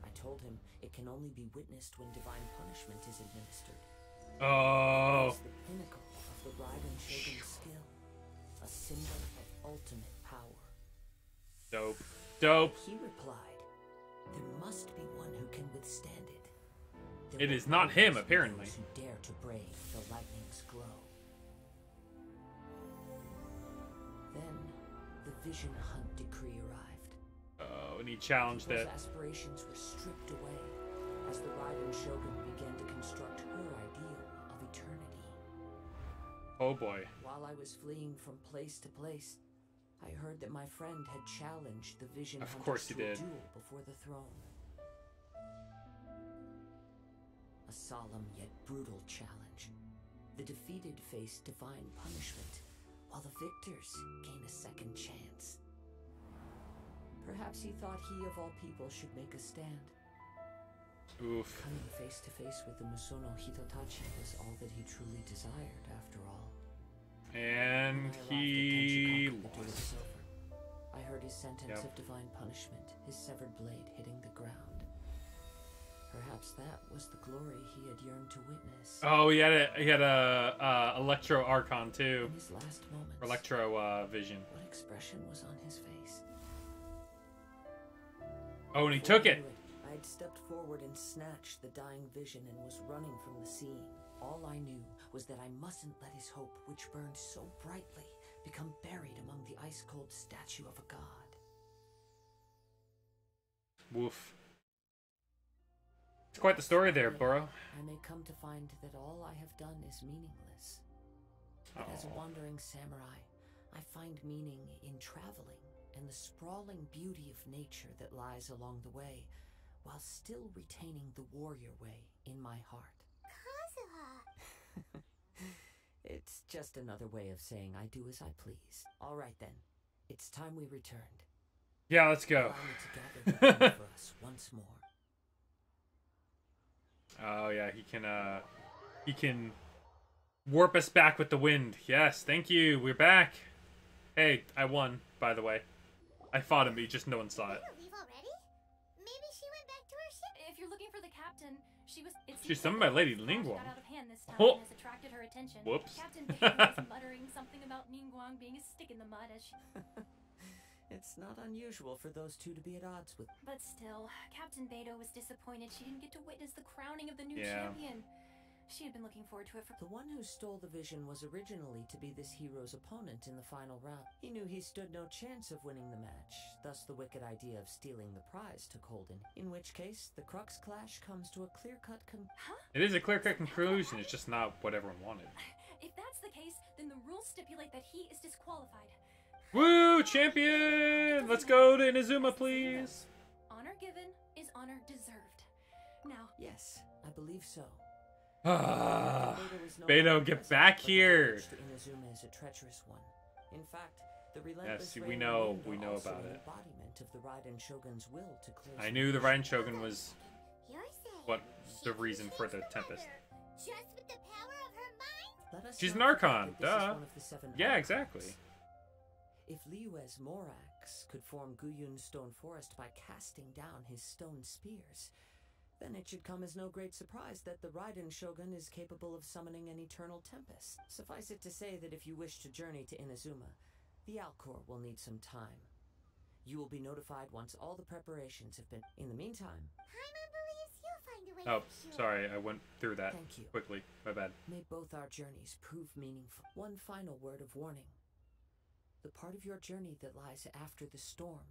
I told him it can only be witnessed when divine punishment is administered. Oh. It's the pinnacle of the Raiden Shogun's skill, a symbol of ultimate power. Dope. Dope. He replied, "There must be one who can withstand it. There It will is not him, always be apparently. those who dare to brave the lightning's glow." Then the vision hunt decree arrived. Oh, and he challenged People's it. aspirations were stripped away as the Raiden Shogun began to construct her ideal of eternity. Oh boy. While I was fleeing from place to place, I heard that my friend had challenged the vision Of hunters course he to a did. duel before the throne. A solemn yet brutal challenge. The defeated face divine punishment, while the victors gain a second chance. Perhaps he thought he of all people should make a stand. Oof. Coming face to face with the Musono Hitotachi was all that he truly desired, after all. And When I arrived at he Tenchikaku, the duel lost. was over. I heard his sentence Yep. of divine punishment, his severed blade hitting the ground. Perhaps that was the glory he had yearned to witness. Oh, he had a Electro Archon too. In his last moments, Electro Vision. what expression was on his face? Oh, and he Before took I it. knew I had stepped forward and snatched the dying vision and was running from the scene. All I knew was that I mustn't let his hope, which burned so brightly, become buried among the ice-cold statue of a god. Woof. It's quite the story there, Yet, Burrow. I may come to find that all I have done is meaningless. But as a Aw. wandering samurai, I find meaning in traveling and the sprawling beauty of nature that lies along the way, while still retaining the warrior way in my heart. Kazuha! It's just another way of saying I do as I please. All right then, it's time we returned. Yeah, let's go. Allow me to gather the wind for us once more. Oh yeah, he can warp us back with the wind. Yes, thank you. We're back. Hey, I won, by the way. I fought him, but just no one saw it. Leave already? Maybe she went back to her ship. If you're looking for the captain, she was. She's summoned by Lady Ningguang. Got out of hand this time Oh. and has attracted her attention. Whoops. Captain Byron was muttering something about Ningguang being a stick in the mud as she. It's not unusual for those two to be at odds with. But still, Captain Beto was disappointed she didn't get to witness the crowning of the new Yeah. champion. She had been looking forward to it for. The one who stole the vision was originally to be this hero's opponent in the final round. He knew he stood no chance of winning the match, thus the wicked idea of stealing the prize took hold in which case the Crux Clash comes to a clear-cut It is a clear-cut conclusion. It's just not what everyone wanted. If that's the case, then the rules stipulate that he is disqualified. Woo, champion! Let's go to Inazuma, please. Honor given is honor deserved. Now. Yes, I believe so. Ah, Beto is no Beto, longer get present, back but the here. approach to Inazuma is a treacherous one. In fact, the relentless we rain know- and we wind know are also about an it. embodiment of the Raiden Shogun's will to clear. I knew the Raiden Shogun was You're saying what she the can reason for change the the Tempest. weather just with the power of her mind? Let us She's an not forget Archon, that this is duh. one of the 7 Yeah, archons. exactly. If Liyue's Morax could form Guyun's stone forest by casting down his stone spears, then it should come as no great surprise that the Raiden Shogun is capable of summoning an eternal tempest. Suffice it to say that if you wish to journey to Inazuma, the Alcor will need some time. You will be notified once all the preparations have been. In the meantime, Paimon believes you'll find a way Oh, for sure. sorry, I went through that Thank you. quickly. My bad. may both our journeys prove meaningful. One final word of warning. The part of your journey that lies after the storm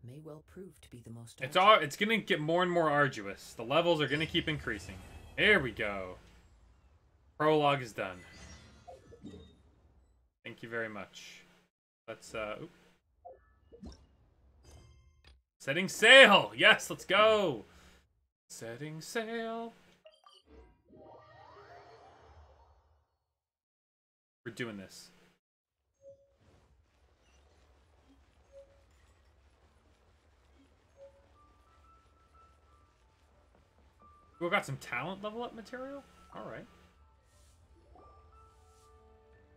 may well prove to be the most It's gonna get more and more arduous. The levels are gonna keep increasing. Here we go. Prologue is done. Thank you very much. Let's oop. Setting sail! Yes, let's go! Setting sail. We're doing this. We got some talent level up material? Alright.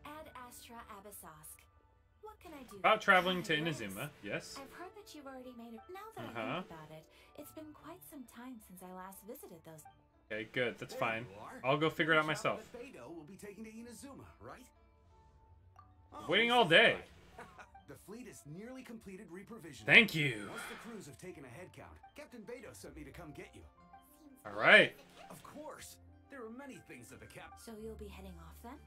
Ad Astra Abyssosk. What can I do? About traveling to Yes. Inazuma, yes. I've heard that you've already made it. Now that I think about it, it's been quite some time since I last visited those. Okay, good. That's There fine. you are. I'll go figure it out Good job myself. that Beidou will be taking to Inazuma, right? Waiting all day. The fleet is nearly completed reprovisioning. Thank you. Once the crews have taken a head count, Captain Beidou sent me to come get you. Alright. Of course. There are many things that the cap. So you'll be heading off then?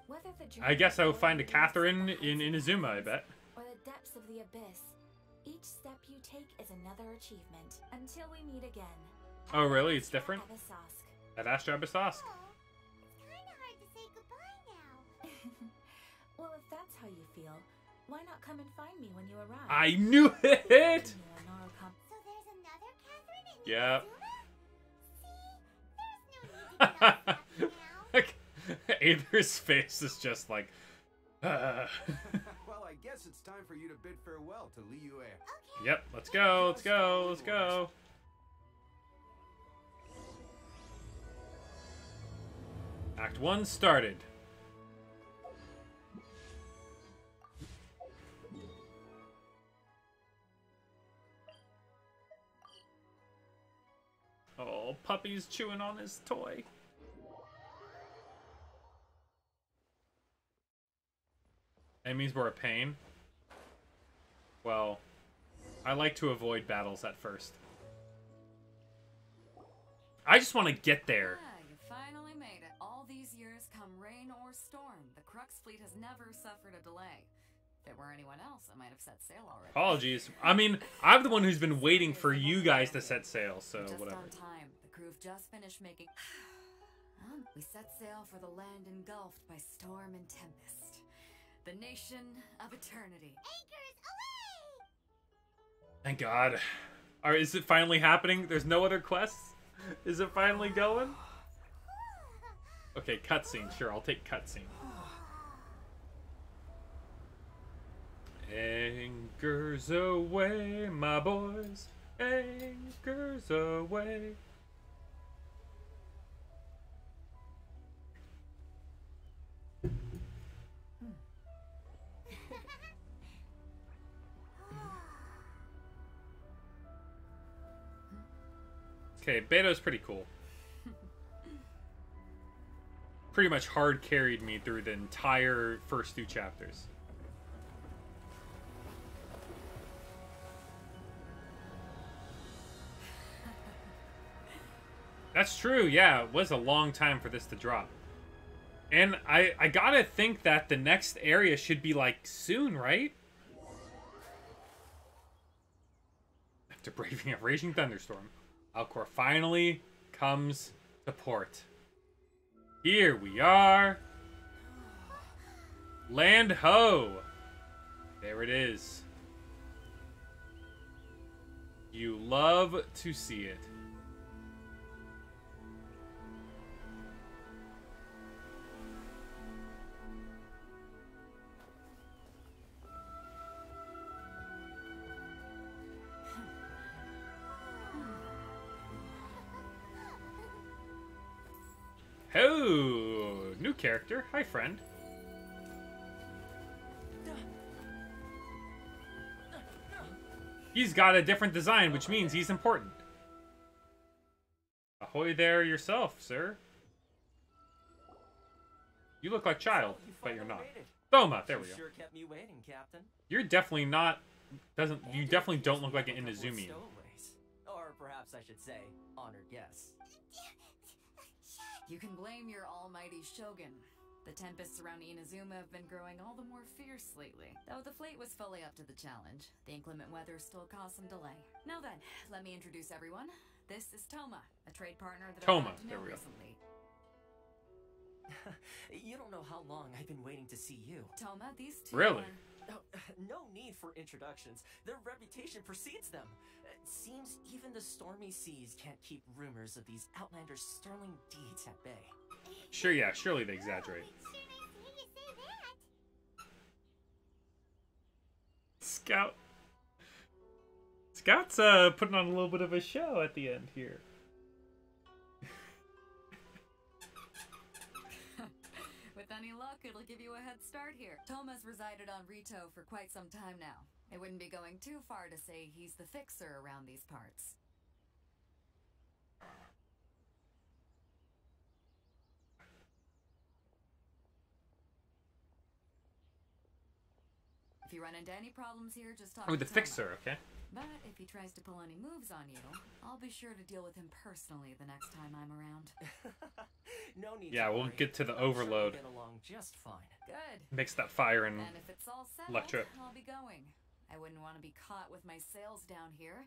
Whether the I guess I will journey find a leads Catherine the in heights of Inazuma, I dreams bet. Or the depths of the abyss. Each step you take is another achievement. Until we meet again. Oh, really? It's different? Abyssosk. At Astra Abyssosk. It's kind of hard to say goodbye now. Well, if that's how you feel, why not come and find me when you arrive? I knew it! So there's another Catherine in Yeah. Aether's face is just like, Well, I guess it's time for you to bid farewell to Liyue. Yep, let's go, let's go, let's go. Act 1 started. Oh, puppy's chewing on his toy. Enemies were a pain. Well, I like to avoid battles at first. I just want to get there. Ah, you finally made it. All these years, come rain or storm, the Crux fleet has never suffered a delay. If it were anyone else, I might have set sail already. Apologies. I mean, I'm the one who's been waiting for you guys to set sail, so Just whatever. on time. The crew have just finished making. We set sail for the land engulfed by storm and tempest. The nation of eternity. Anchors away! Thank God. Alright, is it finally happening? There's no other quests? Is it finally going? Okay, cutscene. Sure, I'll take cutscene. Anchors away, my boys. Anchors away. Okay, Beto's pretty cool. Pretty much hard carried me through the entire first 2 chapters. That's true, yeah, it was a long time for this to drop. And I gotta think that the next area should be, like, soon, right? After braving a raging thunderstorm, Alcor finally comes to port. Here we are. Land ho! There it is. You love to see it. Oh, new character. Hi, friend. He's got a different design, which means he's important. Ahoy there yourself, sir. You look like Child, but you're not. Thoma, there we go. Sure kept me waiting, Captain. You're definitely not doesn't. You definitely don't look like an Inazumi. Stowaways. Or perhaps I should say, honored guests. You can blame your almighty shogun. The tempests around Inazuma have been growing all the more fierce lately. Though the fleet was fully up to the challenge, the inclement weather still caused some delay. Now then, let me introduce everyone. This is Toma, a trade partner that I've gotten to know recently. You don't know how long I've been waiting to see you. Toma, these two Really? No need for introductions. Their reputation precedes them. It seems even the stormy seas can't keep rumors of these Outlanders' sterling deeds at bay. Sure, yeah, surely they exaggerate. Scout's putting on a little bit of a show at the end here. With any luck, it'll give you a head start here. Toma's resided on Rito for quite some time now. It wouldn't be going too far to say he's the fixer around these parts. If you run into any problems here, just talk to the Toma. fixer, okay. But if he tries to pull any moves on you, I'll be sure to deal with him personally the next time I'm around. No need. Yeah, we'll get to the overload. Get along just fine. Good. Mix that fire and if it's all settled, electro. I'll be going. I wouldn't want to be caught with my sails down here.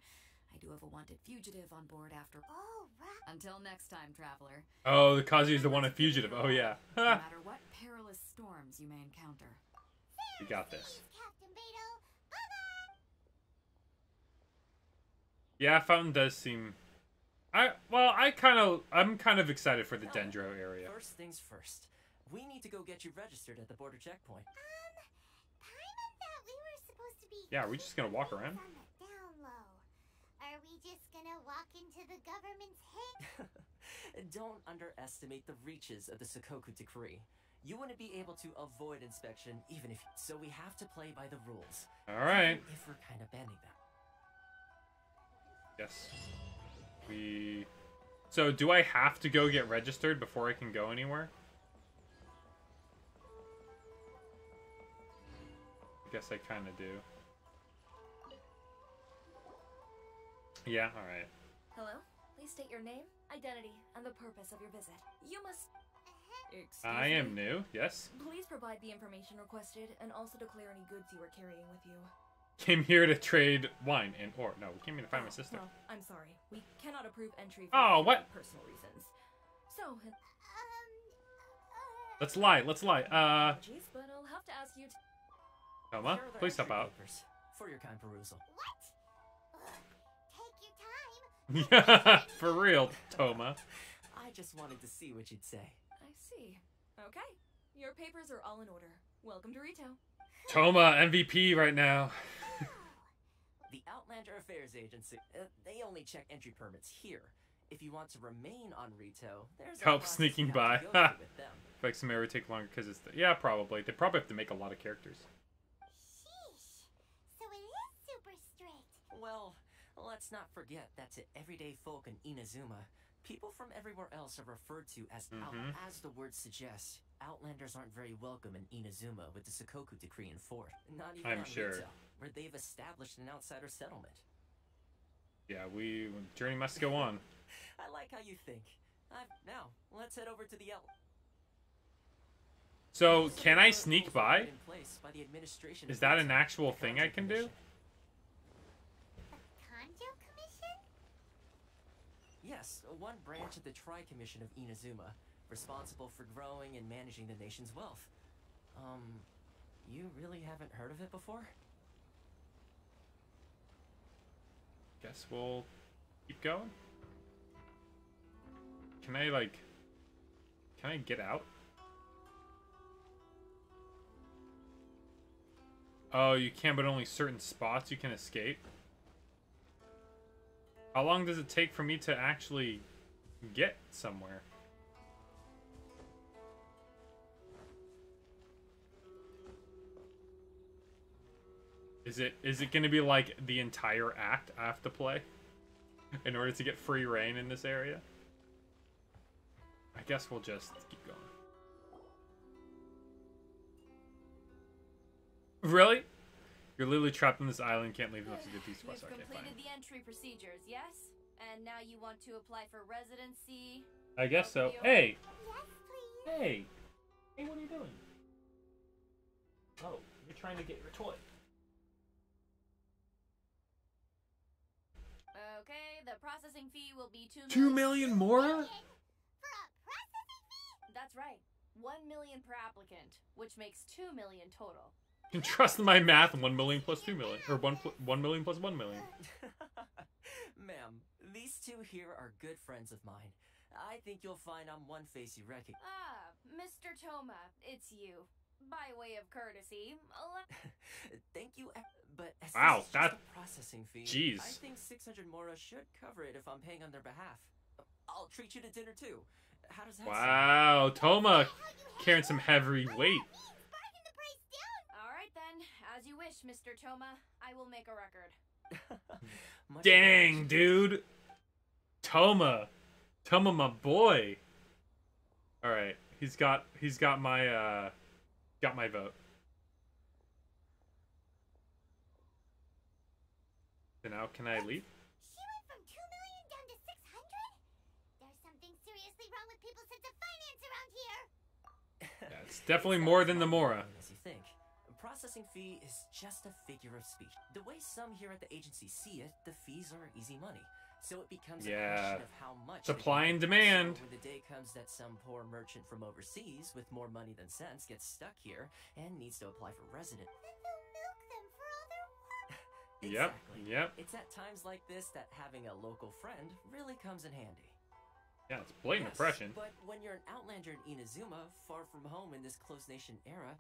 I do have a wanted fugitive on board after. Oh, right. Until next time, traveler. Oh, the Kazuya's the wanted fugitive. Oh yeah. No matter what perilous storms you may encounter. You got this. Yeah, Fountain does seem. I'm kind of excited for the Dendro area. First things first. We need to go get you registered at the border checkpoint. Paimon thought we were supposed to be. Yeah, are we just gonna walk around? On the down low. Are we just gonna walk into the government's hate? Don't underestimate the reaches of the Sakoku decree. You wouldn't be able to avoid inspection even if. So we have to play by the rules. All right. Even if we're kind of bending them. Yes. So do I have to go get registered before I can go anywhere? I guess I kind of do. Yeah, alright. Hello? Please state your name, identity, and the purpose of your visit. You must... Excuse I am me? new, yes. Please provide the information requested and also declare any goods you are carrying with you. Came here to trade wine and or no, we came here to find my sister. Well, I'm sorry. We cannot approve entry for Oh, what? personal reasons. So, Let's lie. apologies, but I'll have to ask you to... Toma, Here are the please step entry out. papers for your kind perusal. Take your time. Yeah, for real, Toma. I just wanted to see what you'd say. I see. Okay. Your papers are all in order. Welcome to Rito. Toma, MVP right now. The Outlander Affairs Agency, they only check entry permits here. If you want to remain on Rito, there's a Help process sneaking you by. have to go through with them. Effects may take longer because it's... Yeah, probably. They probably have to make a lot of characters. Sheesh. So it is super strict. Well, let's not forget that to everyday folk in Inazuma, people from everywhere else are referred to as as the word suggests. Outlanders aren't very welcome in Inazuma with the Sakoku decree in force. Not even I'm on sure. Rito, where they've established an outsider settlement. Yeah, journey must go on. I like how you think. Now, let's head over to the So, can I sneak by? in place by the administration Is of that Rito, an actual the thing I Kanjo can do? Commission. Kanjo Commission? Yes, one branch of the Tri-Commission of Inazuma, responsible for growing and managing the nation's wealth. You really haven't heard of it before? Guess we'll keep going. Can I get out? Oh, you can, but only certain spots you can escape. How long does it take for me to actually get somewhere? Is it going to be like the entire act I have to play in order to get free reign in this area? I guess we'll just keep going. Really? You're literally trapped on this island, can't leave unless you do these quests. You've Okay, completed fine. the entry procedures, yes? And now you want to apply for residency? I guess so. Hey! Hey! Hey, what are you doing? Oh, you're trying to get your toy. Okay, the processing fee will be 2 million more? That's right. 1 million per applicant, which makes 2 million total. You can trust my math. 1 million plus 2 million, or 1 million plus 1 million. Ma'am, these two here are good friends of mine. I think you'll find I'm one face you recognize. Ah, Mr. Toma, it's you. By way of courtesy, Thank you, but as Wow, this is just that- a processing fee. Jeez. I think 600 Mora should cover it if I'm paying on their behalf. I'll treat you to dinner too. How does that Wow, Toma carrying some heavy weight. Alright then, as you wish, Mr. Toma. I will make a record. Dang, dude. Toma, my boy. All right, he's got my vote. So now can I leave? She went from 2 million down to 600? There's something seriously wrong with people's sense of finance around here. Yeah, it's definitely more than the Mora. As you think. Processing fee is just a figure of speech. The way some here at the agency see it, the fees are easy money. So it becomes a question of how much Supply they and get. demand. So when the day comes that some poor merchant from overseas with more money than sense gets stuck here and needs to apply for resident. Yep. It's at times like this that having a local friend really comes in handy. Yeah, it's blatant oppression. But when you're an outlander in Inazuma, far from home in this closed nation era,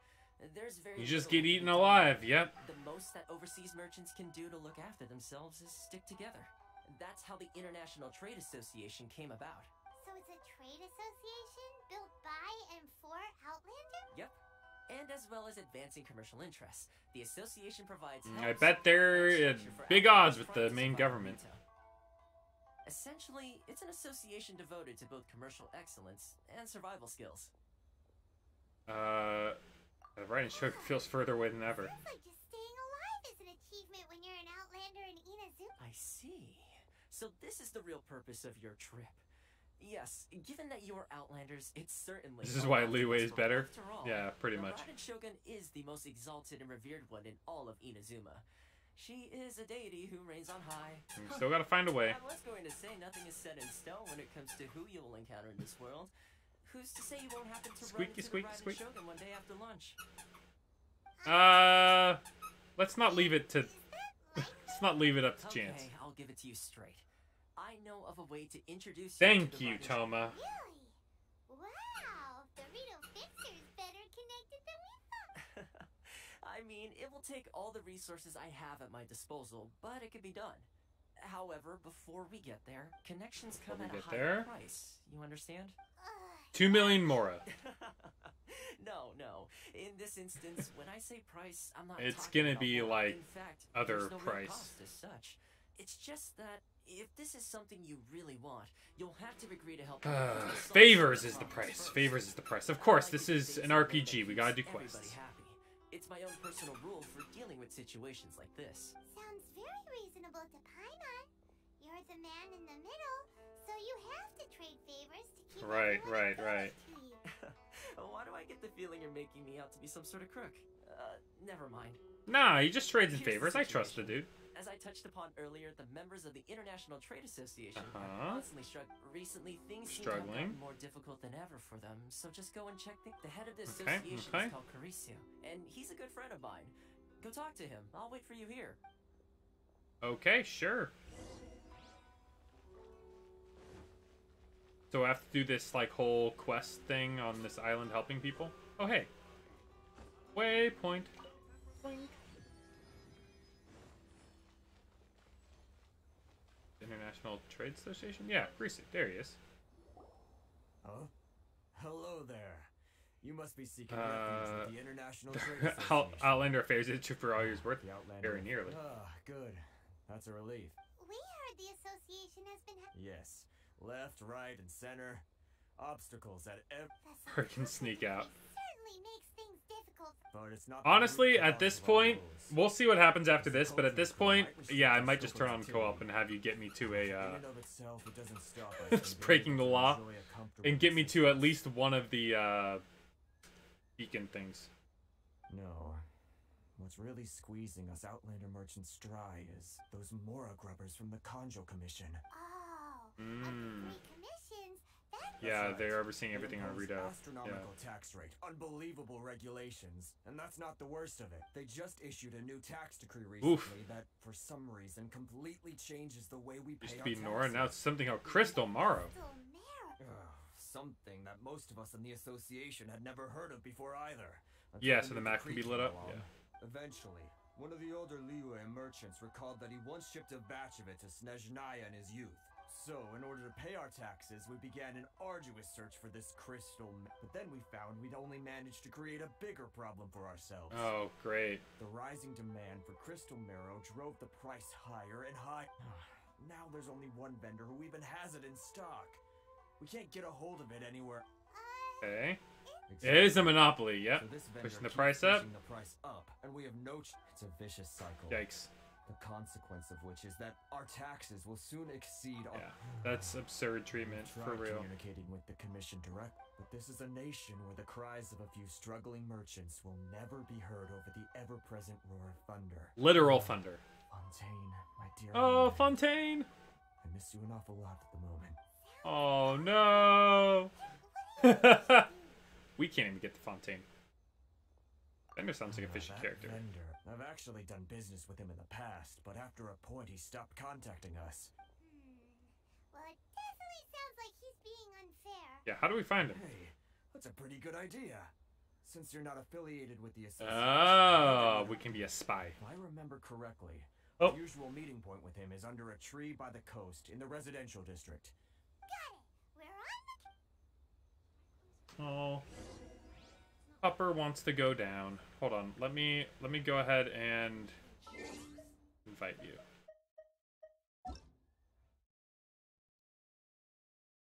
there's very You just little get that eaten can be done. alive. Yep. The most that overseas merchants can do to look after themselves is stick together. That's how the International Trade Association came about. So it's a trade association built by and for Outlander? Yep. And as well as advancing commercial interests, the association provides I help, bet they're at structure for big odds outlanders with trying the to main survive in government. retail. Essentially, it's an association devoted to both commercial excellence and survival skills. The writing show feels further away than ever. Sounds like just staying alive is an achievement when you're an Outlander in Inazuma. I see. So this is the real purpose of your trip. Yes, given that you're Outlanders, it's certainly... This is why Leeway is better? After all, Yeah, pretty the much. Raiden Shogun is the most exalted and revered one in all of Inazuma. She is a deity who reigns on high. We still gotta find a way. I was going to say nothing is set in stone when it comes to who you will encounter in this world. Who's to say you won't happen to run Squeaky, into squeaky, the Raiden squeak. Shogun one day after lunch? Let's not leave it to... Let's not leave it up to chance. Okay, I'll give it to you straight. I know of a way to introduce Thank to the you, Raiden Shogun. Toma. Wow, the Rito Fixer's better connected than we thought. I mean, it will take all the resources I have at my disposal, but it can be done. However, before we get there, connections come at a higher price. You understand? 2 million Mora. No. In this instance, when I say price, I'm not It's talking gonna about be more. like In fact, other there's no real price. cost as such. It's just that if this is something you really want, you'll have to agree to help. Favors is the price. Favors is the price. Of course, this is an RPG. We gotta do Everybody quests. happy. It's my own personal rule for dealing with situations like this. Sounds very reasonable to Paimon. You're the man in the middle, so you have to trade favors to keep Right. Why do I get the feeling you're making me out to be some sort of crook? Never mind. Nah, he just trades in Here's the favors. I trust the situation. dude. As I touched upon earlier, the members of the International Trade Association are constantly struggling. Recently, things seem to have gotten more difficult than ever for them, so just go and check the head of the association is called Caricio, and he's a good friend of mine. Go talk to him. I'll wait for you here. Okay, sure. So I have to do this like whole quest thing on this island helping people? Oh hey. Waypoint. Boink. International Trade Association? Yeah, Greasy. There he is. Huh? Hello there. You must be seeking refuge with the International Trade Association. Outlander Affairs is for all years worth. The Outlander. Very nearly. Ah, good. That's a relief. We heard the association has been... Yes. Left, right, and center. Obstacles at every... Freaking sneak out. certainly makes things difficult But it's not Honestly, at this point, we'll see what happens after this, but at this point, yeah, I might just turn on co-op and have you get me to a, just breaking the law, and get me to at least one of the, beacon things. No. What's really squeezing us Outlander merchants dry is those Mora grubbers from the Conjo Commission. Oh, commissions. Yeah, they're overseeing everything on Rito. Astronomical tax rate, unbelievable regulations, and that's not the worst of it. They just issued a new tax decree recently that, for some reason, completely changes the way we pay Used to our be taxes. Nora, now it's something called Crystal Morrow. Something that most of us in the association had never heard of before either. Yeah, so the map can be lit up. Yeah. Eventually, one of the older Liyue merchants recalled that he once shipped a batch of it to Snezhnaya in his youth. So, in order to pay our taxes, we began an arduous search for this crystal. But then we found we'd only managed to create a bigger problem for ourselves. Oh, great. The rising demand for crystal marrow drove the price higher and higher. Now there's only one vendor who even has it in stock. We can't get a hold of it anywhere. Okay. It is a monopoly, yep. So Pushing the price up. The price up, and we have no it's a vicious cycle. Yikes. The consequence of which is that our taxes will soon exceed our... Yeah, that's absurd treatment, for real. Communicating with the commission direct, but this is a nation where the cries of a few struggling merchants will never be heard over the ever-present roar of thunder. Literal thunder. Fontaine, my dear. Oh, Fontaine! I miss you an awful lot at the moment. Oh, no! We can't even get the Fontaine. Vendor sounds like a fishy character. Vendor. I've actually done business with him in the past, but after a point he stopped contacting us. Well, it definitely sounds like he's being unfair. Yeah, how do we find him? Hey, that's a pretty good idea. Since you're not affiliated with the association. Oh, we can be a spy. If I remember correctly, the usual meeting point with him is under a tree by the coast in the residential district. Got it. We're on the... Oh. Upper wants to go down. Hold on. Let me go ahead and invite you.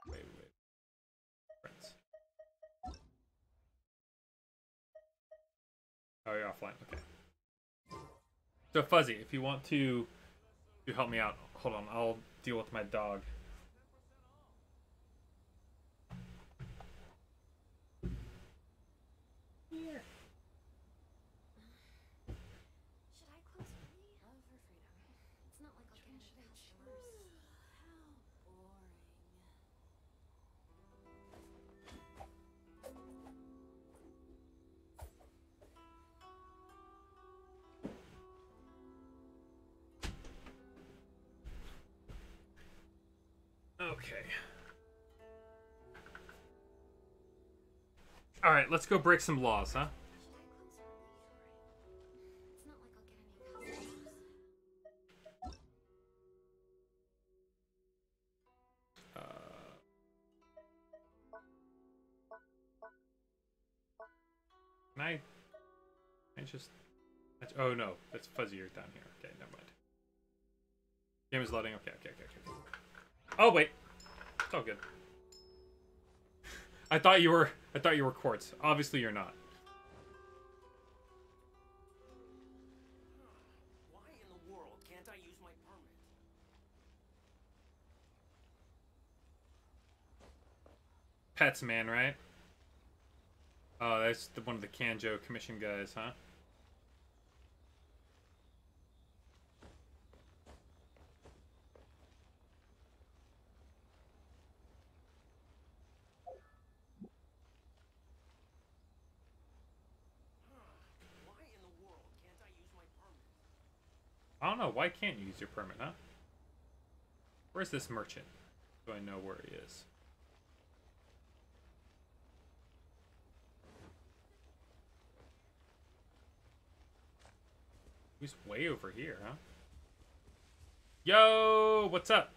Wait. Friends. Oh, you're offline. Okay. So Fuzzy, if you want to help me out, hold on. I'll deal with my dog. Here. Should I close early? Love for freedom. It's not like I'll get into the customers. How boring. Okay. All right, let's go break some laws, huh? It's not like I'll get any customers. Can I just... Oh, no. That's fuzzier down here. Okay, never mind. Game is loading. Okay. Oh, wait. It's all good. I thought you were quartz. Obviously, you're not. Why in the world can't I use my permit? Pets man, right? Oh, that's one of the Kanjo commission guys, huh? I don't know. Why can't you use your permit, huh? Where's this merchant? Do I know where he is? He's way over here, huh? Yo, what's up?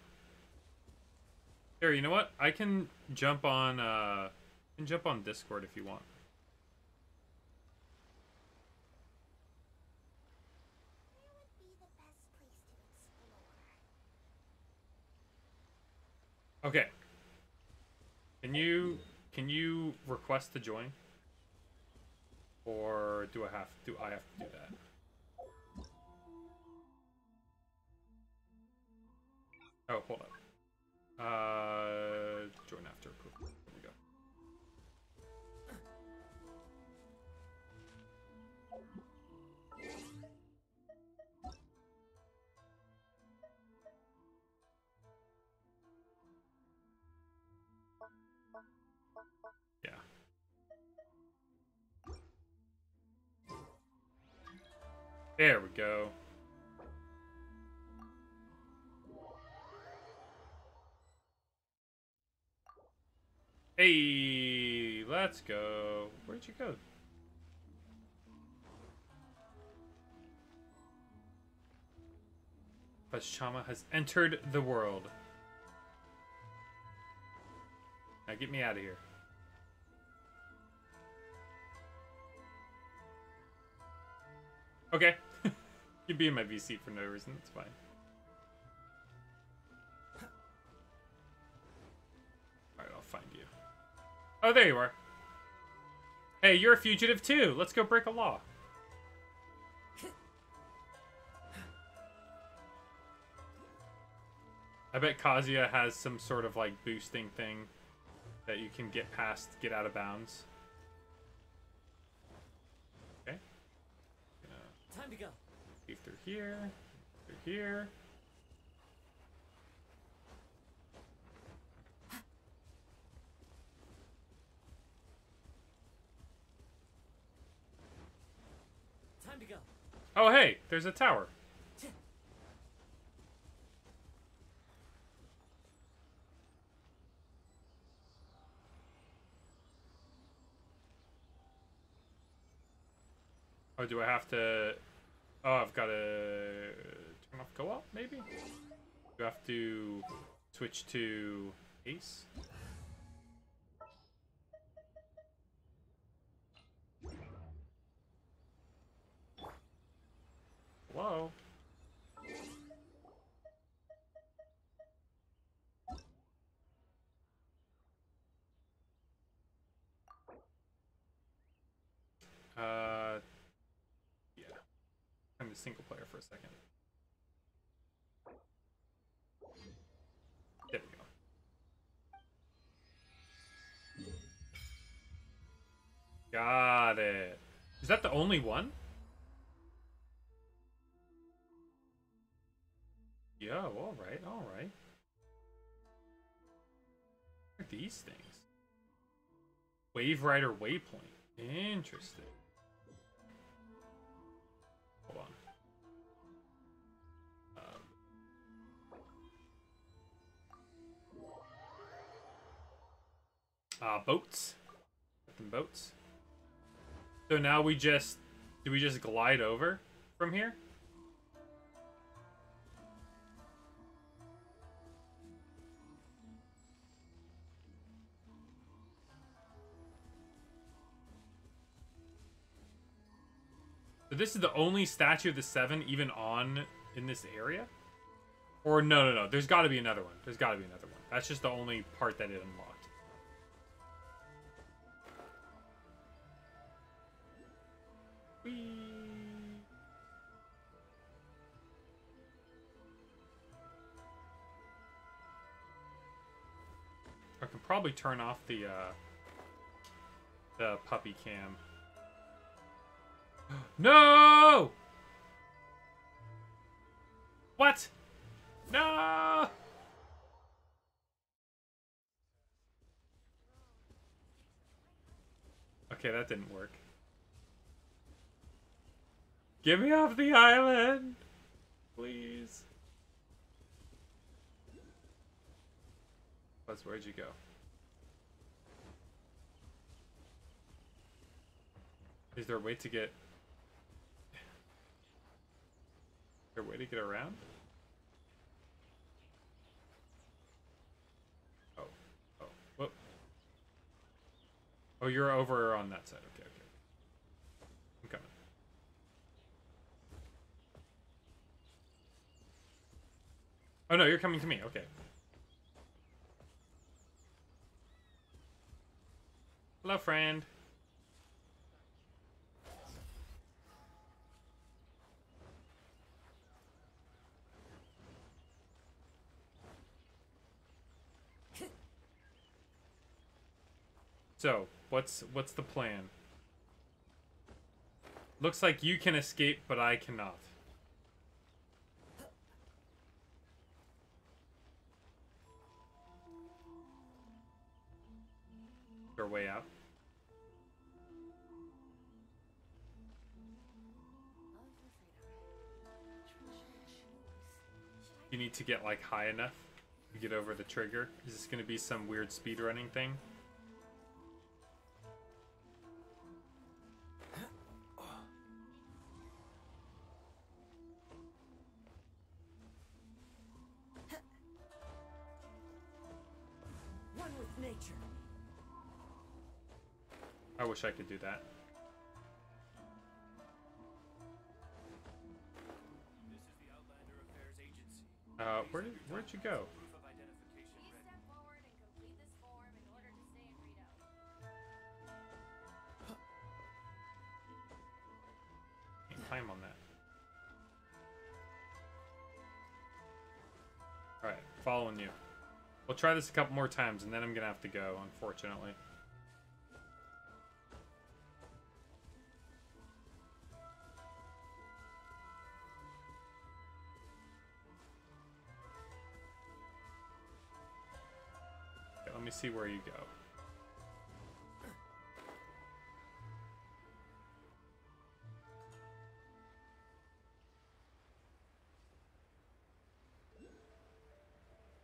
Here, you know what? I can jump on Discord if you want. Okay. Can you request to join? Or do I have to do that? Oh, hold up. Join after approval. There we go. Yeah. There we go. Hey, let's go. Where'd you go? Chama has entered the world. Now get me out of here. Okay. You'd be in my VC for no reason. It's fine. Alright, I'll find you. Oh, there you are. Hey, you're a fugitive too. Let's go break a law. I bet Kazuya has some sort of like boosting thing that you can get past, get out of bounds. Okay. Time to go. Leave through here. Through here. Time to go. Oh, hey, there's a tower. Oh, do I have to... Oh, I've got to turn off co-op, maybe? Do I have to switch to Ace? Hello? Yeah. I'm a single player for a second. There we go. Got it. Is that the only one? Yo, alright, alright. What are these things? Wave Rider Waypoint. Interesting. Hold on. Boats. Some boats. So now we just... Do we just glide over from here? So this is the only statue of the Seven even on in this area? Or no. There's got to be another one. There's got to be another one. That's just the only part that it unlocked. Whee. I can probably turn off the puppy cam. No! What? No! Okay, that didn't work. Get me off the island! Please. Buzz, where'd you go? Is there a way to get... Is there a way to get around? Oh. Oh. Whoop. Oh, you're over on that side. Okay, okay. I'm coming. Oh, no, you're coming to me. Okay. Hello, friend. So, what's the plan? Looks like you can escape, but I cannot. Our way out. You need to get like high enough to get over the trigger. Is this going to be some weird speedrunning thing? One with nature. I wish I could do that. Where'd you go? Can't climb on that. Alright, following you. We'll try this a couple more times and then I'm gonna have to go, unfortunately. Let me see where you go.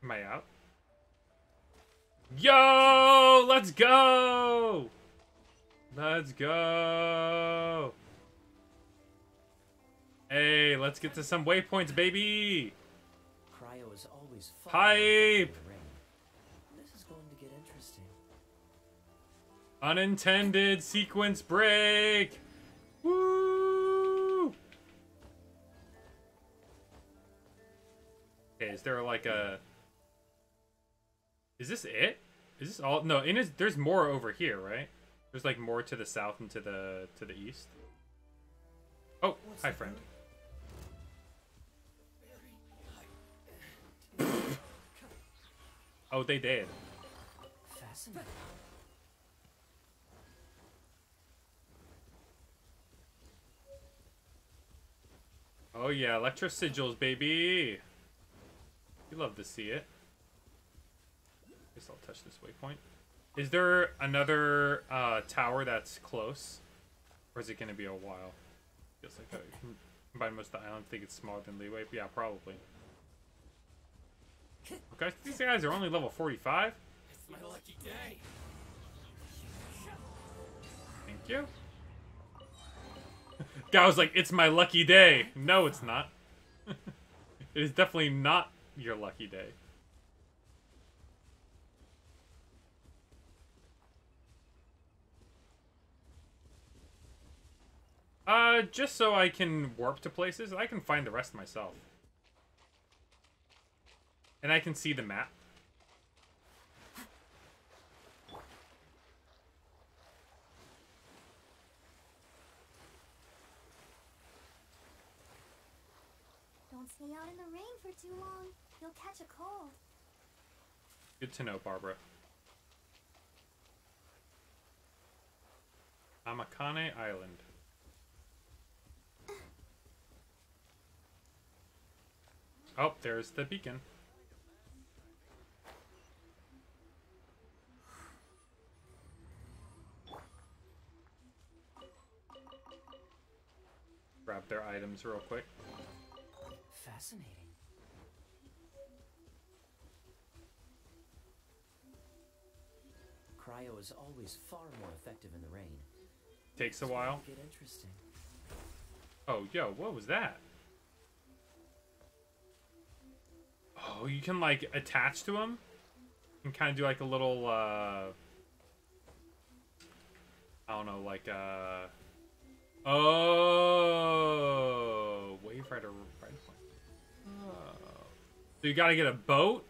Am I out? Yo! Let's go! Let's go! Hey, let's get to some waypoints, baby! Cryo is always Hype! This is going to get interesting. Unintended sequence break! Woo! Okay, is there like a... Is this it? Is this all? No, there's more over here, right? There's like more to the south and to the east. Oh, hi, friend. Oh, they did. Fascinating. Oh yeah, electro sigils, baby. You love to see it. Guess I'll touch this waypoint. Is there another tower that's close, or is it gonna be a while? Feels like I can combine most of the island. Think it's smaller than Leeway. Yeah, probably. Okay, these guys are only level 45. It's my lucky day. Thank you. Guy was like, "It's my lucky day." No, it's not. It is definitely not your lucky day. Just so I can warp to places. I can find the rest myself. And I can see the map. Don't stay out in the rain for too long. You'll catch a cold. Good to know, Barbara. Amakane Island. Oh, there's the beacon. Grab their items real quick. Fascinating. Cryo is always far more effective in the rain. Takes a while. Get interesting. Oh, yo, what was that? Oh, you can like attach to them and kind of do like a little I don't know, like oh, wave rider ride point. Oh. So you got to get a boat,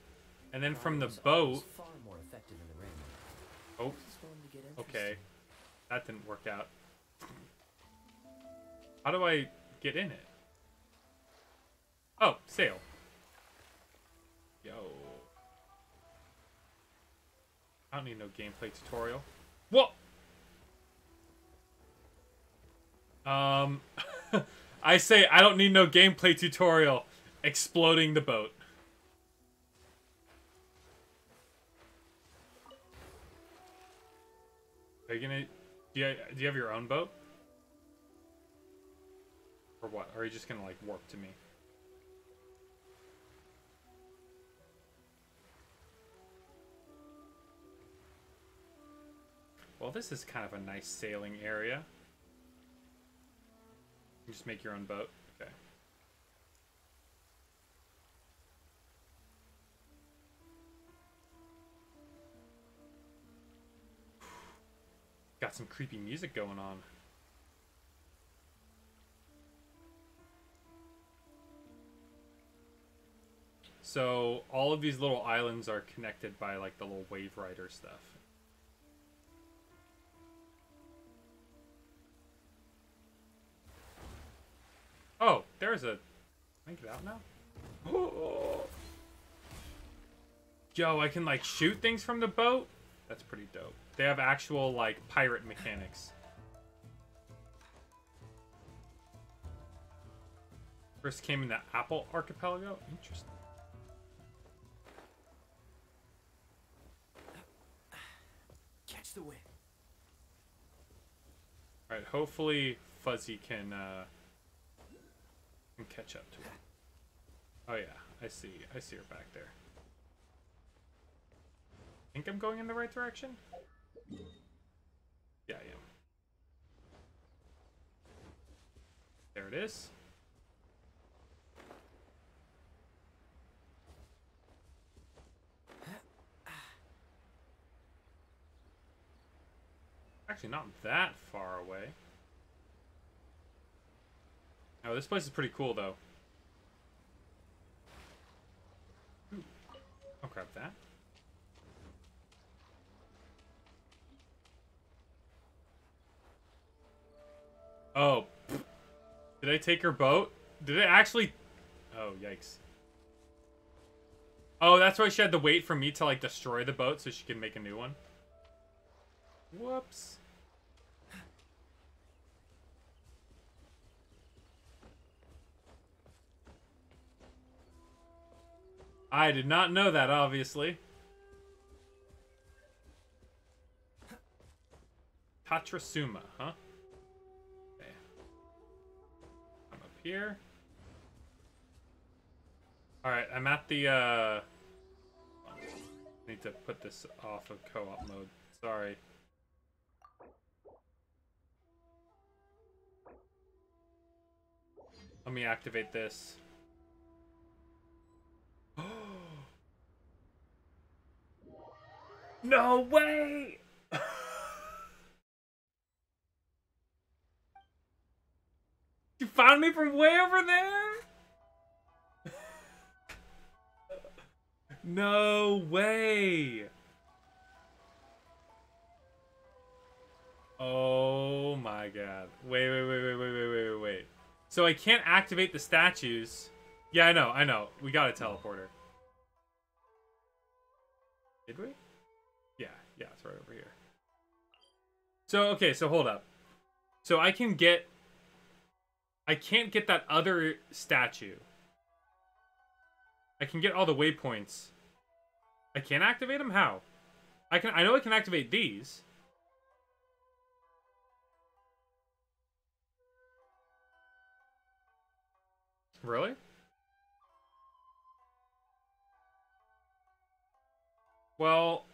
and then from the boat. Far more effective in the rain. Oh, okay, that didn't work out. How do I get in it? Oh, sail. Yo. I don't need no gameplay tutorial. What? I say I don't need no gameplay tutorial. Exploding the boat. Are you gonna... Do you have your own boat? Or what? Or are you just gonna, like, warp to me? Well, this is kind of a nice sailing area. You just make your own boat. Okay. Got some creepy music going on. So all of these little islands are connected by like the little wave rider stuff. Oh, there's a... Can I get out now? Oh. Yo, I can like shoot things from the boat? That's pretty dope. They have actual like pirate mechanics. First came in the Apple Archipelago? Interesting. Catch the wind. Alright, hopefully Fuzzy can catch up to her. Oh yeah, I see her back there. Think I'm going in the right direction? Yeah, I am. There it is. Actually, not that far away. Oh, this place is pretty cool, though. Ooh. I'll grab that. Oh. Did I take her boat? Did it actually... Oh, yikes. Oh, that's why she had to wait for me to, like, destroy the boat so she can make a new one? Whoops. I did not know that, obviously. Tatrasuma, huh? Okay. I'm up here. Alright, I'm at the, I need to put this off of co-op mode. Sorry. Let me activate this. No way! You found me from way over there? No way! Oh my god. Wait. So I can't activate the statues. Yeah, I know. We got a teleporter. Did we? Yeah, it's right over here. So, okay, so hold up. So I can't get that other statue. I can get all the waypoints. I can't activate them? How? I know I can activate these. Really? Well,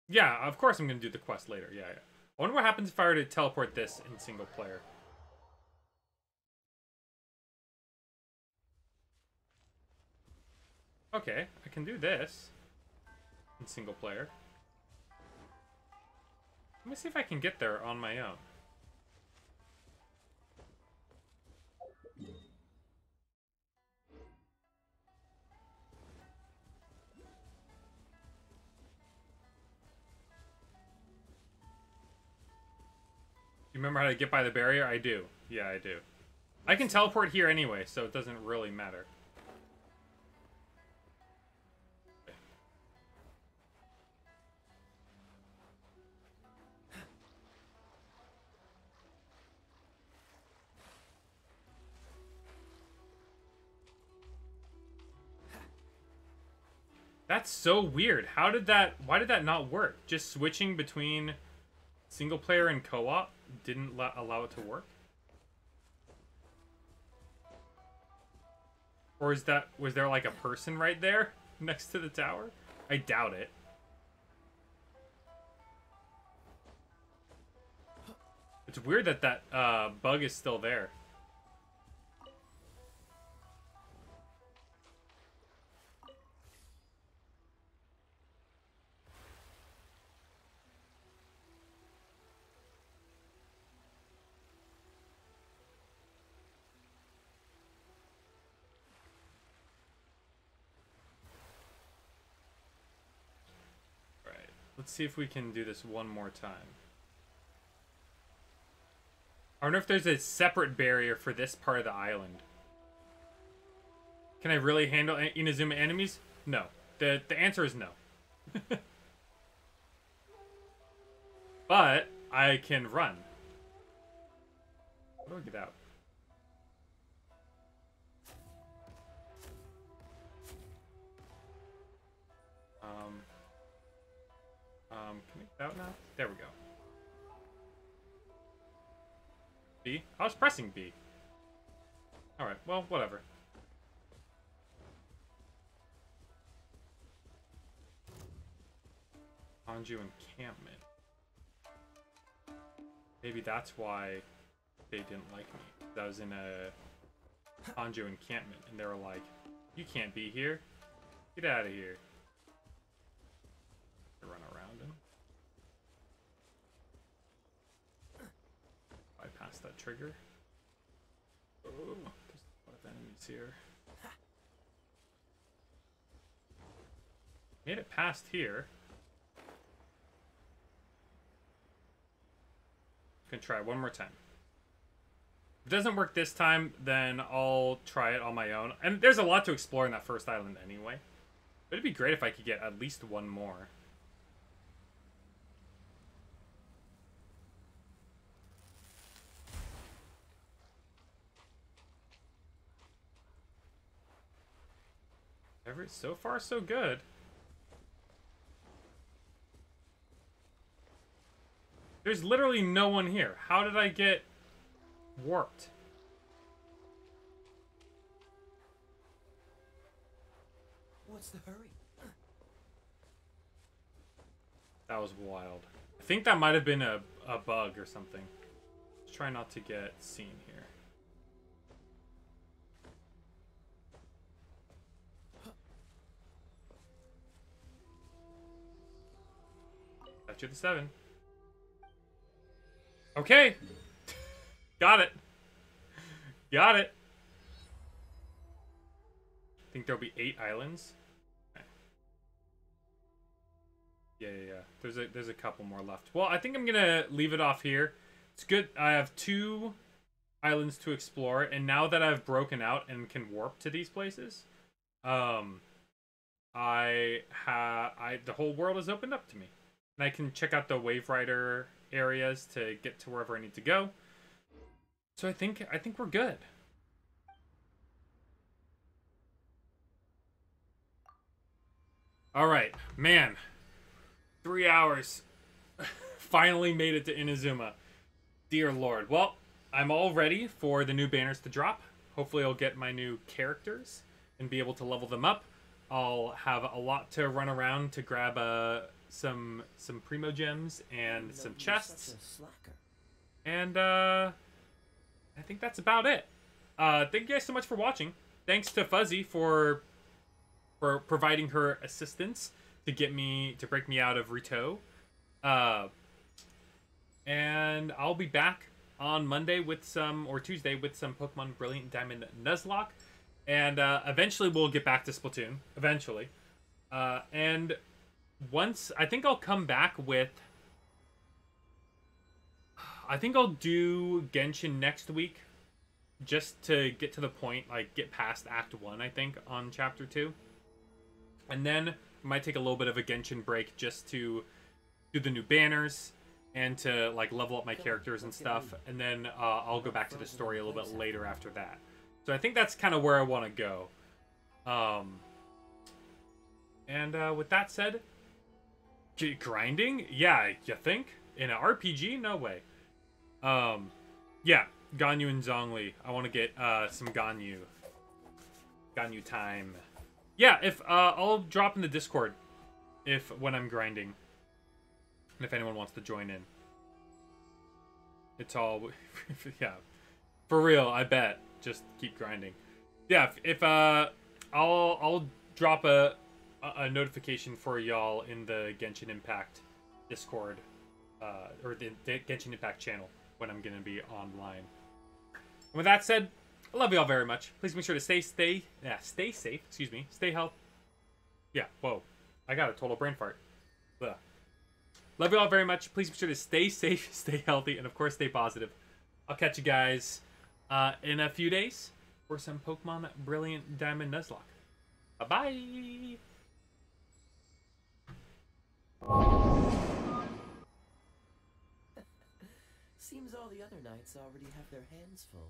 yeah, of course I'm going to do the quest later. Yeah. I wonder what happens if I were to teleport this in single player. Okay, I can do this in single player. Let me see if I can get there on my own. You remember how to get by the barrier? I do. Yeah, I do. I can teleport here anyway, so it doesn't really matter. That's so weird. How did that... Why did that not work? Just switching between single player and co-op didn't allow it to work? Or is that... Was there like a person right there next to the tower? I doubt it. It's weird that that bug is still there. Let's see if we can do this one more time. I wonder if there's a separate barrier for this part of the island. Can I really handle Inazuma enemies? No. The answer is no. But I can run. How do I get out? Can we get out now? There we go. B? I was pressing B. Alright, well, whatever. Hanju encampment. Maybe that's why they didn't like me. I was in a Hanju encampment, and they were like, you can't be here. Get out of here. Run around him. Bypass that trigger. Oh, there's a lot of enemies here. Made it past here. Can try one more time. If it doesn't work this time, then I'll try it on my own. And there's a lot to explore in that first island anyway. But it'd be great if I could get at least one more. So far, so good. There's literally no one here. How did I get warped? What's the hurry? That was wild. I think that might have been a bug or something. Let's try not to get seen here. To the 7. Okay. Got it. Got it. I think there'll be 8 islands. Okay. Yeah. There's a couple more left. Well, I think I'm gonna leave it off here. It's good. I have 2 islands to explore, and now that I've broken out and can warp to these places, the whole world has opened up to me. And I can check out the Wave Rider areas to get to wherever I need to go. So I think we're good. All right, man. 3 hours. Finally made it to Inazuma. Dear Lord. Well, I'm all ready for the new banners to drop. Hopefully I'll get my new characters and be able to level them up. I'll have a lot to run around to grab some primo gems and some chests. And I think that's about it. Thank you guys so much for watching. Thanks to Fuzzy for providing her assistance to break me out of Rito. And I'll be back on Monday or Tuesday with some Pokemon Brilliant Diamond Nuzlocke. And eventually we'll get back to Splatoon. Eventually. And once, I think I'll come back with... I think I'll do Genshin next week. Just to get to the point, like, get past Act 1, I think, on Chapter 2. And then I might take a little bit of a Genshin break just to do the new banners and to, like, level up my characters and stuff. And then I'll go back to the story a little bit later after that. So I think that's kind of where I want to go. And with that said, grinding? Yeah, you think? In an RPG? No way. Yeah, Ganyu and Zhongli. I want to get some Ganyu. Ganyu time. Yeah, if I'll drop in the Discord when I'm grinding. And if anyone wants to join in. It's all yeah. For real, I bet. Just keep grinding. Yeah, if I'll drop a notification for y'all in the Genshin Impact Discord or the Genshin Impact channel when I'm gonna be online. And with that said, I love y'all very much. Please make sure to stay safe. Excuse me. Stay healthy. Yeah. Whoa. I got a total brain fart. Ugh. Love y'all very much. Please be sure to stay safe, stay healthy, and of course, stay positive. I'll catch you guys in a few days for some Pokemon Brilliant Diamond Nuzlocke. Bye-bye! Seems all the other knights already have their hands full.